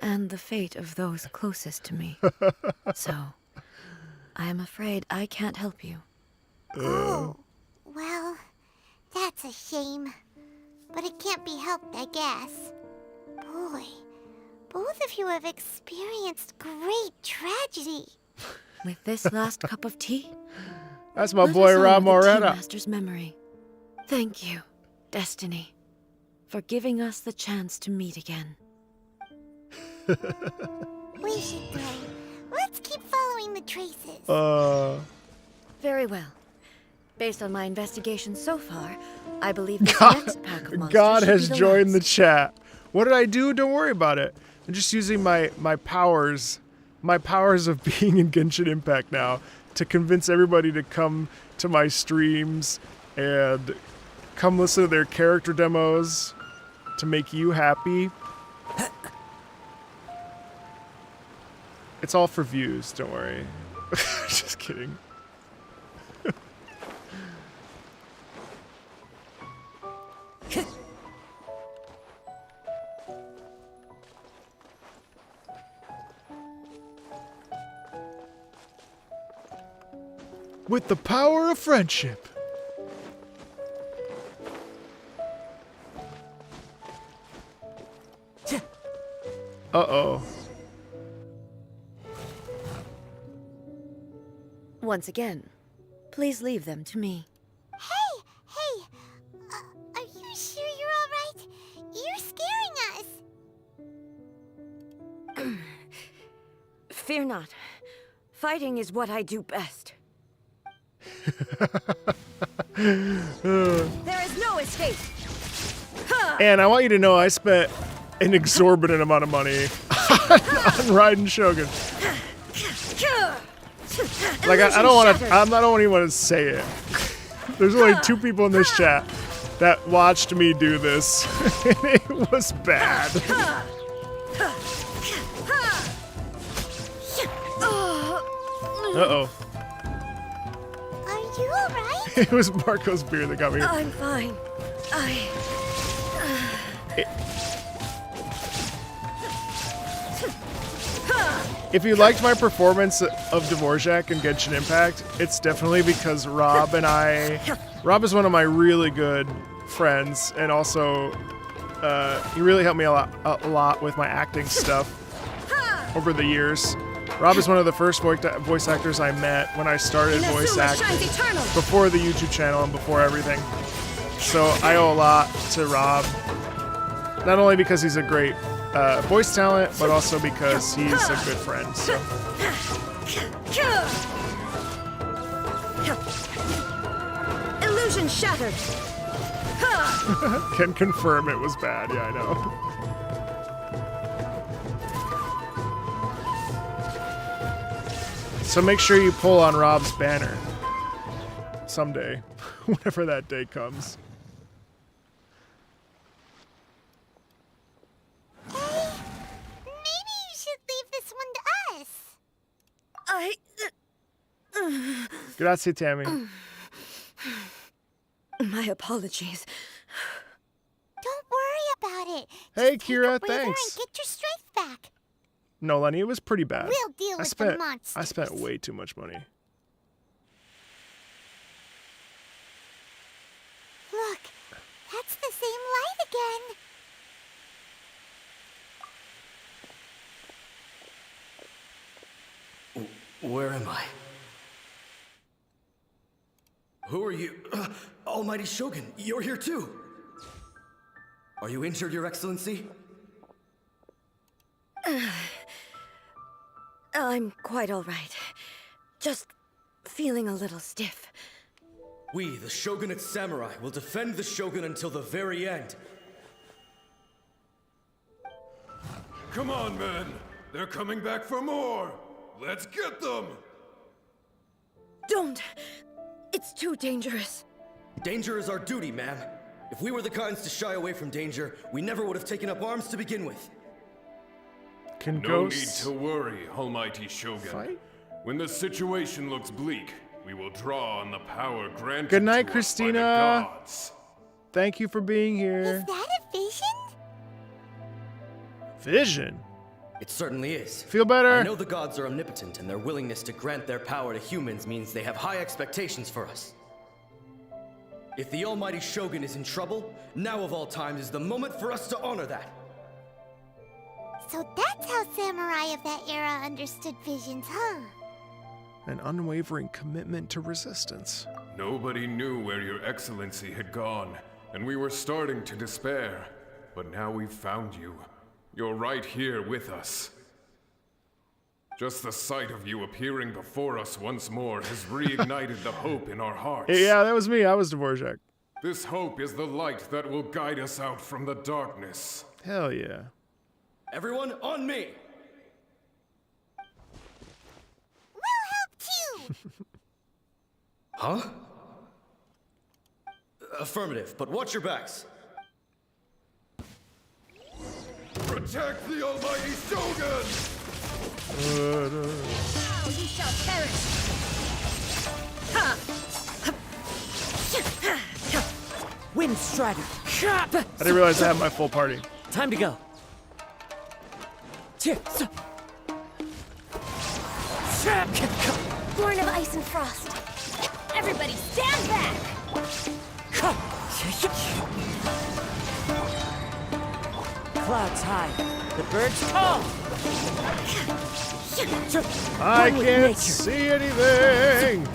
and the fate of those closest to me. So, I am afraid I can't help you. Oh, well, that's a shame. But it can't be helped, I guess. Boy, both of you have experienced great tragedy. With this last cup of tea, That's my let boy us honor Rob the Tea Morera. Master's memory. Thank you, Destiny, for giving us the chance to meet again. We should go. Let's keep following the traces. Very well. Based on my investigation so far, I believe this next pack of monsters God should has be the joined the last. chat. What did I do? Don't worry about it. I'm just using my powers of being in Genshin Impact now to convince everybody to come to my streams and come listen to their character demos to make you happy. It's all for views, don't worry. Just kidding. with the power of friendship. Uh-oh. Once again, please leave them to me. Hey! Are you sure you're alright? You're scaring us! Fear not. Fighting is what I do best. There is no escape! And I want you to know I spent an exorbitant amount of money on Raiden Shogun. Like, I don't want to, I don't even want to say it. There's only 2 people in this chat that watched me do this, and it was bad. Uh-oh. Are you alright? It was Marco's beer that got me. I'm fine. If you liked my performance of Dvorak in Genshin Impact, it's definitely because Rob and Rob is one of my really good friends, and also he really helped me a lot with my acting stuff over the years. Rob is one of the first voice actors I met when I started voice acting, before the YouTube channel and before everything. So I owe a lot to Rob, not only because he's a great voice talent, but also because he's a good friend. So. Illusion shattered. Can confirm it was bad. Yeah, I know. So make sure you pull on Rob's banner someday, whenever that day comes. Grazie, Tammy. My apologies. Don't worry about it. Hey, Just Kira, take a breather thanks. And get your strength back. No, Lenny, it was pretty bad. We'll deal with the monsters. I spent way too much money. Look, that's the same light again. Where am I? Who are you? Almighty Shogun, you're here too! Are you injured, Your Excellency? I'm quite all right. Just feeling a little stiff. We, the Shogunate Samurai, will defend the Shogun until the very end. Come on, men! They're coming back for more! Let's get them! Don't! It's too dangerous. Danger is our duty, ma'am. If we were the kinds to shy away from danger, we never would have taken up arms to begin with. Can No need ghosts to worry, Almighty Shogun. fight? When the situation looks bleak, we will draw on the power granted Good night, to us Christina. by the gods. Thank you for being here. Is that a vision? Vision? It certainly is. Feel better? I know the gods are omnipotent, and their willingness to grant their power to humans means they have high expectations for us. If the Almighty Shogun is in trouble, now of all times is the moment for us to honor that. So that's how samurai of that era understood visions, huh? An unwavering commitment to resistance. Nobody knew where Your Excellency had gone, and we were starting to despair. But now we've found you. You're right here with us. Just the sight of you appearing before us once more has reignited the hope in our hearts. Yeah, that was me. I was Dvorak. This hope is the light that will guide us out from the darkness. Hell yeah. Everyone, on me! We'll help too! Huh? Affirmative, but watch your backs. Protect the Almighty Shogun! Now you shall perish! Wind Strider! I didn't realize I had my full party. Time to go. Born of ice and frost. Everybody stand back! Clouds high. The birds call. I One with can't nature. see anything.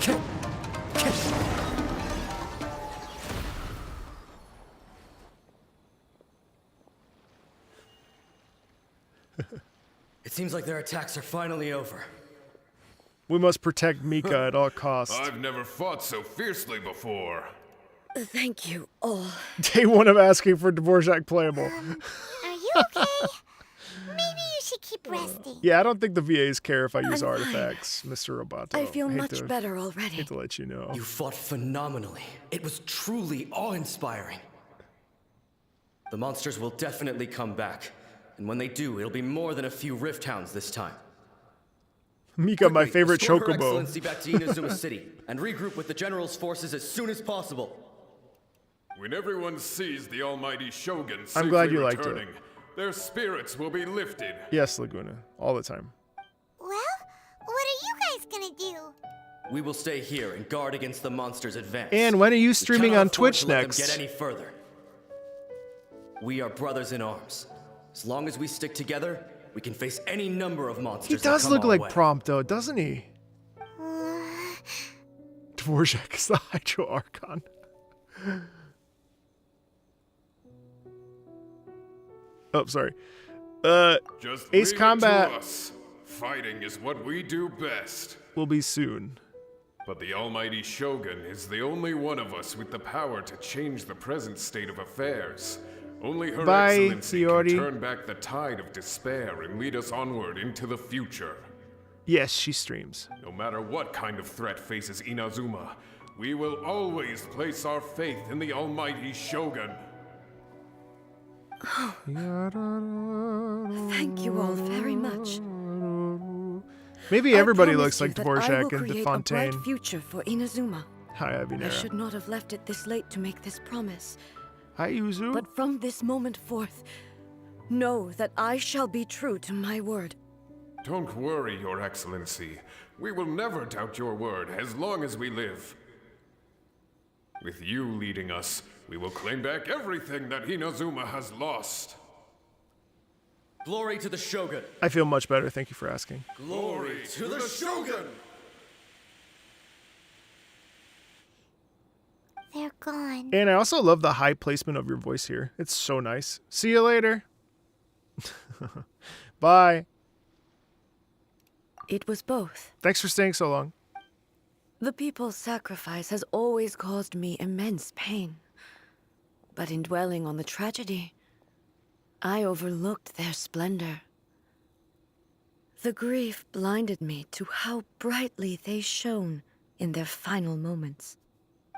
It seems like their attacks are finally over. We must protect Mika at all costs. I've never fought so fiercely before. Thank you all. Day one of asking for Dvorak playable. Are you okay? Maybe you should keep resting. Yeah, I don't think the VAs care if I use I'm artifacts, Mr. Roboto. I feel Hate much to- better already. Hate to let you know. You fought phenomenally. It was truly awe-inspiring. The monsters will definitely come back. And when they do, it'll be more than a few Rift Hounds this time. Mika, my favorite Restore Her chocobo. Excellency back to Inazuma City and regroup with the General's forces as soon as possible. When everyone sees the almighty Shogun I'm safely glad you liked it. returning, their spirits will be lifted. Yes, Laguna. All the time. Well, what are you guys gonna do? We will stay here and guard against the monsters' advance. And when are you We streaming cannot on afford Twitch to let them next? Get any further. We are brothers in arms. As long as we stick together, we can face any number of monsters. He that does come look our like way. Prompt, though, doesn't he? Dvorak is the Hydro Archon. Oh, sorry. Just Ace leave it Combat to us. Fighting is what we do best. will be soon. But the almighty Shogun is the only one of us with the power to change the present state of affairs. Only Her Bye, Excellency Fiori. can turn back the tide of despair and lead us onward into the future. Yes, she streams. No matter what kind of threat faces Inazuma, we will always place our faith in the almighty Shogun. Thank you all very much. Maybe I everybody promise looks like you that I will Dvorak and create a Fontaine. bright future for Inazuma. Hi, I Avinera. should not have left it this late to make this promise. Hi, Yuzu. But from this moment forth, know that I shall be true to my word. Don't worry, Your Excellency. We will never doubt your word as long as we live. With you leading us, we will claim back everything that Inazuma has lost. Glory to the Shogun. I feel much better. Thank you for asking. Glory to the Shogun. They're gone. And I also love the high placement of your voice here. It's so nice. See you later. Bye. It was both. Thanks for staying so long. The people's sacrifice has always caused me immense pain. But in dwelling on the tragedy, I overlooked their splendor. The grief blinded me to how brightly they shone in their final moments.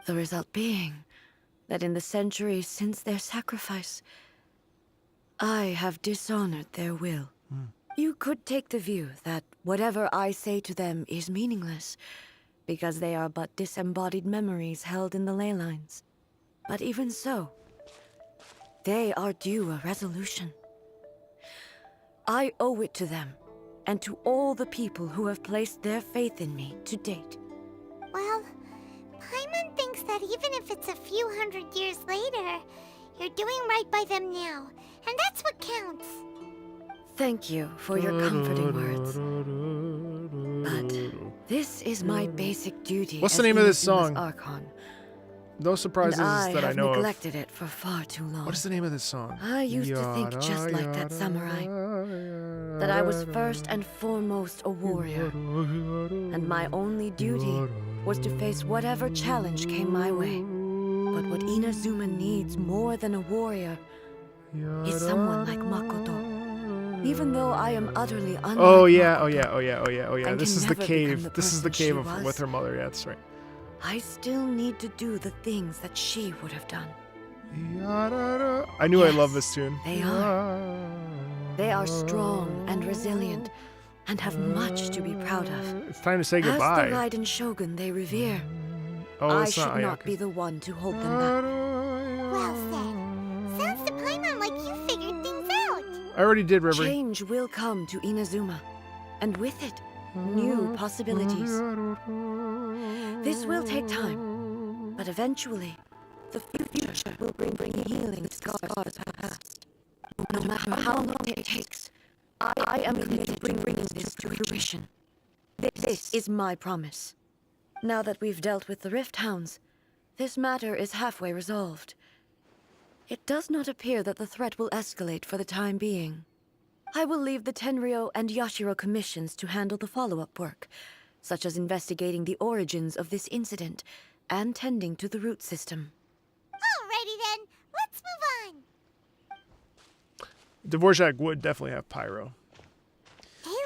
The result being that in the centuries since their sacrifice, I have dishonored their will. You could take the view that whatever I say to them is meaningless, because they are but disembodied memories held in the ley lines. But even so, they are due a resolution. I owe it to them, and to all the people who have placed their faith in me to date. Well, Paimon thinks that even if it's a few hundred years later, you're doing right by them now, and that's what counts. Thank you for your comforting words. But this is my basic duty. What's as the name of this Inazuma's song? Archon. No surprises And I that I have know neglected it for far too long. What is the name of this song? I used to think just like that samurai, that I was first and foremost a warrior, and my only duty was to face whatever challenge came my way. But what Inazuma needs more than a warrior is someone like Makoto. Even though I am utterly unlike Oh yeah, Makoto, oh yeah, oh yeah, oh yeah, oh yeah. and This can is the never cave. become the This is the person cave she of, was, with her mother. Yeah, that's right. I still need to do the things that she would have done. I knew I loved this tune. They are. They are strong and resilient, and have much to be proud of. It's time to say As the goodbye. Raiden Shogun they revere, Oh, I it's should not not Ayaka. be the one to hold them back. Well said. Sounds to Paimon like you figured things out. I already did, River. Change will come to Inazuma, and with it, new possibilities. This will take time, but eventually, the future will bring healing to scars past. No matter how long it takes, I am committed to bringing this to fruition. This is my promise. Now that we've dealt with the Rift Hounds, this matter is halfway resolved. It does not appear that the threat will escalate for the time being. I will leave the Tenryo and Yashiro commissions to handle the follow-up work, such as investigating the origins of this incident and tending to the root system. Alrighty then, let's move on. Dvorak would definitely have pyro.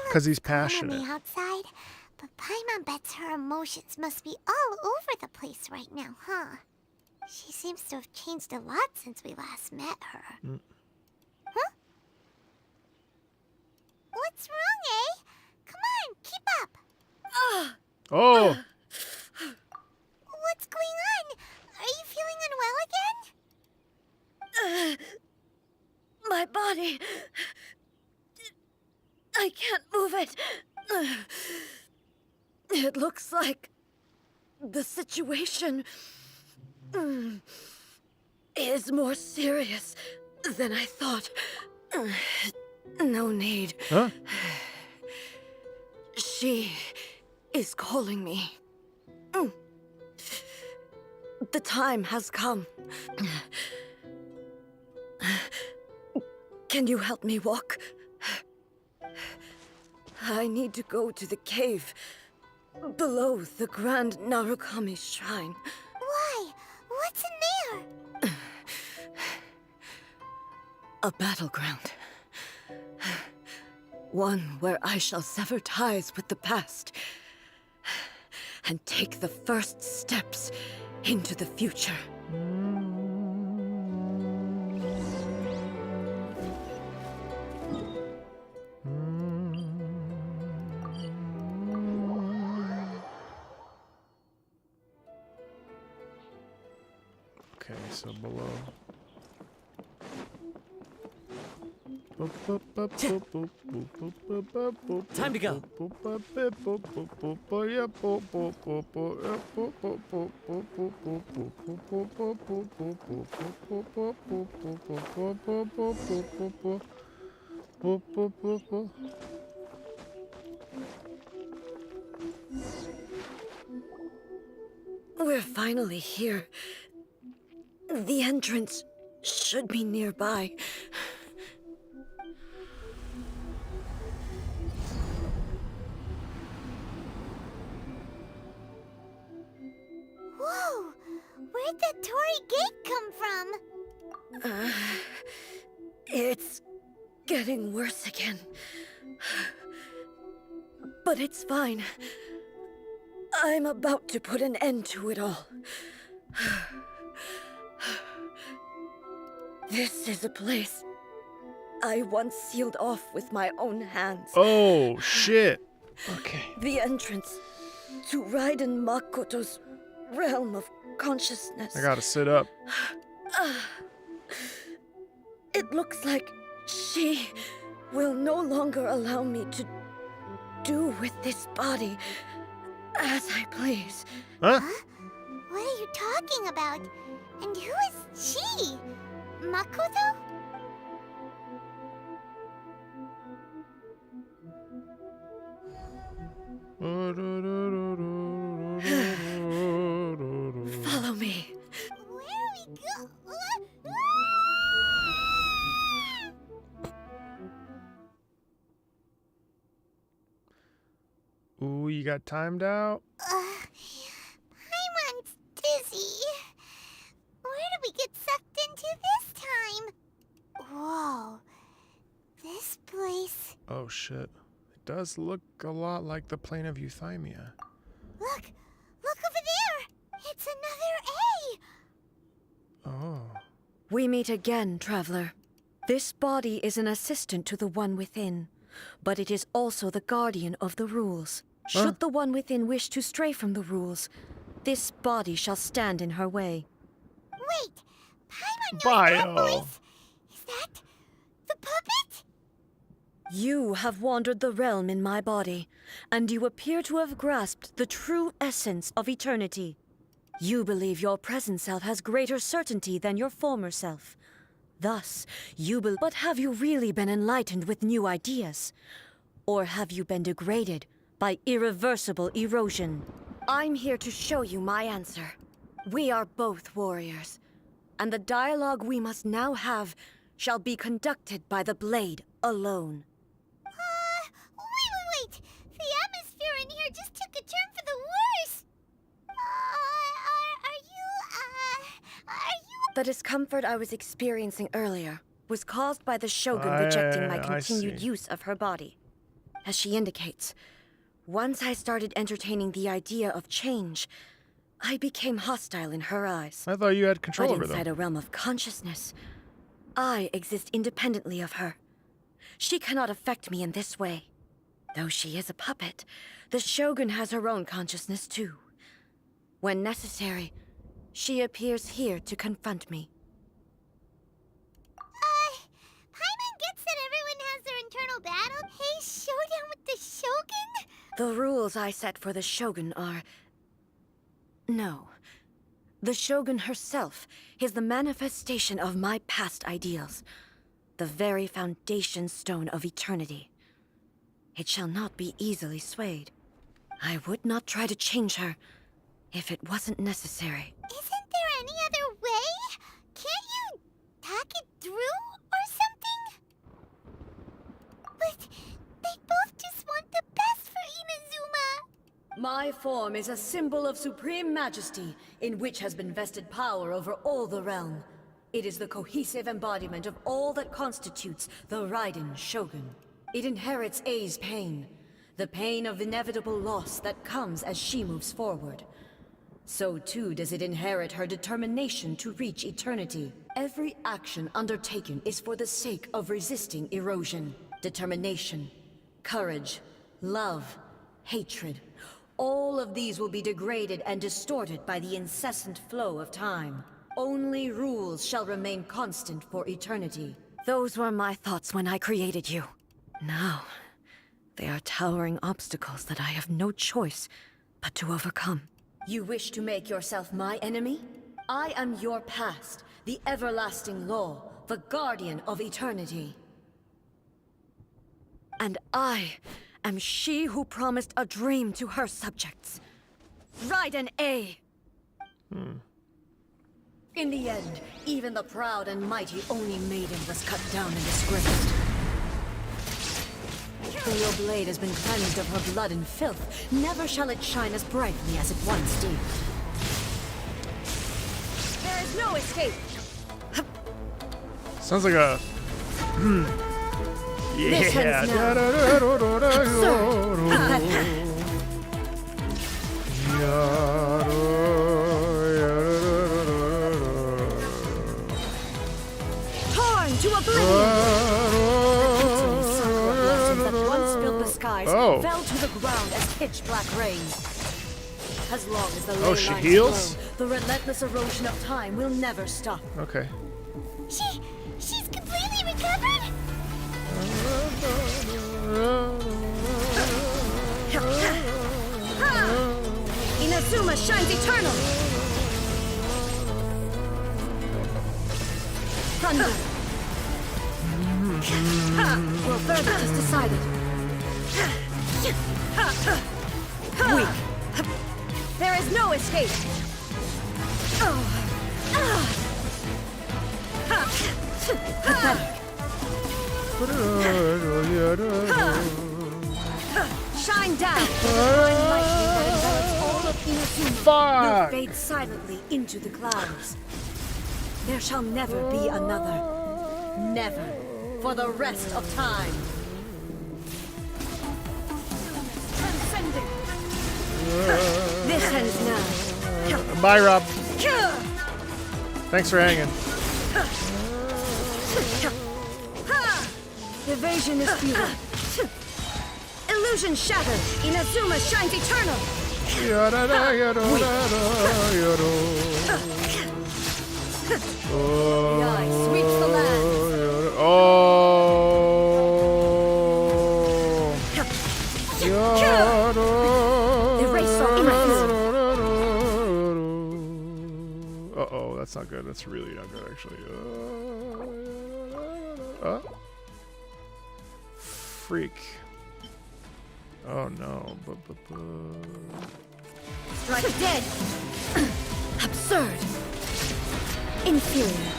Because he's passionate. On the outside, but Paimon bets her emotions must be all over the place right now, huh? She seems to have changed a lot since we last met her. Huh? What's wrong, eh? Come on, keep up. Oh! What's going on? Are you feeling unwell again? My body... I can't move it. It looks like the situation is more serious than I thought. No need. Huh? She is calling me. The time has come. Can you help me walk? I need to go to the cave below the Grand Narukami Shrine. Why? What's in there? A battleground. One where I shall sever ties with the past and take the first steps into the future. Okay, so below. Time to go. We're finally here. The entrance should be nearby. Whoa! Where'd that Torii gate come from? It's getting worse again. But it's fine. I'm about to put an end to it all. This is a place I once sealed off with my own hands. Oh, shit. Okay. The entrance to Raiden Makoto's realm of consciousness. I gotta sit up. It looks like she will no longer allow me to do with this body as I please. Huh? What are you talking about? And who is she? Makoto? Follow me. Where we go? Ooh, you got timed out? Paimon's dizzy. Where did we get sucked into this time? Whoa. This place... Oh, shit. It does look a lot like the plane of Euthymia. Look! Look over there! It's another A! Oh. We meet again, traveler. This body is an assistant to the One Within, but it is also the guardian of the rules. Should the One Within wish to stray from the rules, this body shall stand in her way. Wait! Paimon knows Bio. that voice! Is that the puppet? You have wandered the realm in my body, and you appear to have grasped the true essence of eternity. You believe your present self has greater certainty than your former self. Thus, But have you really been enlightened with new ideas? Or have you been degraded by irreversible erosion? I'm here to show you my answer. We are both warriors, and the dialogue we must now have shall be conducted by the blade alone. Wait! The atmosphere in here just took a turn for the worse! Are you... The discomfort I was experiencing earlier was caused by the Shogun rejecting my continued use of her body. As she indicates, once I started entertaining the idea of change, I became hostile in her eyes. I thought you had control over But inside them. a realm of consciousness, I exist independently of her. She cannot affect me in this way. Though she is a puppet, the Shogun has her own consciousness too. When necessary, she appears here to confront me. Paimon gets that everyone has their internal battle. Hey, showdown with the Shogun? The rules I set for the Shogun are... No. The Shogun herself is the manifestation of my past ideals. The very foundation stone of eternity. It shall not be easily swayed. I would not try to change her if it wasn't necessary. Isn't there any other way? Can't you talk it through or something? But they both just want the best for Inazuma. My form is a symbol of supreme majesty, in which has been vested power over all the realm. It is the cohesive embodiment of all that constitutes the Raiden Shogun. It inherits Ei's pain, the pain of inevitable loss that comes as she moves forward. So too does it inherit her determination to reach eternity. Every action undertaken is for the sake of resisting erosion. Determination, courage, love, hatred. All of these will be degraded and distorted by the incessant flow of time. Only rules shall remain constant for eternity. Those were my thoughts when I created you. Now, they are towering obstacles that I have no choice but to overcome. You wish to make yourself my enemy? I am your past, the everlasting law, the guardian of eternity. And I am she who promised a dream to her subjects. Raiden A. In the end, even the proud and mighty Oni Maiden was cut down and disgraced. Though your blade has been cleansed of her blood and filth, never shall it shine as brightly as it once did. There is no escape! Sounds like a... This ends now. Torn to oblivion! That once filled the skies fell to the ground as pitch-black rain. As long as the ley lines she heals? flow, the relentless erosion of time will never stop. Okay. She's completely recovered? Inazuma shines eternal! Thunder! Well, verdict is decided. Weak. There is no escape. Pathetic. Shine down! The divine lightning that envelops all of Inazuma will fade silently into the clouds. There shall never be another. Never. For the rest of time. Transcending. This ends now. Bye, Rob. Thanks for hanging. Evasion is futile. Illusion shattered. Inazuma shines eternal. The eye sweeps the land. Oh. not good. That's really not good, actually. Freak. Oh no. Strike dead! Absurd! Inferior!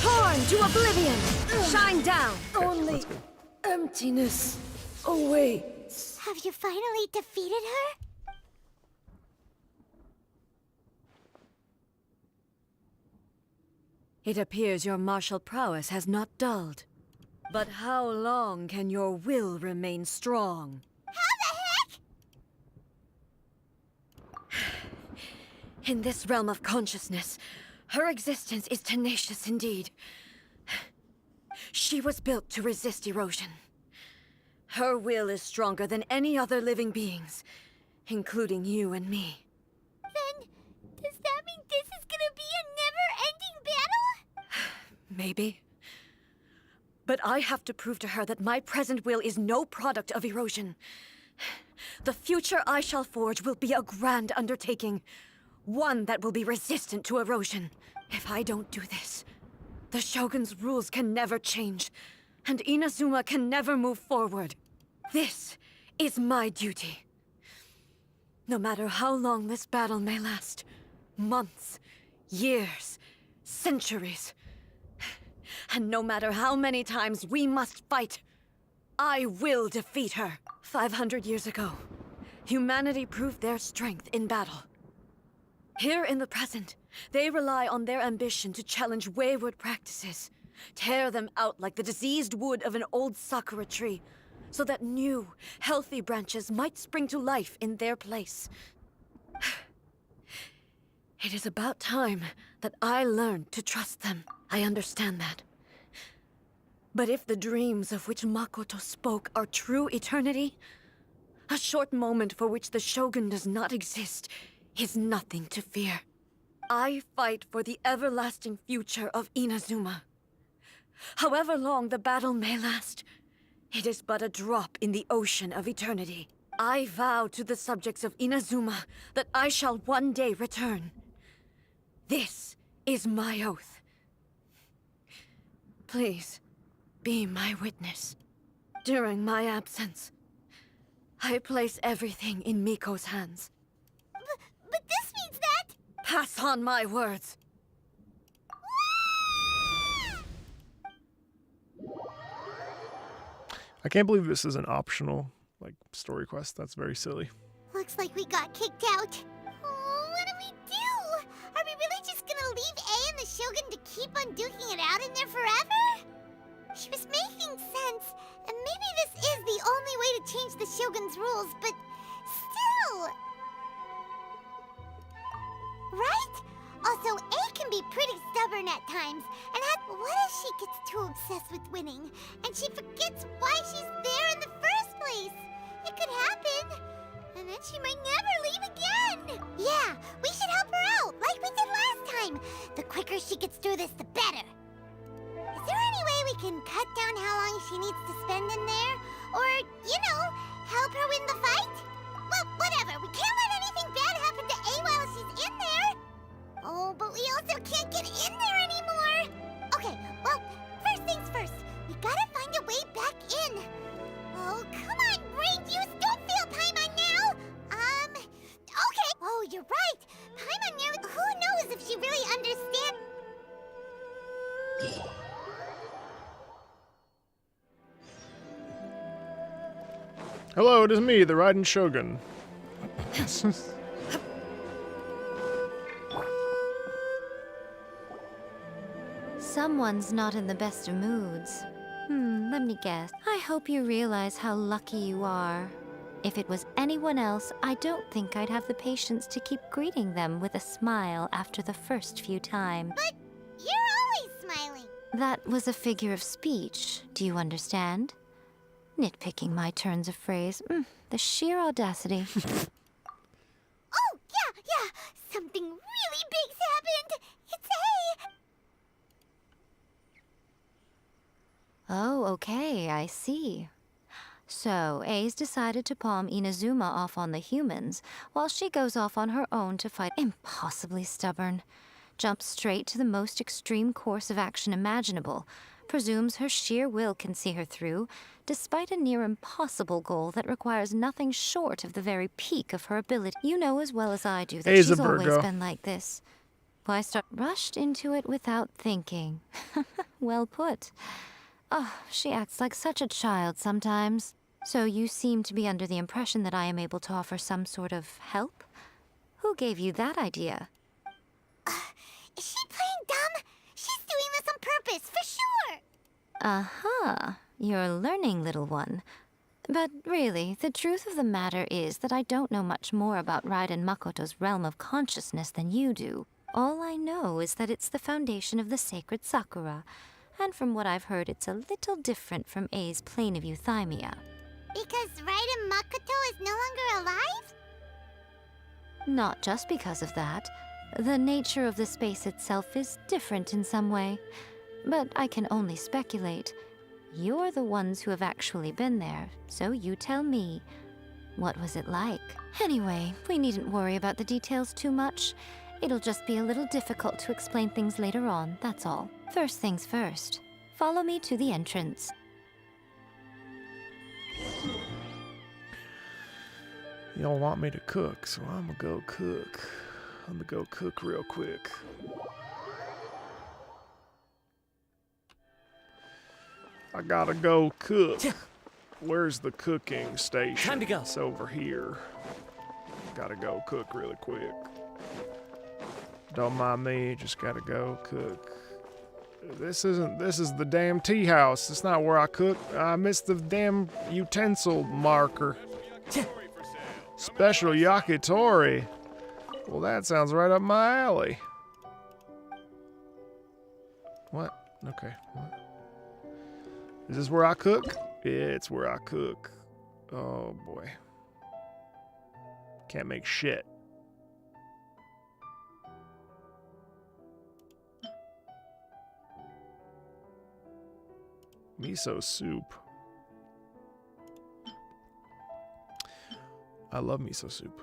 Torn to oblivion! Shine down! Only emptiness awaits. Have you finally defeated her? It appears your martial prowess has not dulled. But how long can your will remain strong? How the heck? In this realm of consciousness, her existence is tenacious indeed. She was built to resist erosion. Her will is stronger than any other living being's, including you and me. Then, does that mean this is gonna be a never-ending battle? Maybe. But I have to prove to her that my present will is no product of erosion. The future I shall forge will be a grand undertaking. One that will be resistant to erosion. If I don't do this, the Shogun's rules can never change, and Inazuma can never move forward. This is my duty. No matter how long this battle may last, months, years, centuries, and no matter how many times we must fight, I will defeat her. 500 years ago, humanity proved their strength in battle. Here in the present, they rely on their ambition to challenge wayward practices, tear them out like the diseased wood of an old sakura tree, so that new, healthy branches might spring to life in their place. It is about time that I learned to trust them. I understand that. But if the dreams of which Makoto spoke are true eternity, a short moment for which the Shogun does not exist is nothing to fear. I fight for the everlasting future of Inazuma. However long the battle may last, it is but a drop in the ocean of eternity. I vow to the subjects of Inazuma that I shall one day return. This is my oath. Please, be my witness. During my absence, I place everything in Miko's hands. But this means that... Pass on my words. I can't believe this is an optional, like, story quest. That's very silly. Looks like we got kicked out. Oh, what do we do? Are we really just gonna leave A and the Shogun to keep on duking it out in there forever? She was making sense, and maybe this is the only way to change the Shogun's rules, but still... Right? Also, A can be pretty stubborn at times, and what if she gets too obsessed with winning, and she forgets why she's there in the first place? It could happen, and then she might never leave again. Yeah, we should help her out, like we did last time. The quicker she gets through this, the better. Is there any way we can cut down how long she needs to spend in there? Or, you know, help her win the fight? Well, whatever. We can't let anything bad happen to A while she's in there. Oh, but we also can't get in there anymore. Okay, well, first things first. We gotta find a way back in. Oh, come on, brain juice. Don't fail Paimon now. Okay. Oh, you're right. Paimon nearly... Who knows if she really understands... Hello, it is me, the Raiden Shogun. Someone's not in the best of moods. Let me guess. I hope you realize how lucky you are. If it was anyone else, I don't think I'd have the patience to keep greeting them with a smile after the first few times. But you're always smiling. That was a figure of speech. Do you understand? Nitpicking my turns of phrase. The sheer audacity. Oh, yeah. Something really big's happened. It's A. Oh, okay, I see. So, A's decided to palm Inazuma off on the humans, while she goes off on her own to fight. Impossibly stubborn. jumps straight to the most extreme course of action imaginable, presumes her sheer will can see her through, despite a near impossible goal that requires nothing short of the very peak of her ability. You know as well as I do that He's a she's always Virgo. been like this. Why rushed into it without thinking? Well put. Oh, she acts like such a child sometimes. So you seem to be under the impression that I am able to offer some sort of help? Who gave you that idea? Is she playing dumb? She's doing this on purpose, for sure! Uh-huh. You're learning, little one. But really, the truth of the matter is that I don't know much more about Raiden Makoto's realm of consciousness than you do. All I know is that it's the foundation of the sacred Sakura, and from what I've heard, it's a little different from A's plane of euthymia. Because Raiden Makoto is no longer alive? Not just because of that. The nature of the space itself is different in some way. But I can only speculate. You're the ones who have actually been there, so you tell me. What was it like? Anyway, we needn't worry about the details too much. It'll just be a little difficult to explain things later on, that's all. First things first. Follow me to the entrance. You don't want me to cook, so I'm gonna go cook. I'm gonna go cook real quick. I gotta go cook. Where's the cooking station? Time to go. It's over here. Gotta go cook really quick. Don't mind me, just gotta go cook. This is the damn tea house. It's not where I cook. I missed the damn utensil marker. Special yakitori. Well, that sounds right up my alley. What? Okay. What? Is this where I cook? It's where I cook. Oh boy. Can't make shit. Miso soup. I love miso soup.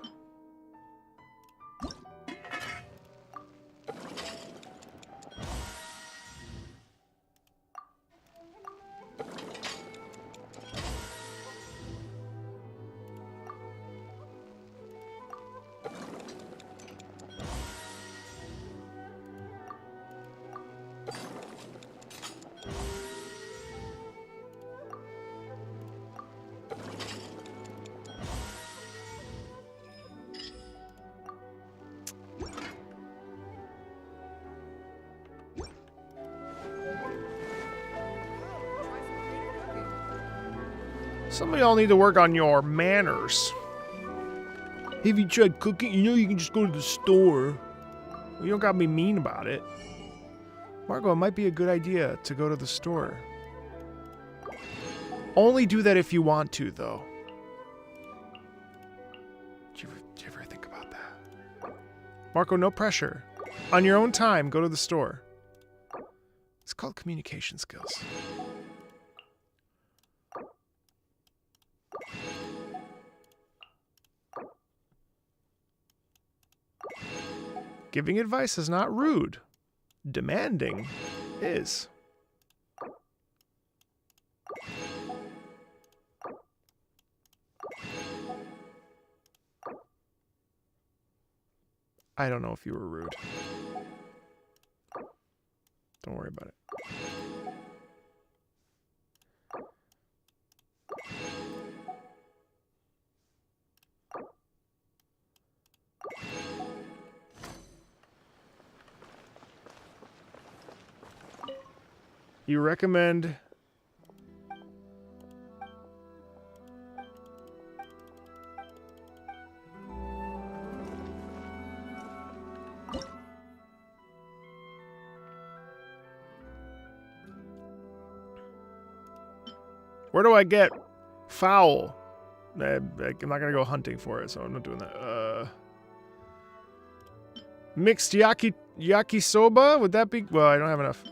Some of y'all need to work on your manners. Have you tried cooking? You know you can just go to the store. Well, you don't gotta be mean about it. Marco, it might be a good idea to go to the store. Only do that if you want to, though. Did you ever think about that? Marco, no pressure. On your own time, go to the store. It's called communication skills. Giving advice is not rude. Demanding is. I don't know if you were rude. Don't worry about it. You recommend where do I get fowl? I'm not gonna go hunting for it, so I'm not doing that. Mixed yakisoba? Would that be? Well, I don't have enough.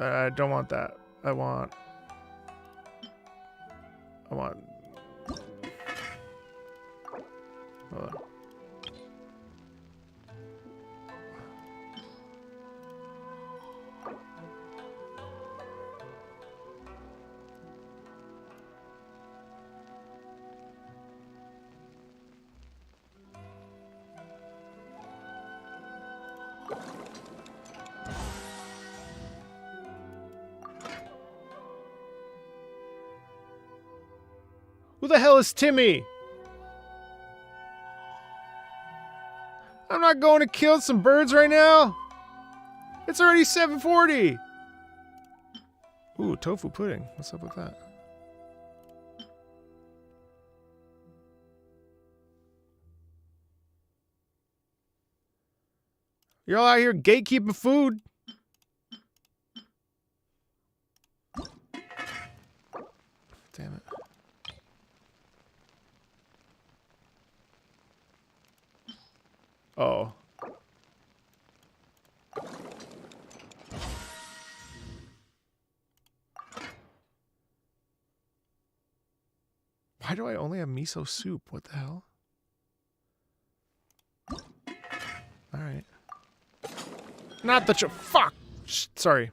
I don't want that. I want. Hold on. Who the hell is Timmy? I'm not going to kill some birds right now. It's already 7:40. Ooh, tofu pudding. What's up with that? You're all out here gatekeeping food. Damn it. Oh. Why do I only have miso soup? What the hell? Alright. Not the fuck! Sorry.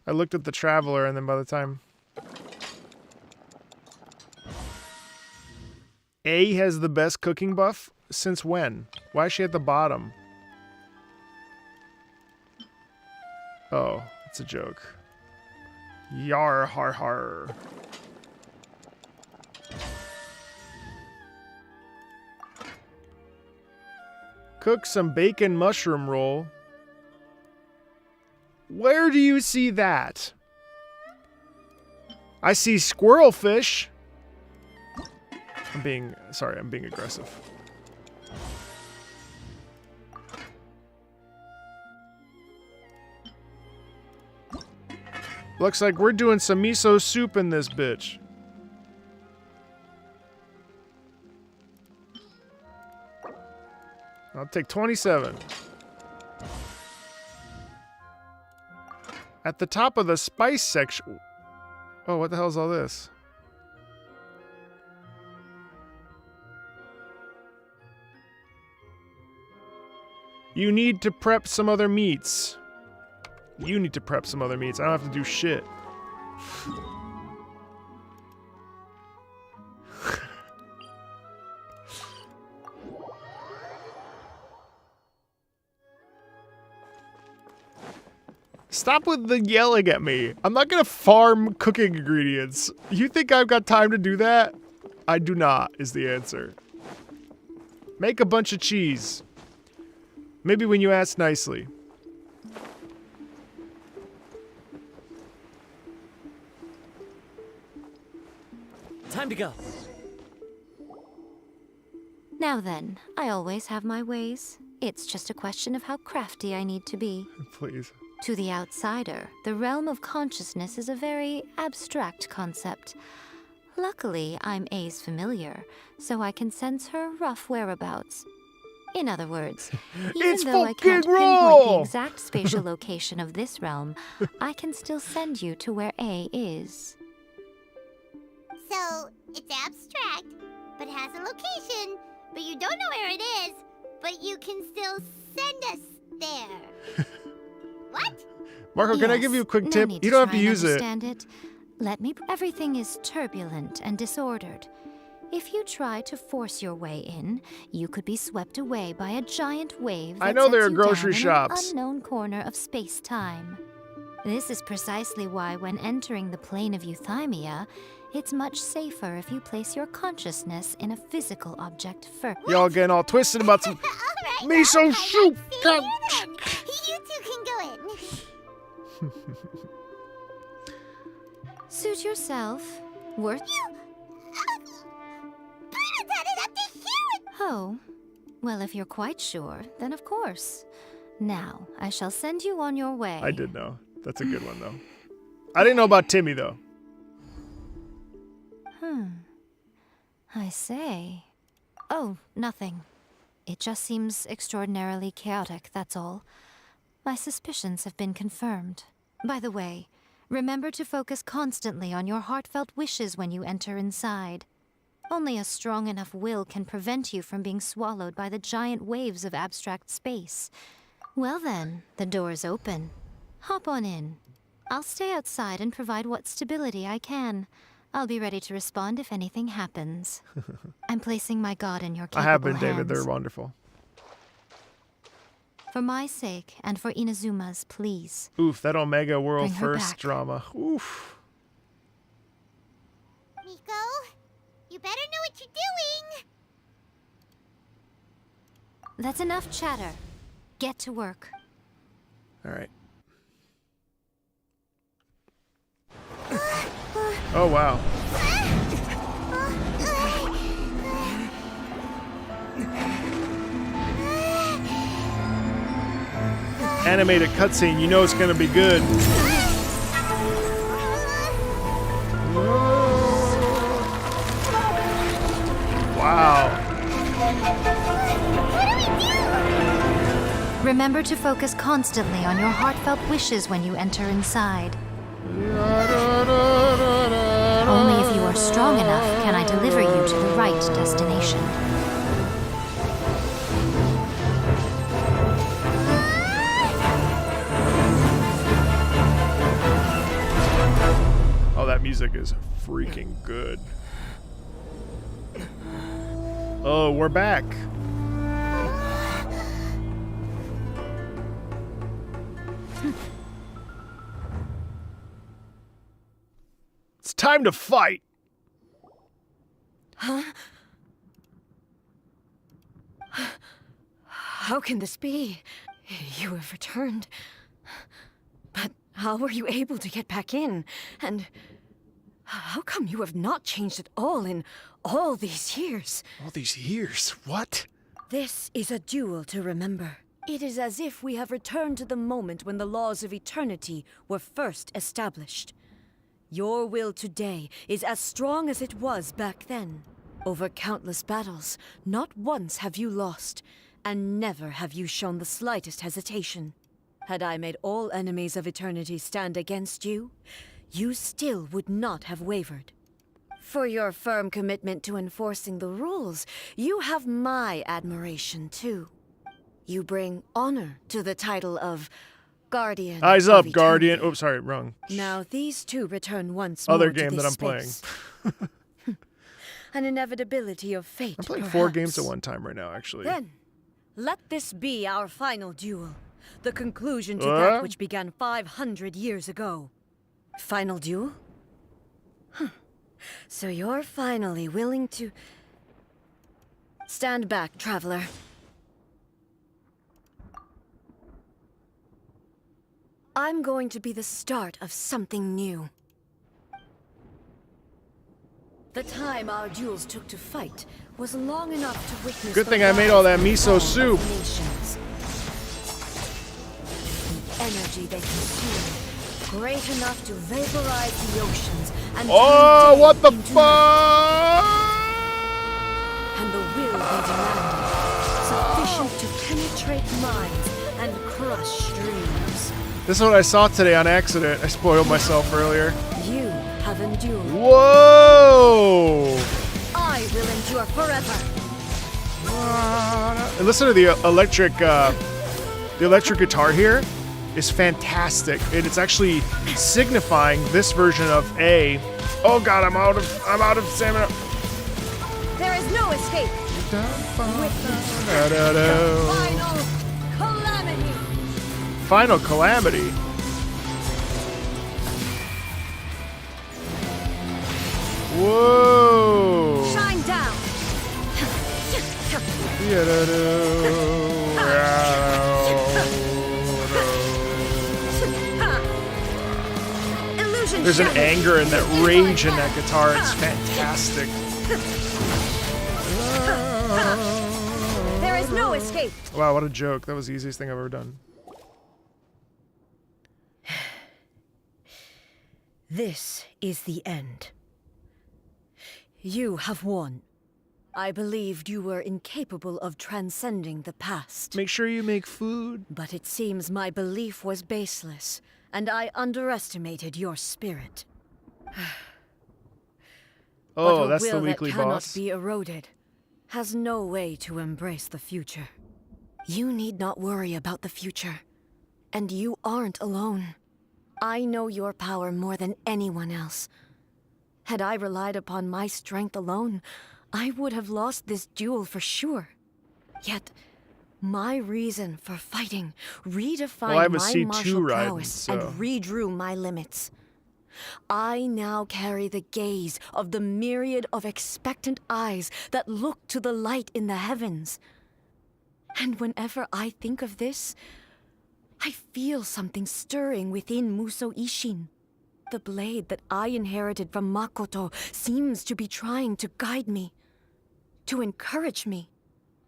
I looked at the Traveler and then by the time... A has the best cooking buff? Since when? Why is she at the bottom? Oh, it's a joke. Yar har har. Cook some bacon mushroom roll. Where do you see that? I see squirrel fish. I'm being aggressive. Looks like we're doing some miso soup in this bitch. I'll take 27. At the top of the spice section. Oh, what the hell is all this? You need to prep some other meats. You need to prep some other meats. I don't have to do shit. Stop with the yelling at me. I'm not gonna farm cooking ingredients. You think I've got time to do that? I do not, is the answer. Make a bunch of cheese. Maybe when you ask nicely. Time to go. Now then, I always have my ways. It's just a question of how crafty I need to be. Please. To the outsider, the realm of consciousness is a very abstract concept. Luckily, I'm A's familiar, so I can sense her rough whereabouts. In other words, even though I can't pinpoint the exact spatial location of this realm, I can still send you to where A is. So, it's abstract, but has a location, but you don't know where it is, but you can still send us there. What? Marco, can I give you a quick tip? You don't have to use it. Everything is turbulent and disordered. If you try to force your way in, you could be swept away by a giant wave that I know there are sets you grocery down shops. in an unknown corner of space-time. This is precisely why when entering the plane of euthymia, it's much safer if you place your consciousness in a physical object first. Y'all getting all twisted about some miso soup. You two can go in. Suit yourself. Worth. Oh, well, if you're quite sure, then of course. Now, I shall send you on your way. I did know. That's a good one, though. I didn't know about Timmy, though. I say. Oh, nothing. It just seems extraordinarily chaotic, that's all. My suspicions have been confirmed. By the way, remember to focus constantly on your heartfelt wishes when you enter inside. Only a strong enough will can prevent you from being swallowed by the giant waves of abstract space. Well then, the door's open. Hop on in. I'll stay outside and provide what stability I can. I'll be ready to respond if anything happens. I'm placing my god in your capable I have been, hands. David. They're wonderful. For my sake, and for Inazuma's, please. Oof, that Omega World Bring her First back. drama. Oof. Nico, you better know what you're doing. That's enough chatter. Get to work. All right. Oh, wow. Animated cutscene, you know it's gonna be good. Wow. Remember to focus constantly on your heartfelt wishes when you enter inside. Only if you are strong enough can I deliver you to the right destination. Oh, that music is freaking good. Oh, we're back. It's time to fight. Huh? How can this be? You have returned. But how were you able to get back in? And how come you have not changed at all in all these years? All these years? What? This is a duel to remember. It is as if we have returned to the moment when the laws of eternity were first established. Your will today is as strong as it was back then. Over countless battles, not once have you lost, and never have you shown the slightest hesitation. Had I made all enemies of eternity stand against you, you still would not have wavered. For your firm commitment to enforcing the rules, you have my admiration too. You bring honor to the title of Guardian. Eyes of up, Guardian. Eternity. Oh, sorry, wrong. Now these two return once Other more to game this that I'm space. An inevitability of fate. I'm playing perhaps. 4 games at one time right now, actually. Then, let this be our final duel. The conclusion to that which began 500 years ago. Final duel? Huh. So you're finally willing to... Stand back, traveler. I'm going to be the start of something new. The time our duels took to fight was long enough to witness. Good the thing I made all that rise and miso fall of soup. nations. The energy they consume, great enough to vaporize the oceans and Oh, turn what the day into fuck? night. And the will they demand, sufficient to penetrate minds and crush dreams. This is what I saw today on accident. I spoiled myself earlier. You have endured. Whoa! I will endure forever. And listen to the electric guitar here is fantastic. And it's actually signifying this version of A. Oh god, I'm out of stamina. There is no escape. Witness the final calamity. Final calamity. Whoa! Shine down. Illusion. There's an shattered. anger and that rage in that guitar. It's fantastic. There is no escape. Wow, what a joke. That was the easiest thing I've ever done. This is the end. You have won. I believed you were incapable of transcending the past. Make sure you make food. But it seems my belief was baseless, and I underestimated your spirit. Oh, but that's a the will weekly that cannot boss. be eroded has no way to embrace the future. You need not worry about the future. And you aren't alone. I know your power more than anyone else. Had I relied upon my strength alone, I would have lost this duel for sure. Yet, my reason for fighting redefined Well, I have a my C2 martial Raiden, prowess so- and redrew my limits. I now carry the gaze of the myriad of expectant eyes that look to the light in the heavens. And whenever I think of this, I feel something stirring within Muso Ishin. The blade that I inherited from Makoto seems to be trying to guide me, to encourage me.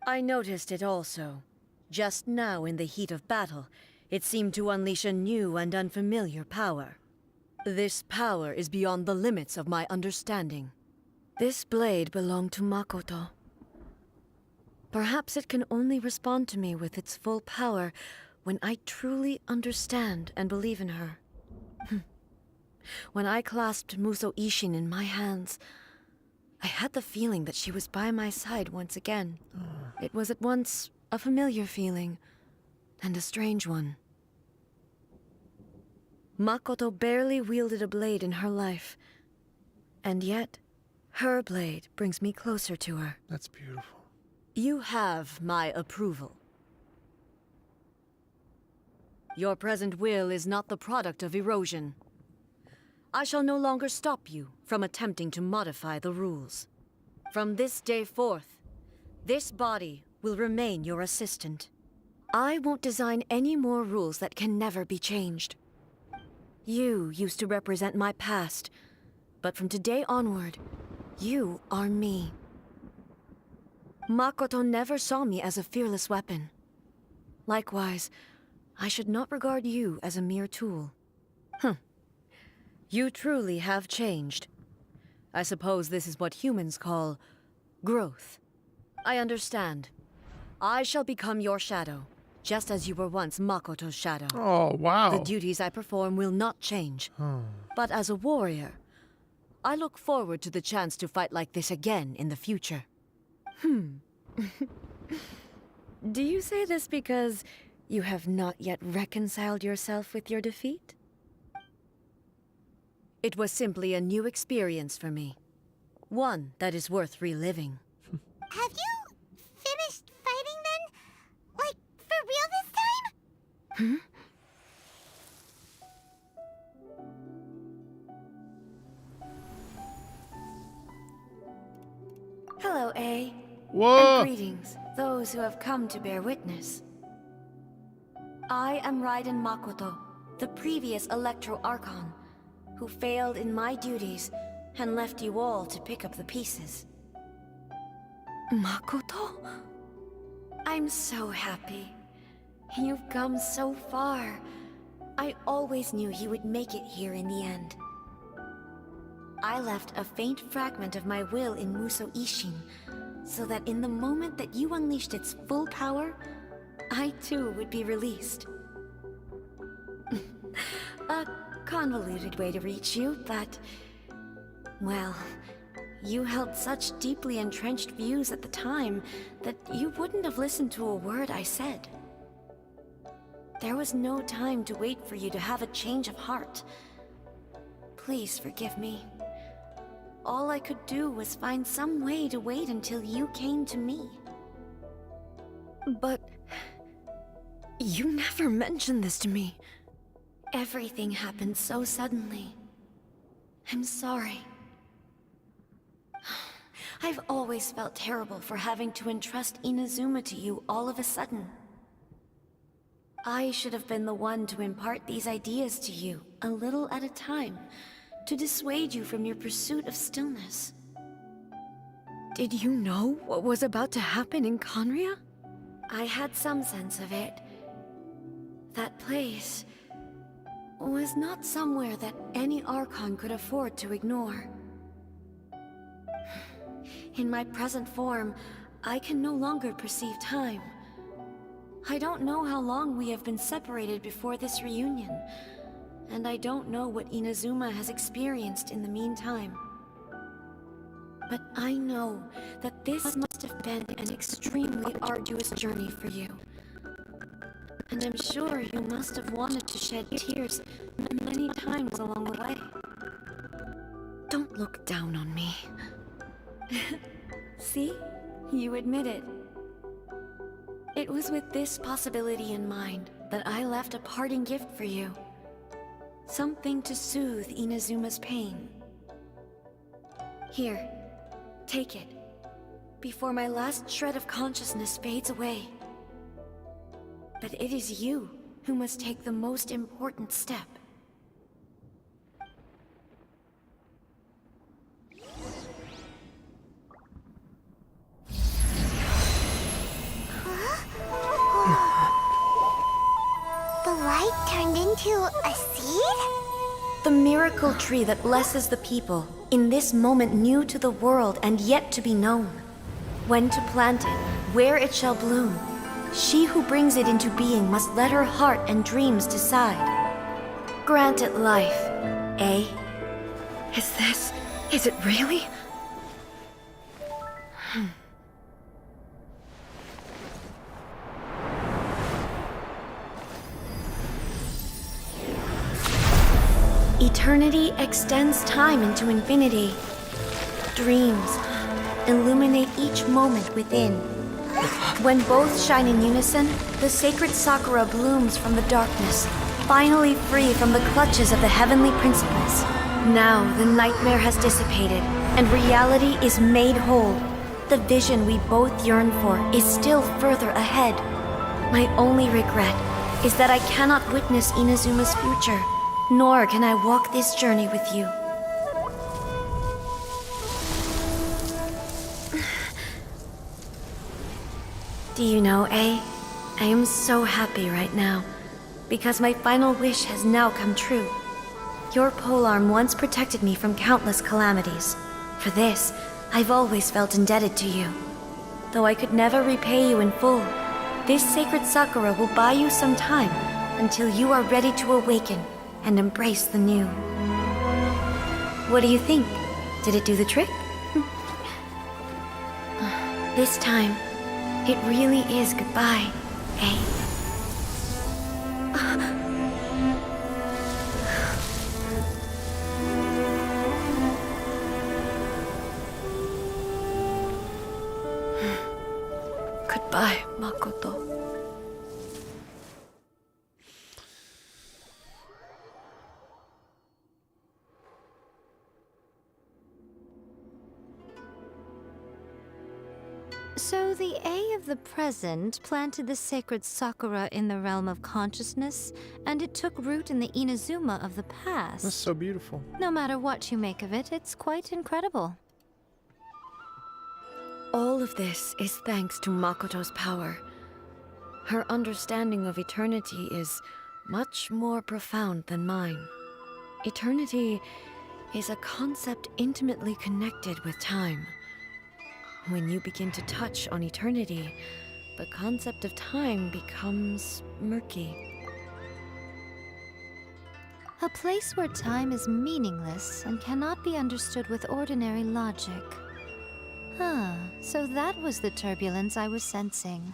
I noticed it also. Just now in the heat of battle, it seemed to unleash a new and unfamiliar power. This power is beyond the limits of my understanding. This blade belonged to Makoto. Perhaps it can only respond to me with its full power when I truly understand and believe in her. When I clasped Muso Ishin in my hands, I had the feeling that she was by my side once again. It was at once a familiar feeling and a strange one. Makoto barely wielded a blade in her life, and yet her blade brings me closer to her. That's beautiful. You have my approval. Your present will is not the product of erosion. I shall no longer stop you from attempting to modify the rules. From this day forth, this body will remain your assistant. I won't design any more rules that can never be changed. You used to represent my past, but from today onward, you are me. Makoto never saw me as a fearless weapon. Likewise, I should not regard you as a mere tool. You truly have changed. I suppose this is what humans call growth. I understand. I shall become your shadow, just as you were once Makoto's shadow. Oh, wow. The duties I perform will not change. But as a warrior, I look forward to the chance to fight like this again in the future. Do you say this because you have not yet reconciled yourself with your defeat? It was simply a new experience for me. One that is worth reliving. Have you finished fighting then? Like, for real this time? Hello, A. Whoa! And greetings, those who have come to bear witness. I am Raiden Makoto, the previous Electro Archon, who failed in my duties and left you all to pick up the pieces. Makoto? I'm so happy. You've come so far. I always knew you would make it here in the end. I left a faint fragment of my will in Muso Ishin, so that in the moment that you unleashed its full power, I too would be released. A convoluted way to reach you, but... well, you held such deeply entrenched views at the time that you wouldn't have listened to a word I said. There was no time to wait for you to have a change of heart. Please forgive me. All I could do was find some way to wait until you came to me. But... you never mentioned this to me. Everything happened so suddenly. I'm sorry. I've always felt terrible for having to entrust Inazuma to you all of a sudden. I should have been the one to impart these ideas to you, a little at a time, to dissuade you from your pursuit of stillness. Did you know what was about to happen in Conria? I had some sense of it. That place was not somewhere that any Archon could afford to ignore. In my present form, I can no longer perceive time. I don't know how long we have been separated before this reunion, and I don't know what Inazuma has experienced in the meantime. But I know that this must have been an extremely arduous journey for you. And I'm sure you must have wanted to shed tears many times along the way. Don't look down on me. See? You admit it. It was with this possibility in mind that I left a parting gift for you. Something to soothe Inazuma's pain. Here, take it, before my last shred of consciousness fades away. But it is you who must take the most important step. The light turned into a seed? The miracle tree that blesses the people, in this moment new to the world and yet to be known. When to plant it, where it shall bloom. She who brings it into being must let her heart and dreams decide. Grant it life, eh? Is it really? Eternity extends time into infinity. Dreams illuminate each moment within. When both shine in unison, the sacred Sakura blooms from the darkness, finally free from the clutches of the heavenly principles. Now the nightmare has dissipated, and reality is made whole. The vision we both yearn for is still further ahead. My only regret is that I cannot witness Inazuma's future, nor can I walk this journey with you. Do you know, I am so happy right now, because my final wish has now come true. Your polearm once protected me from countless calamities. For this, I've always felt indebted to you. Though I could never repay you in full, this sacred Sakura will buy you some time until you are ready to awaken and embrace the new. What do you think? Did it do the trick? This time, it really is goodbye, eh? Goodbye, Makoto. So the A of the present planted the sacred Sakura in the realm of consciousness, and it took root in the Inazuma of the past. That's so beautiful. No matter what you make of it, it's quite incredible. All of this is thanks to Makoto's power. Her understanding of eternity is much more profound than mine. Eternity is a concept intimately connected with time. When you begin to touch on eternity, the concept of time becomes murky. A place where time is meaningless and cannot be understood with ordinary logic. So that was the turbulence I was sensing.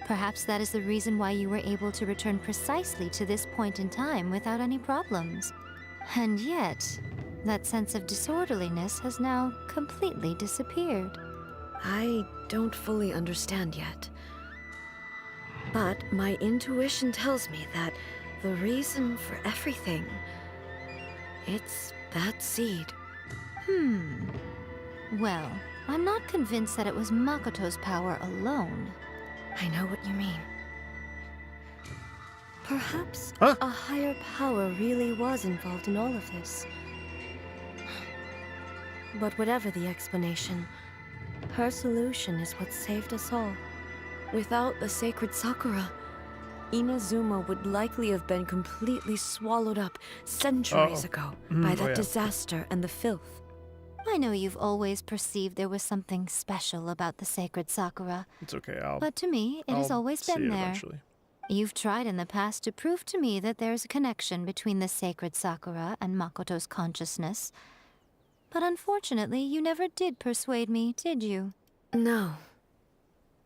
Perhaps that is the reason why you were able to return precisely to this point in time without any problems. And yet, that sense of disorderliness has now completely disappeared. I don't fully understand yet. But my intuition tells me that the reason for everything, it's that seed. Well, I'm not convinced that it was Makoto's power alone. I know what you mean. Perhaps Huh? a higher power really was involved in all of this. But whatever the explanation, her solution is what saved us all. Without the sacred Sakura, Inazuma would likely have been completely swallowed up centuries ago by that disaster and the filth. I know you've always perceived there was something special about the sacred Sakura. It's okay, But to me, it has I'll always see been it there. eventually. You've tried in the past to prove to me that there's a connection between the sacred Sakura and Makoto's consciousness. But unfortunately, you never did persuade me, did you? No.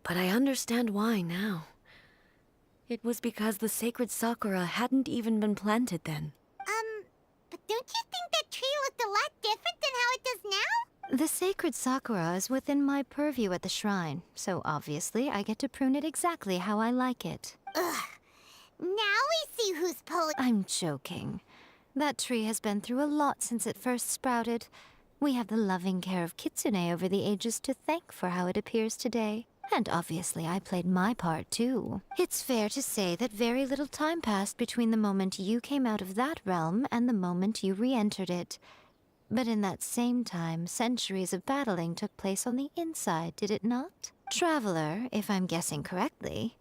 But I understand why now. It was because the sacred Sakura hadn't even been planted then. But don't you think that tree looked a lot different than how it does now? The sacred Sakura is within my purview at the shrine, so obviously I get to prune it exactly how I like it. Ugh. Now we see whose pole I'm joking. That tree has been through a lot since it first sprouted. We have the loving care of Kitsune over the ages to thank for how it appears today. And obviously I played my part too. It's fair to say that very little time passed between the moment you came out of that realm and the moment you re-entered it. But in that same time, centuries of battling took place on the inside, did it not? Traveler, if I'm guessing correctly,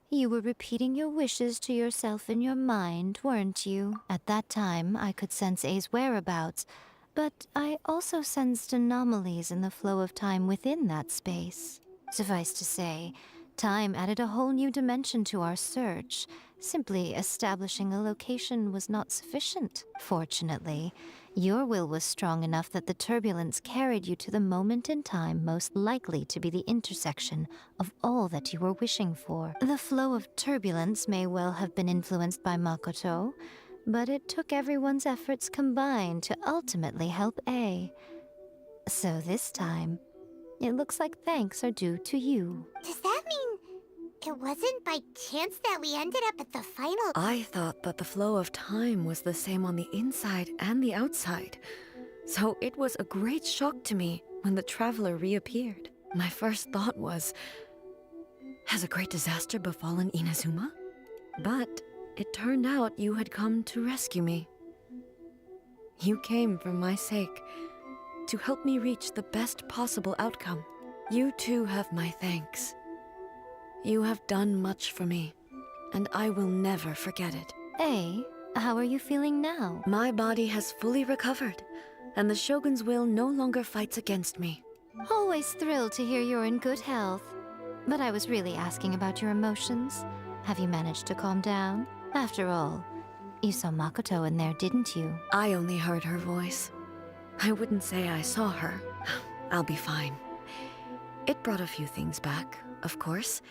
you were repeating your wishes to yourself in your mind, weren't you? At that time, I could sense A's whereabouts, but I also sensed anomalies in the flow of time within that space. Suffice to say, time added a whole new dimension to our search. Simply establishing a location was not sufficient. Fortunately, your will was strong enough that the turbulence carried you to the moment in time most likely to be the intersection of all that you were wishing for. The flow of turbulence may well have been influenced by Makoto, but it took everyone's efforts combined to ultimately help A. So this time, it looks like thanks are due to you. Does that mean it wasn't by chance that we ended up at the final? I thought that the flow of time was the same on the inside and the outside. So it was a great shock to me when the traveler reappeared. My first thought was, has a great disaster befallen Inazuma? But it turned out you had come to rescue me. You came for my sake, to help me reach the best possible outcome. You too have my thanks. You have done much for me, and I will never forget it. A, how are you feeling now? My body has fully recovered, and the Shogun's will no longer fights against me. Always thrilled to hear you're in good health. But I was really asking about your emotions. Have you managed to calm down? After all, you saw Makoto in there, didn't you? I only heard her voice. I wouldn't say I saw her. I'll be fine. It brought a few things back, of course,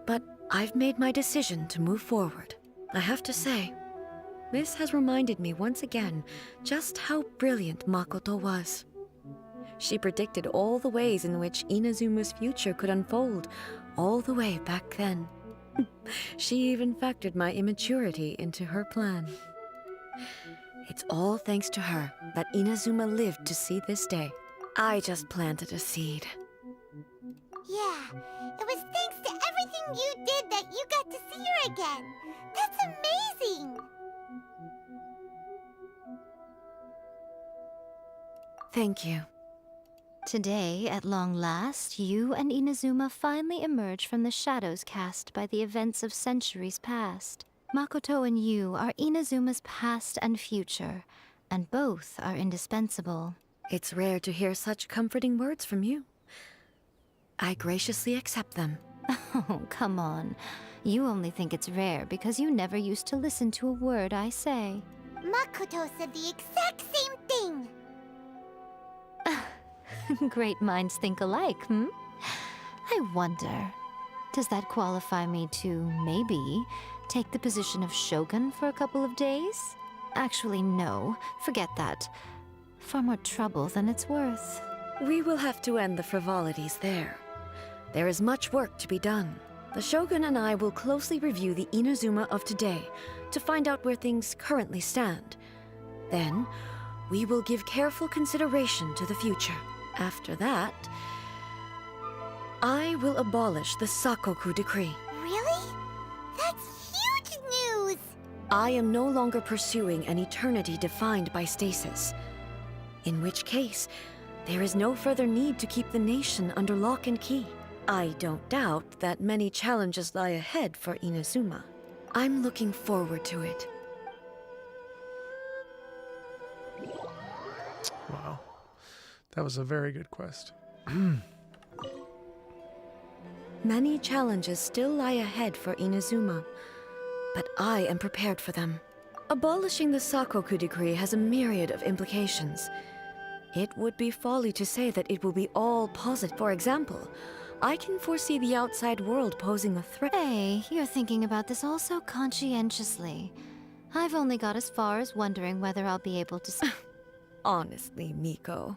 but I've made my decision to move forward. I have to say, this has reminded me once again just how brilliant Makoto was. She predicted all the ways in which Inazuma's future could unfold, all the way back then. She even factored my immaturity into her plan. It's all thanks to her that Inazuma lived to see this day. I just planted a seed. Yeah, it was thanks to everything you did that you got to see her again. That's amazing! Thank you. Today, at long last, you and Inazuma finally emerge from the shadows cast by the events of centuries past. Makoto and you are Inazuma's past and future, and both are indispensable. It's rare to hear such comforting words from you. I graciously accept them. Oh, come on. You only think it's rare because you never used to listen to a word I say. Makoto said the exact same thing! Great minds think alike, hmm? I wonder, does that qualify me to, maybe, take the position of Shogun for a couple of days? Actually, no. Forget that. Far more trouble than it's worth. We will have to end the frivolities there. There is much work to be done. The Shogun and I will closely review the Inazuma of today to find out where things currently stand. Then, we will give careful consideration to the future. After that, I will abolish the Sakoku decree. Really? That's huge news! I am no longer pursuing an eternity defined by stasis. In which case, there is no further need to keep the nation under lock and key. I don't doubt that many challenges lie ahead for Inazuma. I'm looking forward to it. Wow. That was a very good quest. Many challenges still lie ahead for Inazuma, but I am prepared for them. Abolishing the Sakoku decree has a myriad of implications. It would be folly to say that it will be all positive. For example, I can foresee the outside world posing a threat. Hey, you're thinking about this all so conscientiously. I've only got as far as wondering whether I'll be able to... Honestly, Miko,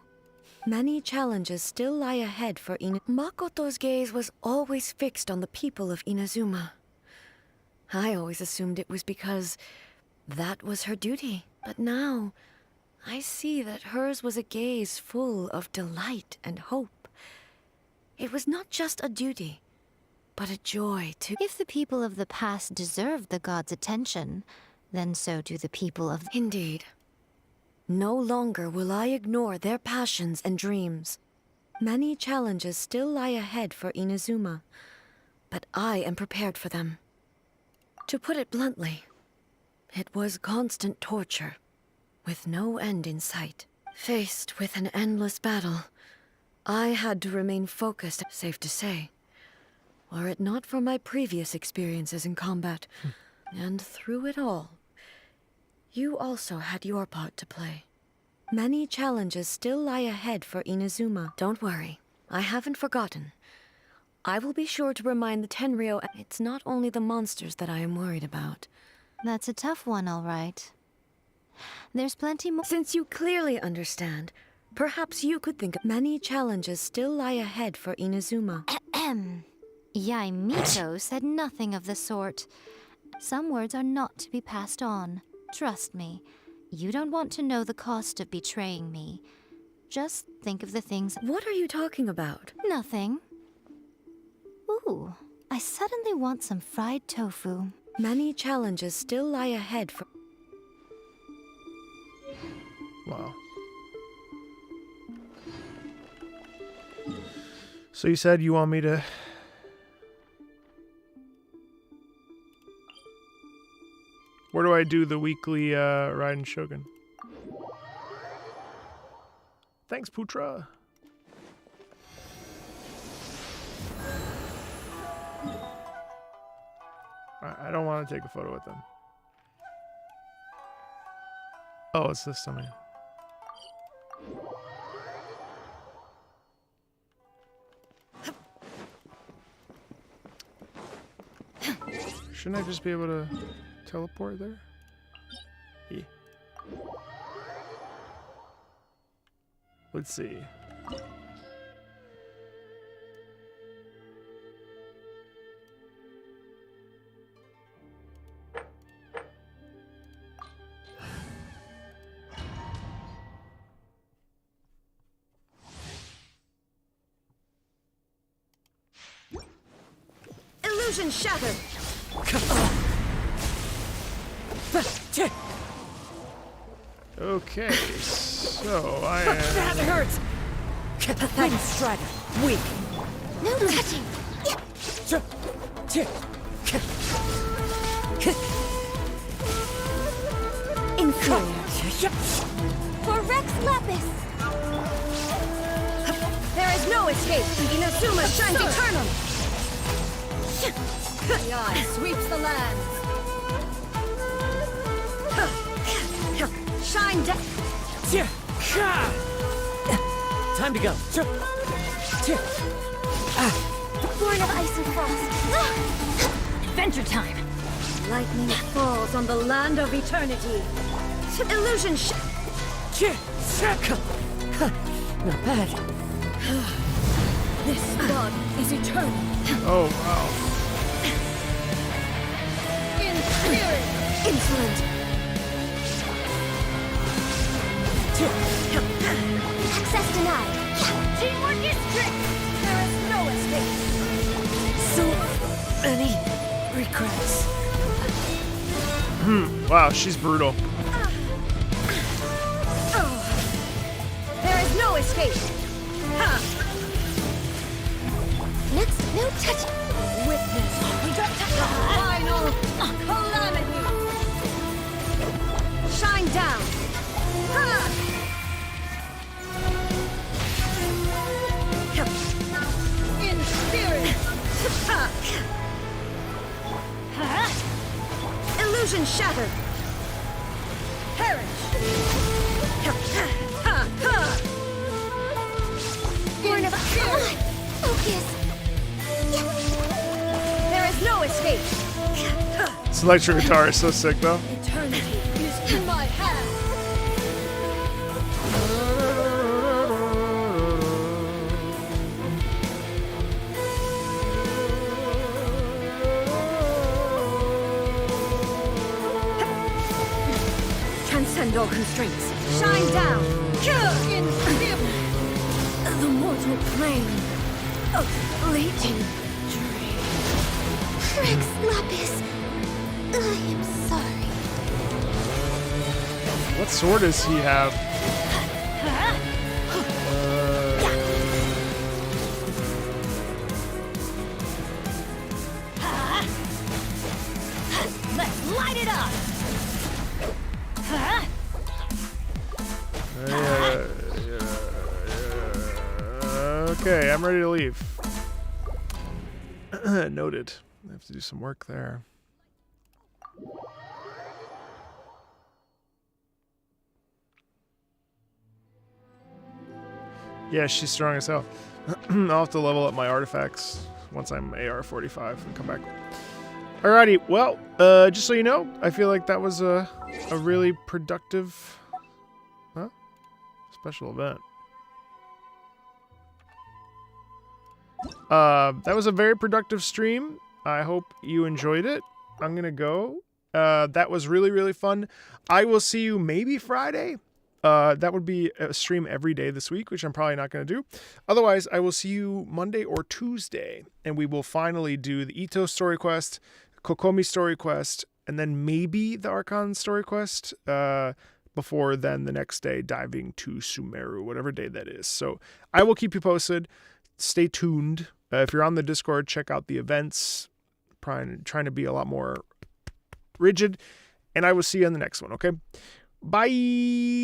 many challenges still lie ahead for Makoto's gaze was always fixed on the people of Inazuma. I always assumed it was because That was her duty. But now, I see that hers was a gaze full of delight and hope. It was not just a duty, but a joy to... If the people of the past deserve the gods' attention, then so do the people of... Indeed. No longer will I ignore their passions and dreams. Many challenges still lie ahead for Inazuma, but I am prepared for them. To put it bluntly, it was constant torture, with no end in sight. Faced with an endless battle, I had to remain focused, safe to say. Were it not for my previous experiences in combat, and through it all, you also had your part to play. Many challenges still lie ahead for Inazuma. Don't worry, I haven't forgotten. I will be sure to remind the Tenryo. It's not only the monsters that I am worried about. That's a tough one, all right. There's plenty more. Since you clearly understand, perhaps you could think of many challenges still lie ahead for Inazuma. Yaimito said nothing of the sort. Some words are not to be passed on. Trust me, you don't want to know the cost of betraying me. Just think of the things... What are you talking about? Nothing. Ooh, I suddenly want some fried tofu. Many challenges still lie ahead for... Wow. So you said you want me to... Where do I do the weekly Raiden Shogun? Thanks, Putra. I don't want to take a photo with them. Oh, it's this something. Shouldn't I just be able to teleport there? Yeah. Let's see. Illusion shattered! Okay, so I am... That hurts! Pathetic strider. Weak. No touching! Inferior. For Rex Lapis! There is no escape! Inazuma shines eternal! The eye sweeps the land! Shine down! Time to go. Born of ice and frost! Adventure time! Lightning falls on the land of eternity! Illusion Not bad. This blood is eternal! Oh, wow. In spirit! Insolent! Access denied! Teamwork is strict! There is no escape! So many regrets. Wow, she's brutal. There is no escape! Next, no touch! Witness the final calamity! Shine down! In spirit! Illusion shattered! Perish! Born of ice! Focus! There is no escape! This electric guitar is so sick, though. Eternity is in my hand! Tendor constraints. Shine down. In the mortal plane of Legion. Rex Lapis, I am sorry. What sword does he have? Let's light it up. Okay, I'm ready to leave. Noted. I have to do some work there. Yeah, she's strong as hell. I'll have to level up my artifacts once I'm AR-45 and come back. Alrighty, well, just so you know, I feel like that was a really productive special event. That was a very productive stream. I hope you enjoyed it. I'm gonna go. That was really, really fun. I will see you maybe Friday. That would be a stream every day this week, which I'm probably not going to do. Otherwise, I will see you Monday or Tuesday, and we will finally do the Ito story quest, Kokomi story quest, and then maybe the Archon story quest, before then the next day diving to Sumeru, whatever day that is. So I will keep you posted. Stay tuned. If you're on the Discord, check out the events. Trying to be a lot more rigid. And I will see you on the next one, okay? Bye!